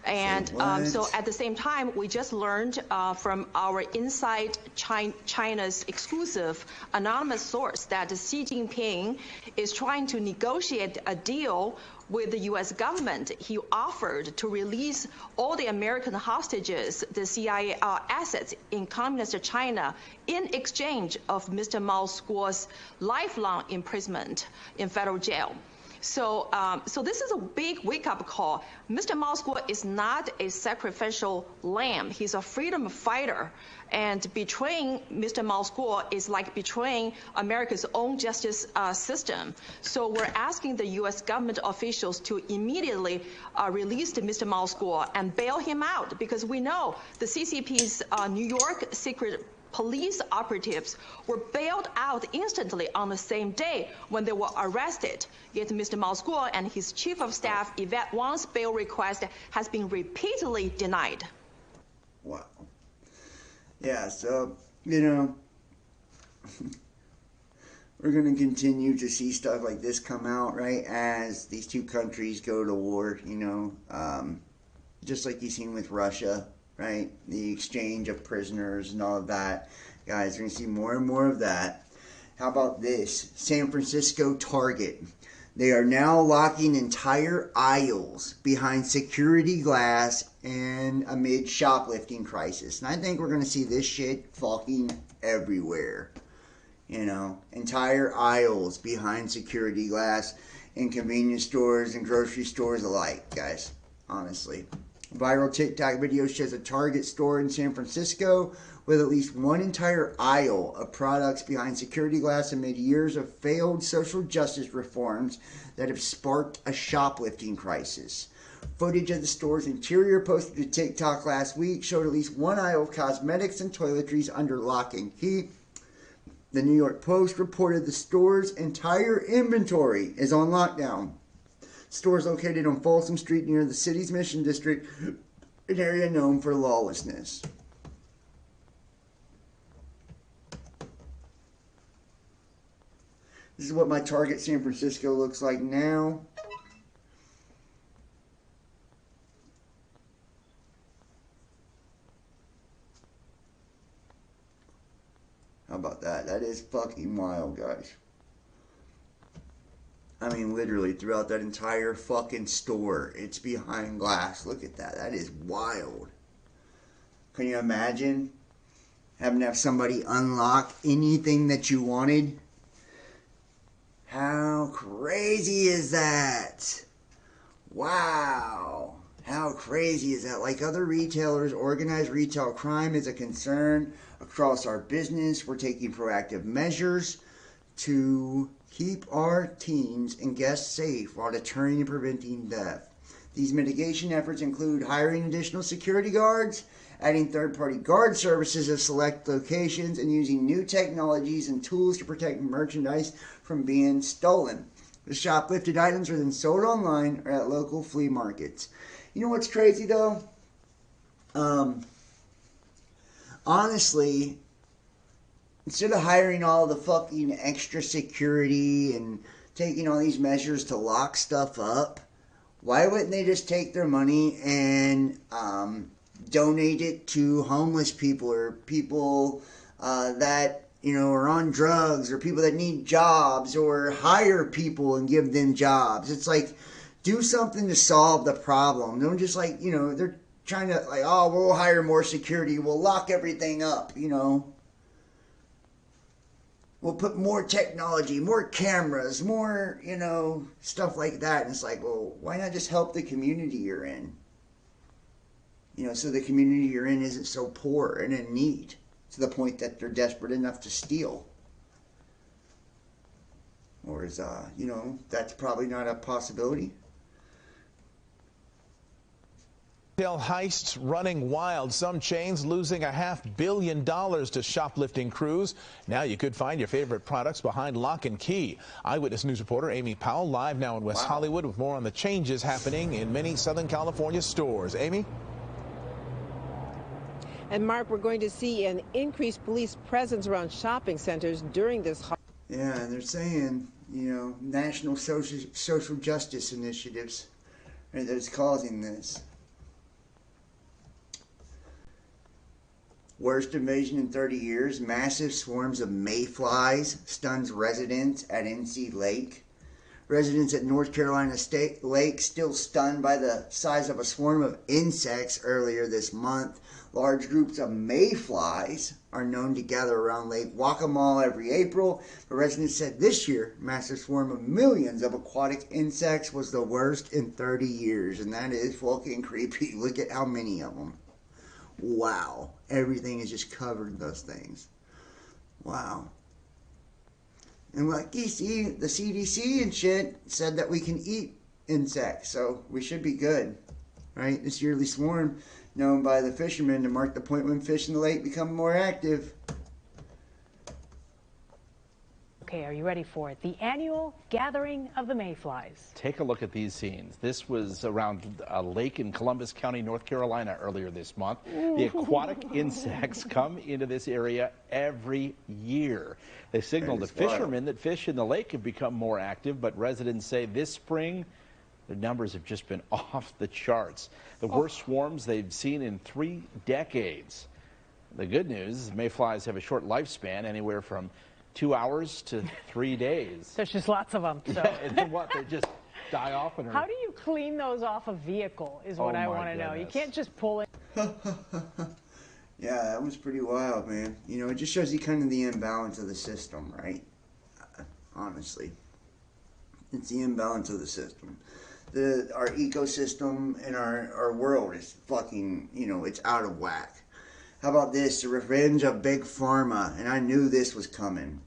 And so at the same time, we just learned from our Inside China's exclusive anonymous source that Xi Jinping is trying to negotiate a deal with the U.S. government. He offered to release all the American hostages, the CIA assets in communist China, in exchange of Mr. Mao Guo's lifelong imprisonment in federal jail. So this is a big wake-up call. Mr. Mao Guo is not a sacrificial lamb. He's a freedom fighter. And betraying Mr. Mao Guo is like betraying America's own justice system. So we're asking the U.S. government officials to immediately release Mr. Mao Guo and bail him out, because we know the CCP's New York secret police operatives were bailed out instantly on the same day when they were arrested. Yet Mr. Mao Guo and his chief of staff, Yvette Wang's bail request has been repeatedly denied. Wow. Yeah, so, you know, we're going to continue to see stuff like this come out, right, as these two countries go to war, you know, just like you've seen with Russia, right, the exchange of prisoners and all of that. Guys, we're going to see more and more of that. How about this? San Francisco Target. They are now locking entire aisles behind security glass and amid shoplifting crisis. And I think we're going to see this shit fucking everywhere. You know, entire aisles behind security glass in convenience stores and grocery stores alike, guys. Honestly. Viral TikTok video shows a Target store in San Francisco with at least one entire aisle of products behind security glass amid years of failed social justice reforms that have sparked a shoplifting crisis. Footage of the store's interior posted to TikTok last week showed at least one aisle of cosmetics and toiletries under lock and key. The New York Post reported the store's entire inventory is on lockdown. The store is located on Folsom Street near the city's Mission District, an area known for lawlessness. This is what my Target San Francisco looks like now. How about that? That is fucking wild, guys. I mean, literally, throughout that entire fucking store, it's behind glass. Look at that. That is wild. Can you imagine having to have somebody unlock anything that you wanted? How crazy is that? Wow. How crazy is that? Like other retailers, organized retail crime is a concern across our business. We're taking proactive measures to keep our teens and guests safe while deterring and preventing theft. These mitigation efforts include hiring additional security guards, adding third-party guard services at select locations, and using new technologies and tools to protect merchandise from being stolen. The shoplifted items are then sold online or at local flea markets. You know what's crazy though? Honestly, instead of hiring all the fucking extra security and taking all these measures to lock stuff up, why wouldn't they just take their money and donate it to homeless people or people that, you know, are on drugs or people that need jobs, or hire people and give them jobs? It's like, do something to solve the problem. Don't just like, you know, they're trying to like, oh, we'll hire more security. We'll lock everything up, you know. We'll put more technology, more cameras, more, you know, stuff like that. And it's like, well, why not just help the community you're in? You know, so the community you're in isn't so poor and in need to the point that they're desperate enough to steal. Or is, you know, that's probably not a possibility. Retail heists running wild. Some chains losing $500 million to shoplifting crews. Now you could find your favorite products behind lock and key. Eyewitness News reporter Amy Powell live now in West Hollywood with more on the changes happening in many Southern California stores. Amy? And Mark, we're going to see an increased police presence around shopping centers during this. Yeah, and they're saying, you know, national social justice initiatives that's causing this. Worst invasion in 30 years. Massive swarms of mayflies stuns residents at NC Lake. Residents at North Carolina State Lake still stunned by the size of a swarm of insects earlier this month. Large groups of mayflies are known to gather around Lake Waccamaw every April. The residents said this year, massive swarm of millions of aquatic insects was the worst in 30 years. And that is fucking creepy. Look at how many of them. Wow. Everything is just covered in those things. Wow. And like you see, the CDC and shit said that we can eat insects, so we should be good. Right? This yearly swarm, known by the fishermen to mark the point when fish in the lake become more active. Okay, are you ready for it? The annual gathering of the mayflies. Take a look at these scenes. This was around a lake in Columbus County, North Carolina earlier this month. The aquatic insects come into this area every year. They signal to fishermen that fish in the lake have become more active, but residents say this spring the numbers have just been off the charts. The worst swarms they've seen in 3 decades. The good news is mayflies have a short lifespan, anywhere from 2 hours to 3 days. There's just lots of them. So. Yeah, and then what? They just die off. And how do you clean those off a vehicle is what I want to know. You can't just pull it. Yeah, that was pretty wild, man. You know, it just shows you kind of the imbalance of the system, right? Honestly. It's the imbalance of the system. Our ecosystem and our world is fucking, you know, it's out of whack. How about this? The revenge of Big Pharma. And I knew this was coming.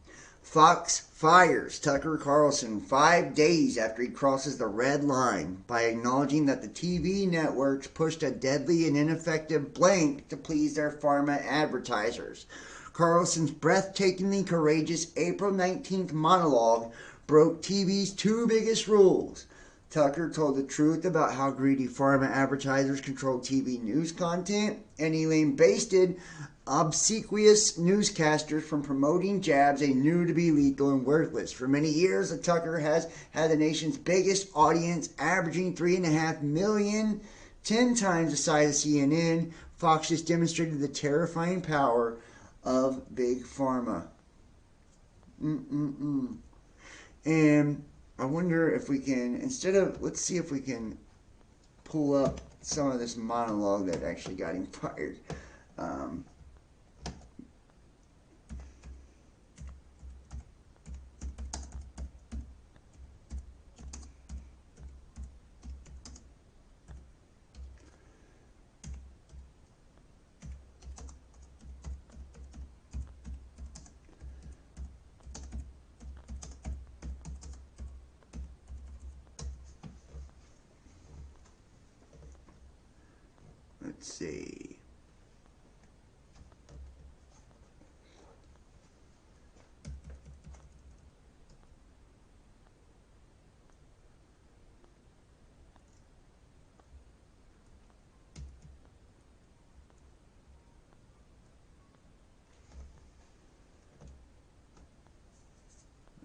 Fox fires Tucker Carlson 5 days after he crosses the red line by acknowledging that the TV networks pushed a deadly and ineffective blank to please their pharma advertisers. Carlson's breathtakingly courageous April 19th monologue broke TV's 2 biggest rules. Tucker told the truth about how greedy pharma advertisers control TV news content, and he lambasted obsequious newscasters from promoting jabs they knew to be lethal and worthless. For many years, Tucker has had the nation's biggest audience, averaging 3.5 million, 10 times the size of CNN. Fox just demonstrated the terrifying power of Big Pharma. And I wonder if we can, let's see if we can pull up some of this monologue that actually got him fired. Let's see.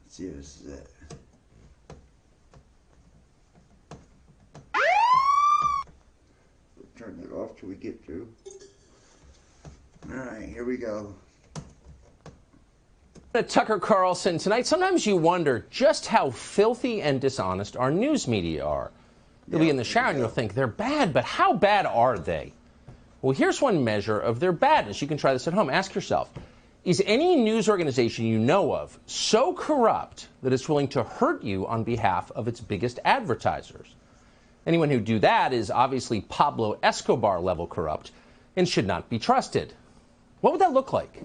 Let's see if this is it. Turn it off till we get through. Alright, here we go. Tucker Carlson tonight. Sometimes you wonder just how filthy and dishonest our news media are. You'll be in the shower and you'll think they're bad, but how bad are they? Well, here's one measure of their badness. You can try this at home. Ask yourself, is any news organization you know of so corrupt that it's willing to hurt you on behalf of its biggest advertisers? Anyone who do that is obviously Pablo Escobar level corrupt and should not be trusted. What would that look like?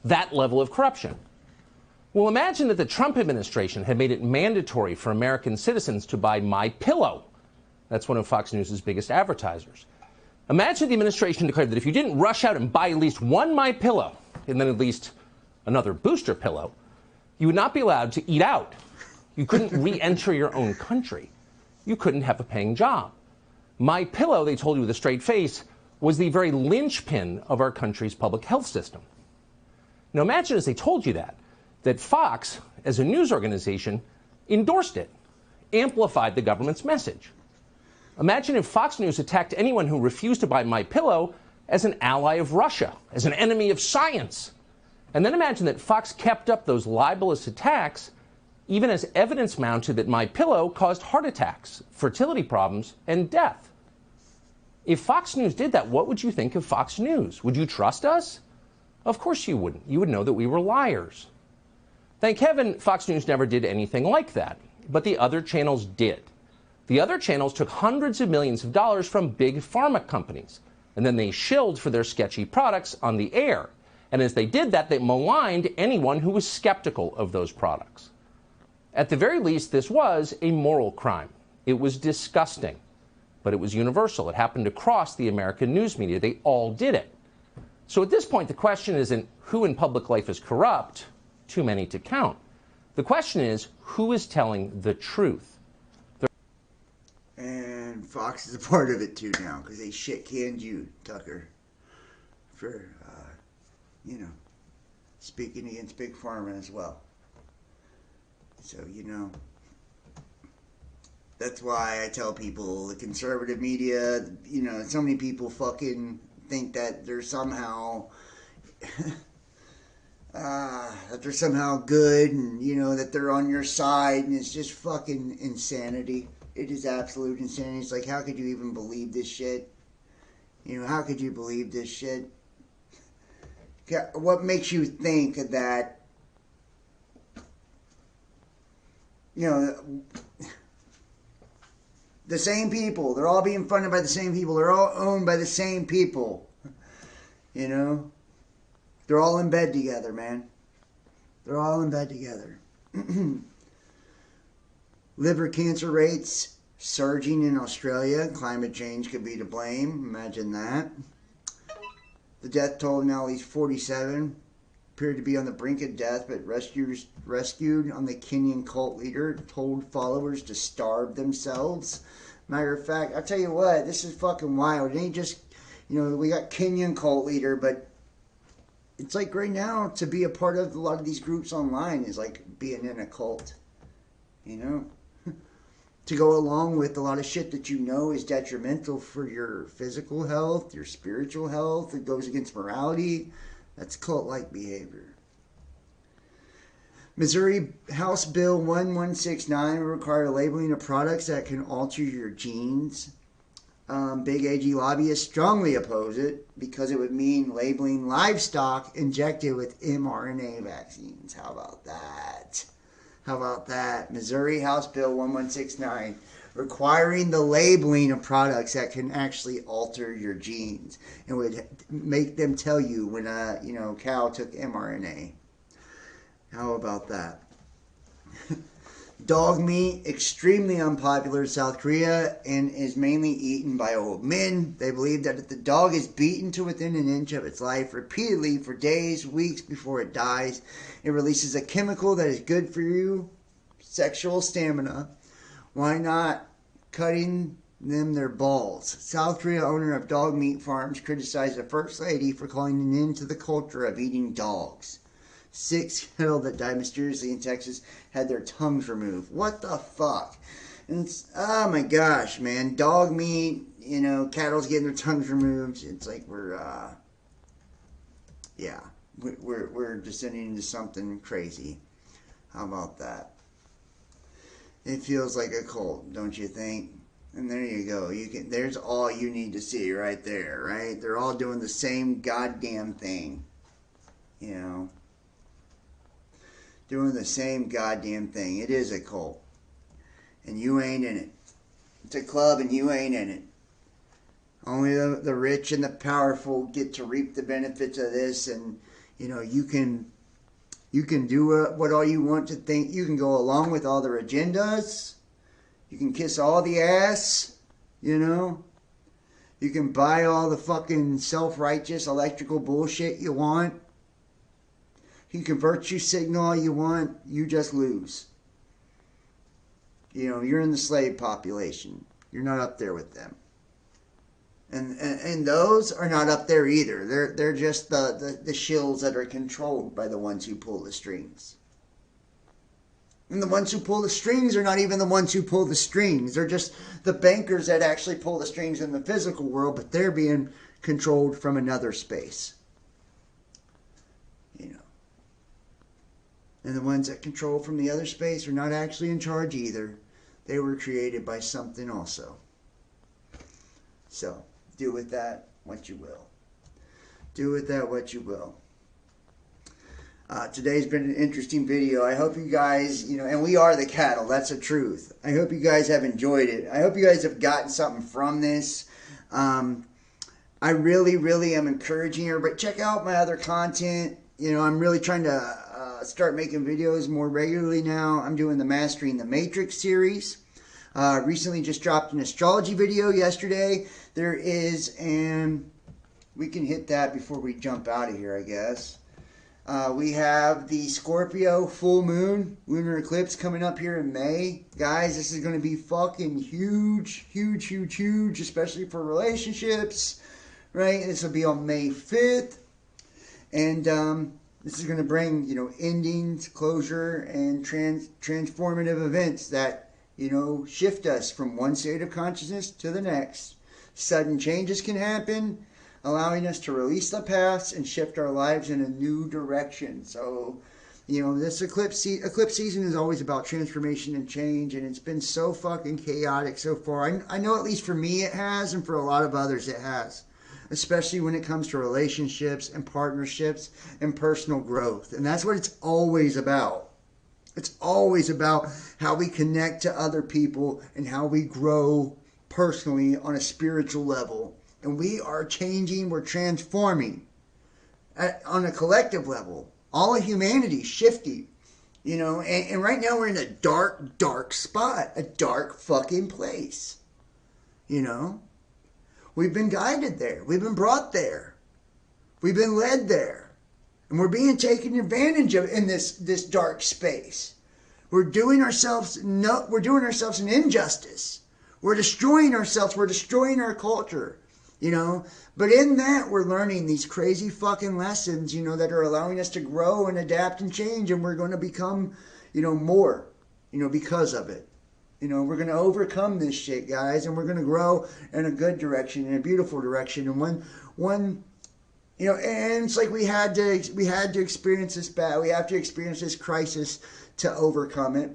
That level of corruption. Well, imagine that the Trump administration had made it mandatory for American citizens to buy MyPillow. That's one of Fox News' biggest advertisers. Imagine the administration declared that if you didn't rush out and buy at least one MyPillow and then at least another booster pillow, you would not be allowed to eat out. You couldn't re-enter your own country. You couldn't have a paying job. MyPillow, they told you with a straight face, was the very linchpin of our country's public health system. Now imagine, as they told you that Fox, as a news organization, endorsed it, amplified the government's message. Imagine if Fox News attacked anyone who refused to buy MyPillow as an ally of Russia, as an enemy of science. And then imagine that Fox kept up those libelous attacks even as evidence mounted that MyPillow caused heart attacks, fertility problems, and death. If Fox News did that, what would you think of Fox News? Would you trust us? Of course you wouldn't. You would know that we were liars. Thank heaven Fox News never did anything like that, but the other channels did. The other channels took hundreds of millions of dollars from big pharma companies, and then they shilled for their sketchy products on the air. And as they did that, they maligned anyone who was skeptical of those products. At the very least, this was a moral crime. It was disgusting, but it was universal. It happened across the American news media. They all did it. So at this point, the question isn't who in public life is corrupt, too many to count. The question is, who is telling the truth? And Fox is a part of it too now, because they shit-canned you, Tucker, for, speaking against Big Pharma as well. So, that's why I tell people the conservative media, so many people fucking think that they're somehow, good and, that they're on your side, and it's just fucking insanity. It is absolute insanity. It's like, how could you even believe this shit? How could you believe this shit? What makes you think that, the same people, they're all being funded by the same people, they're all owned by the same people. You know? They're all in bed together, man. They're all in bed together. Liver cancer rates surging in Australia. Climate change could be to blame. Imagine that. The death toll now at least 47. Appeared to be on the brink of death, but rescued on the Kenyan cult leader. Told followers to starve themselves. Matter of fact, I'll tell you what, this is fucking wild. It ain't just, you know, we got Kenyan cult leader, but it's like right now to be a part of a lot of these groups online is like being in a cult. You know? To go along with a lot of shit that you know is detrimental for your physical health, your spiritual health, it goes against morality. That's cult-like behavior. Missouri House Bill 1169 will require labeling of products that can alter your genes. Big AG lobbyists strongly oppose it because it would mean labeling livestock injected with mRNA vaccines. How about that? How about that? Missouri House Bill 1169 requiring the labeling of products that can actually alter your genes and would make them tell you when a cow took mRNA. How about that? Dog meat, extremely unpopular in South Korea and is mainly eaten by old men. They believe that if the dog is beaten to within an inch of its life repeatedly for days, weeks before it dies, it releases a chemical that is good for you, sexual stamina. Why not cutting them their balls? South Korea owner of dog meat farms criticized the First Lady for calling an end to the culture of eating dogs. 6 cattle that died mysteriously in Texas had their tongues removed. What the fuck? And it's, oh my gosh, man. Dog meat, cattle's getting their tongues removed. It's like we're descending into something crazy. How about that? It feels like a cult, don't you think? And there you go. There's all you need to see right there, right? They're all doing the same goddamn thing. Doing the same goddamn thing. It is a cult. And you ain't in it. It's a club and you ain't in it. Only the rich and the powerful get to reap the benefits of this, and you can do what all you want to think. You can go along with all their agendas. You can kiss all the ass, You can buy all the fucking self-righteous electrical bullshit you want. You can virtue signal all you want. You just lose. You're in the slave population. You're not up there with them. And those are not up there either. They're just the shills that are controlled by the ones who pull the strings. And the ones who pull the strings are not even the ones who pull the strings. They're just the bankers that actually pull the strings in the physical world, but they're being controlled from another space. And the ones that control from the other space are not actually in charge either. They were created by something also. So, do with that what you will. Do with that what you will. Today's been an interesting video. I hope you guys, and we are the cattle. That's the truth. I hope you guys have enjoyed it. I hope you guys have gotten something from this. I really, really am encouraging everybody. Check out my other content. I'm really trying to start making videos more regularly now. I'm doing the Mastering the Matrix series. Recently just dropped an astrology video yesterday. There is we can hit that before we jump out of here, I guess. We have the Scorpio full moon lunar eclipse coming up here in May. Guys, this is going to be fucking huge, huge, huge, huge, especially for relationships, right? This will be on May 5th. And this is going to bring, endings, closure, and transformative events that, shift us from one state of consciousness to the next. Sudden changes can happen, allowing us to release the past and shift our lives in a new direction. So, this eclipse season is always about transformation and change, and it's been so fucking chaotic so far. I know at least for me it has, and for a lot of others it has. Especially when it comes to relationships and partnerships and personal growth. And that's what it's always about. It's always about how we connect to other people and how we grow personally on a spiritual level. And we are changing, we're transforming. on a collective level. All of humanity shifting, you know, and right now we're in a dark, dark spot, a dark fucking place, you know. We've been guided there. We've been brought there. We've been led there. And we're being taken advantage of in this dark space. We're doing ourselves an injustice. We're destroying ourselves. We're destroying our culture, you know. But in that, we're learning these crazy fucking lessons, you know, that are allowing us to grow and adapt and change. And we're going to become, you know, more, you know, because of it. You know, we're going to overcome this shit, guys. And we're going to grow in a good direction, in a beautiful direction. And one, you know, and it's like we had to experience this bad. We have to experience this crisis to overcome it.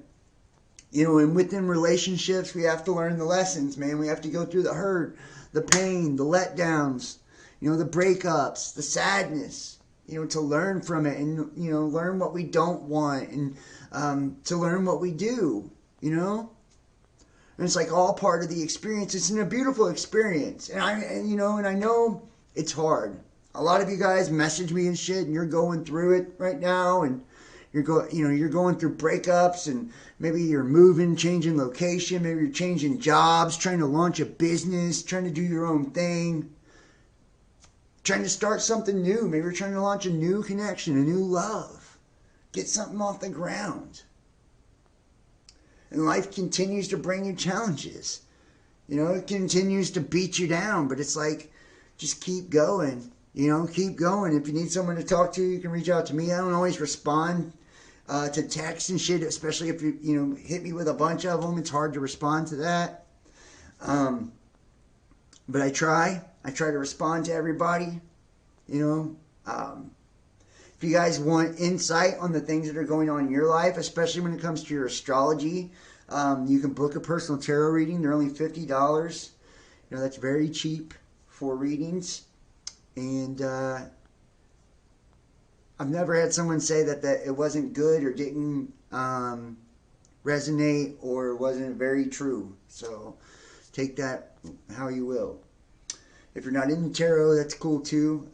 You know, and within relationships, we have to learn the lessons, man. We have to go through the hurt, the pain, the letdowns, you know, the breakups, the sadness, you know, to learn from it and, you know, learn what we don't want and to learn what we do, you know. And it's like all part of the experience. It's a beautiful experience. And I know it's hard. A lot of you guys message me and shit, and you're going through it right now, and you're going through breakups, and maybe you're moving, changing location, maybe you're changing jobs, trying to launch a business, trying to do your own thing, trying to start something new. Maybe you're trying to launch a new connection, a new love, get something off the ground. And life continues to bring you challenges. You know, it continues to beat you down, but it's like, just keep going. You know, keep going. If you need someone to talk to, you can reach out to me. I don't always respond to text and shit, especially if you know, hit me with a bunch of them. It's hard to respond to that. But I try to respond to everybody. You know, if you guys want insight on the things that are going on in your life, especially when it comes to your astrology, you can book a personal tarot reading. They're only $50. You know, that's very cheap for readings. And I've never had someone say that it wasn't good or didn't resonate or wasn't very true. So take that how you will. If you're not into tarot, that's cool too.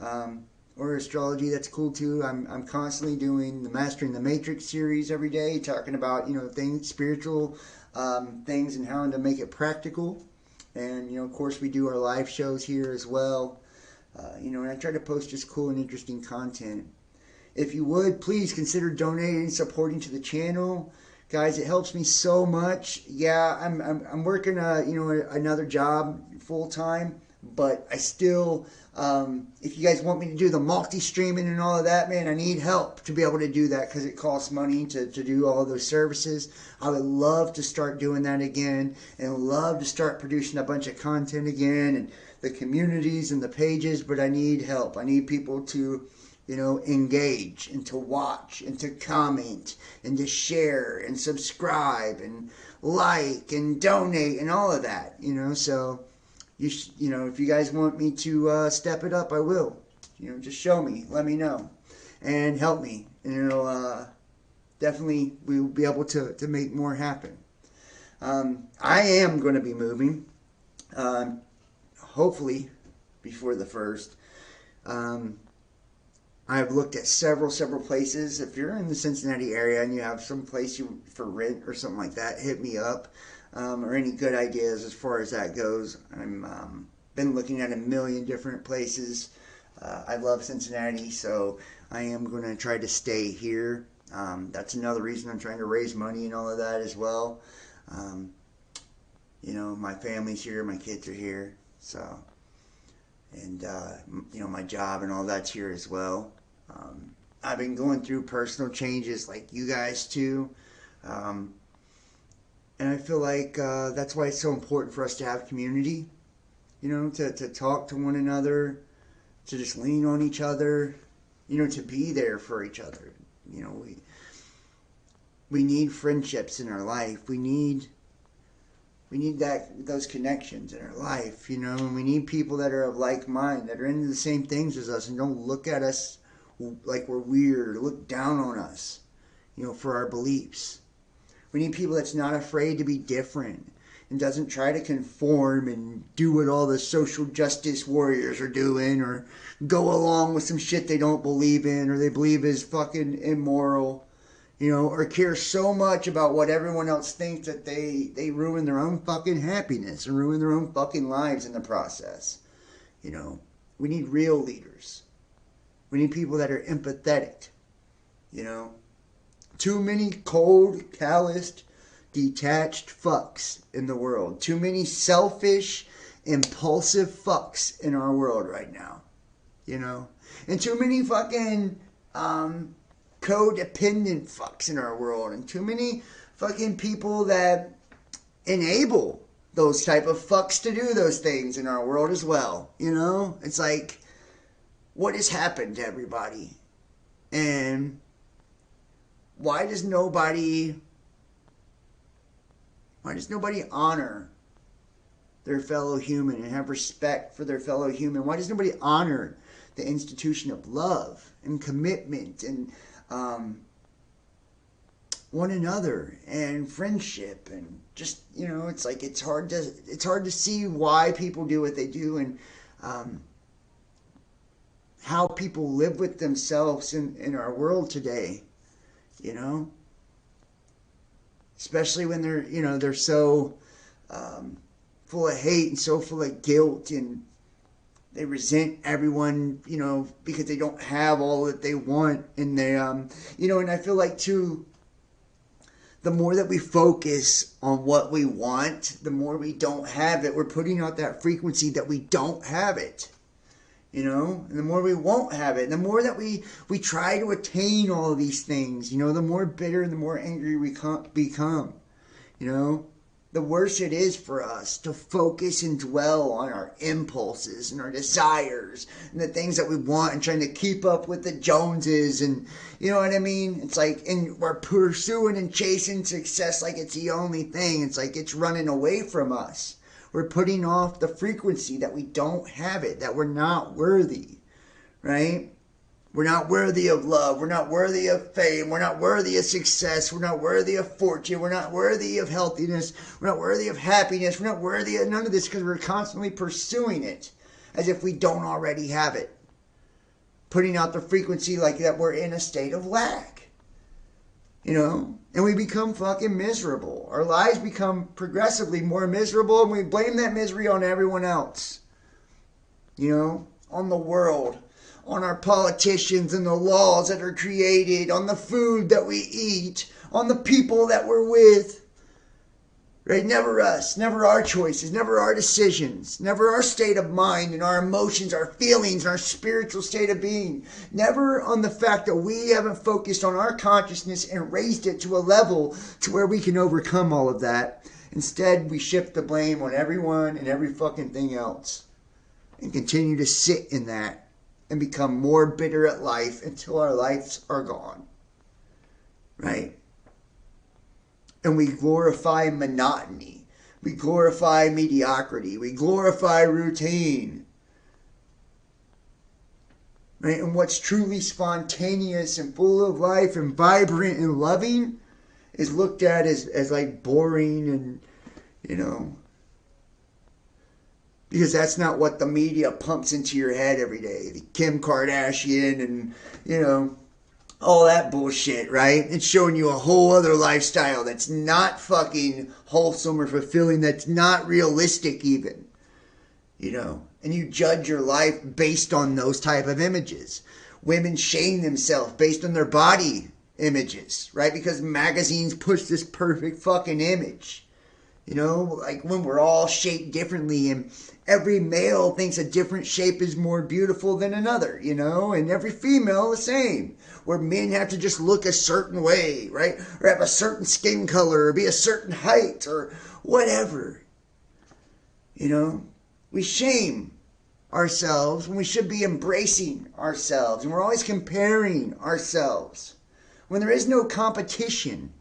Or astrology, that's cool too. I'm constantly doing the Mastering the Matrix series every day, talking about, you know, things, spiritual things, and how to make it practical. And, you know, of course, we do our live shows here as well. You know, and I try to post just cool and interesting content. If you would, please consider donating and supporting to the channel. Guys, it helps me so much. Yeah, I'm working another job full time, but I still, if you guys want me to do the multi-streaming and all of that, man, I need help to be able to do that because it costs money to do all of those services. I would love to start doing that again and love to start producing a bunch of content again and the communities and the pages, but I need help. I need people to, you know, engage and to watch and to comment and to share and subscribe and like and donate and all of that, you know. So you know, if you guys want me to step it up, I will. You know, just show me, let me know, and help me. And it'll definitely, we'll be able to make more happen. I am going to be moving, hopefully before the 1st. I've looked at several places. If you're in the Cincinnati area and you have some place for rent or something like that, hit me up. Or any good ideas as far as that goes. I'm been looking at a million different places. I love Cincinnati, so I am going to try to stay here. That's another reason I'm trying to raise money and all of that as well. You know, my family's here, my kids are here, so, and you know, my job and all that's here as well. I've been going through personal changes like you guys too. And I feel like that's why it's so important for us to have community, you know, to talk to one another, to just lean on each other, you know, to be there for each other. You know, we need friendships in our life. We need those connections in our life, you know, and we need people that are of like mind, that are into the same things as us and don't look at us like we're weird or look down on us, you know, for our beliefs. We need people that's not afraid to be different and doesn't try to conform and do what all the social justice warriors are doing, or go along with some shit they don't believe in or they believe is fucking immoral, you know, or care so much about what everyone else thinks that they ruin their own fucking happiness and ruin their own fucking lives in the process. You know, we need real leaders. We need people that are empathetic, you know. Too many cold, calloused, detached fucks in the world. Too many selfish, impulsive fucks in our world right now. You know? And too many fucking codependent fucks in our world. And too many fucking people that enable those type of fucks to do those things in our world as well. You know? It's like, what has happened to everybody? And why does nobody honor their fellow human and have respect for their fellow human? Why does nobody honor the institution of love and commitment and one another and friendship? And just, you know, it's like it's hard to see why people do what they do, and how people live with themselves in our world today, you know? Especially when they're so full of hate and so full of guilt, and they resent everyone, you know, because they don't have all that they want. And they, you know, and I feel like too, the more that we focus on what we want, the more we don't have it. We're putting out that frequency that we don't have it. You know, and the more we won't have it, and the more that we try to attain all of these things, you know, the more bitter and the more angry we become. You know, the worse it is for us to focus and dwell on our impulses and our desires and the things that we want, and trying to keep up with the Joneses, and you know what I mean? It's like, and we're pursuing and chasing success like it's the only thing. It's like it's running away from us. We're putting off the frequency that we don't have it, that we're not worthy, right? We're not worthy of love. We're not worthy of fame. We're not worthy of success. We're not worthy of fortune. We're not worthy of healthiness. We're not worthy of happiness. We're not worthy of none of this, because we're constantly pursuing it as if we don't already have it. Putting out the frequency like that we're in a state of lack. You know, and we become fucking miserable. Our lives become progressively more miserable, and we blame that misery on everyone else. You know, on the world, on our politicians and the laws that are created, on the food that we eat, on the people that we're with. Right? Never us, never our choices, never our decisions, never our state of mind and our emotions, our feelings, and our spiritual state of being. Never on the fact that we haven't focused on our consciousness and raised it to a level to where we can overcome all of that. Instead, we shift the blame on everyone and every fucking thing else, and continue to sit in that and become more bitter at life until our lives are gone. Right? And we glorify monotony. We glorify mediocrity. We glorify routine. Right? And what's truly spontaneous and full of life and vibrant and loving is looked at as like boring, and, you know, because that's not what the media pumps into your head every day. The Kim Kardashian and, you know, all that bullshit, right? It's showing you a whole other lifestyle that's not fucking wholesome or fulfilling, that's not realistic even, you know? And you judge your life based on those type of images. Women shame themselves based on their body images, right? Because magazines push this perfect fucking image, you know? Like when we're all shaped differently, and every male thinks a different shape is more beautiful than another, you know? And every female the same. Where men have to just look a certain way, right? Or have a certain skin color, or be a certain height, or whatever. You know? We shame ourselves when we should be embracing ourselves. And we're always comparing ourselves when there is no competition.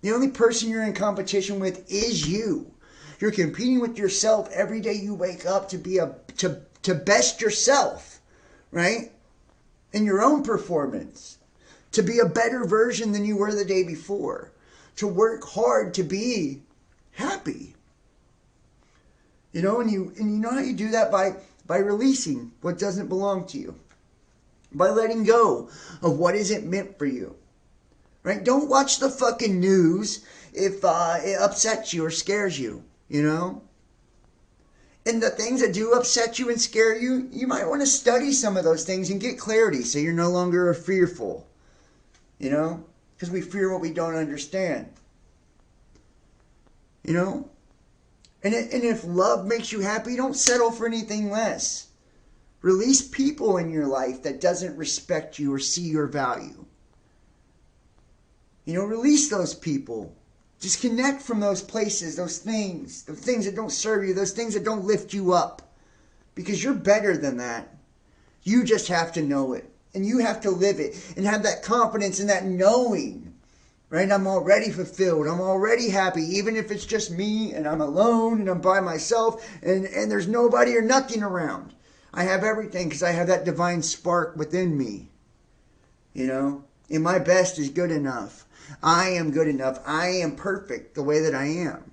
The only person you're in competition with is you. You're competing with yourself every day you wake up to be to best yourself, right? In your own performance, to be a better version than you were the day before, to work hard to be happy, You know, and you know how you do that? By releasing what doesn't belong to you. By letting go of what isn't meant for you. Right? Don't watch the fucking news if it upsets you or scares you, you know? And the things that do upset you and scare you, you might want to study some of those things and get clarity so you're no longer fearful. You know? Because we fear what we don't understand. You know? And if love makes you happy, don't settle for anything less. Release people in your life that doesn't respect you or see your value. You know, release those people. Disconnect from those places, those things that don't serve you, those things that don't lift you up. Because you're better than that. You just have to know it. And you have to live it. And have that confidence and that knowing. Right? I'm already fulfilled. I'm already happy. Even if it's just me and I'm alone and I'm by myself and there's nobody or nothing around. I have everything because I have that divine spark within me. You know? And my best is good enough. I am good enough. I am perfect the way that I am.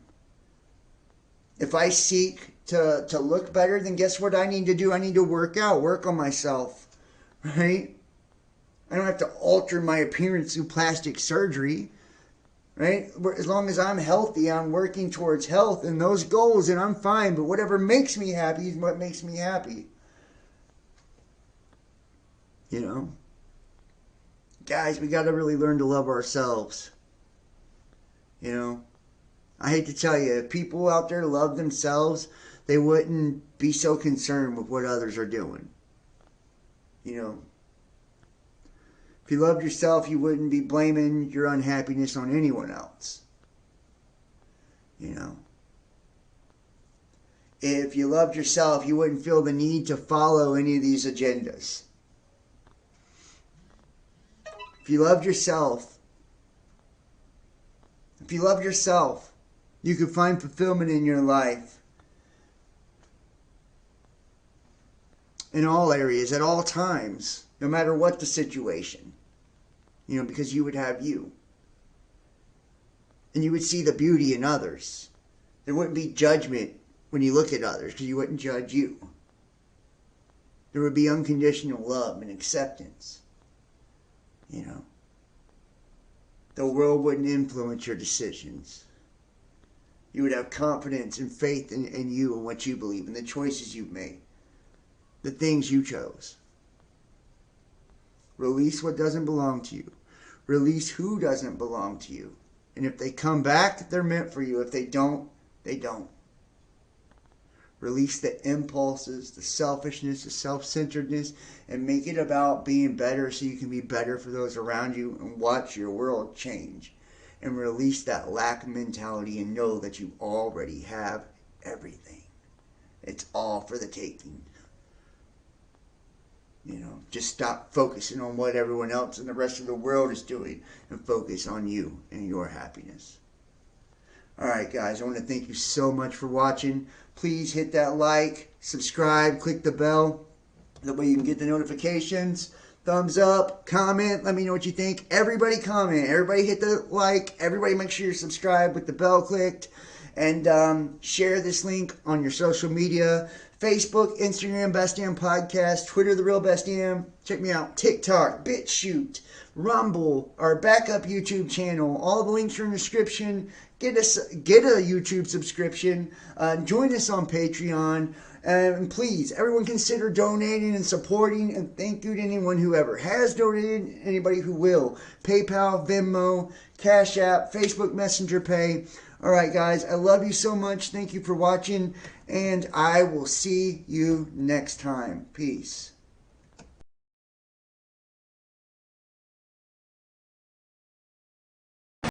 If I seek to look better, then guess what I need to do? I need to work out, work on myself. Right? I don't have to alter my appearance through plastic surgery. Right? As long as I'm healthy, I'm working towards health and those goals, and I'm fine. But whatever makes me happy is what makes me happy. You know? Guys, we got to really learn to love ourselves. You know? I hate to tell you, if people out there love themselves, they wouldn't be so concerned with what others are doing. You know? If you loved yourself, you wouldn't be blaming your unhappiness on anyone else. You know? If you loved yourself, you wouldn't feel the need to follow any of these agendas. If you loved yourself, you could find fulfillment in your life. In all areas, at all times, no matter what the situation. You know, because you would have you. And you would see the beauty in others. There wouldn't be judgment when you look at others because you wouldn't judge you. There would be unconditional love and acceptance. You know. The world wouldn't influence your decisions. You would have confidence and faith in you and what you believe and the choices you've made. The things you chose. Release what doesn't belong to you. Release who doesn't belong to you. And if they come back, they're meant for you. If they don't, they don't. Release the impulses, the selfishness, the self-centeredness, and make it about being better so you can be better for those around you and watch your world change. And release that lack mentality and know that you already have everything. It's all for the taking. You know, just stop focusing on what everyone else and the rest of the world is doing and focus on you and your happiness. Alright guys, I want to thank you so much for watching. Please hit that like, subscribe, click the bell. That way you can get the notifications. Thumbs up, comment, let me know what you think. Everybody comment, everybody hit the like, everybody make sure you're subscribed with the bell clicked. And share this link on your social media. Facebook, Instagram, Best Damn Podcast, Twitter, The Real Best Damn. Check me out. TikTok, BitChute, Rumble, our backup YouTube channel. All the links are in the description. Get a YouTube subscription. Join us on Patreon. And please, everyone consider donating and supporting. And thank you to anyone who ever has donated. Anybody who will. PayPal, Venmo, Cash App, Facebook Messenger Pay. Alright guys, I love you so much. Thank you for watching. And I will see you next time. Peace.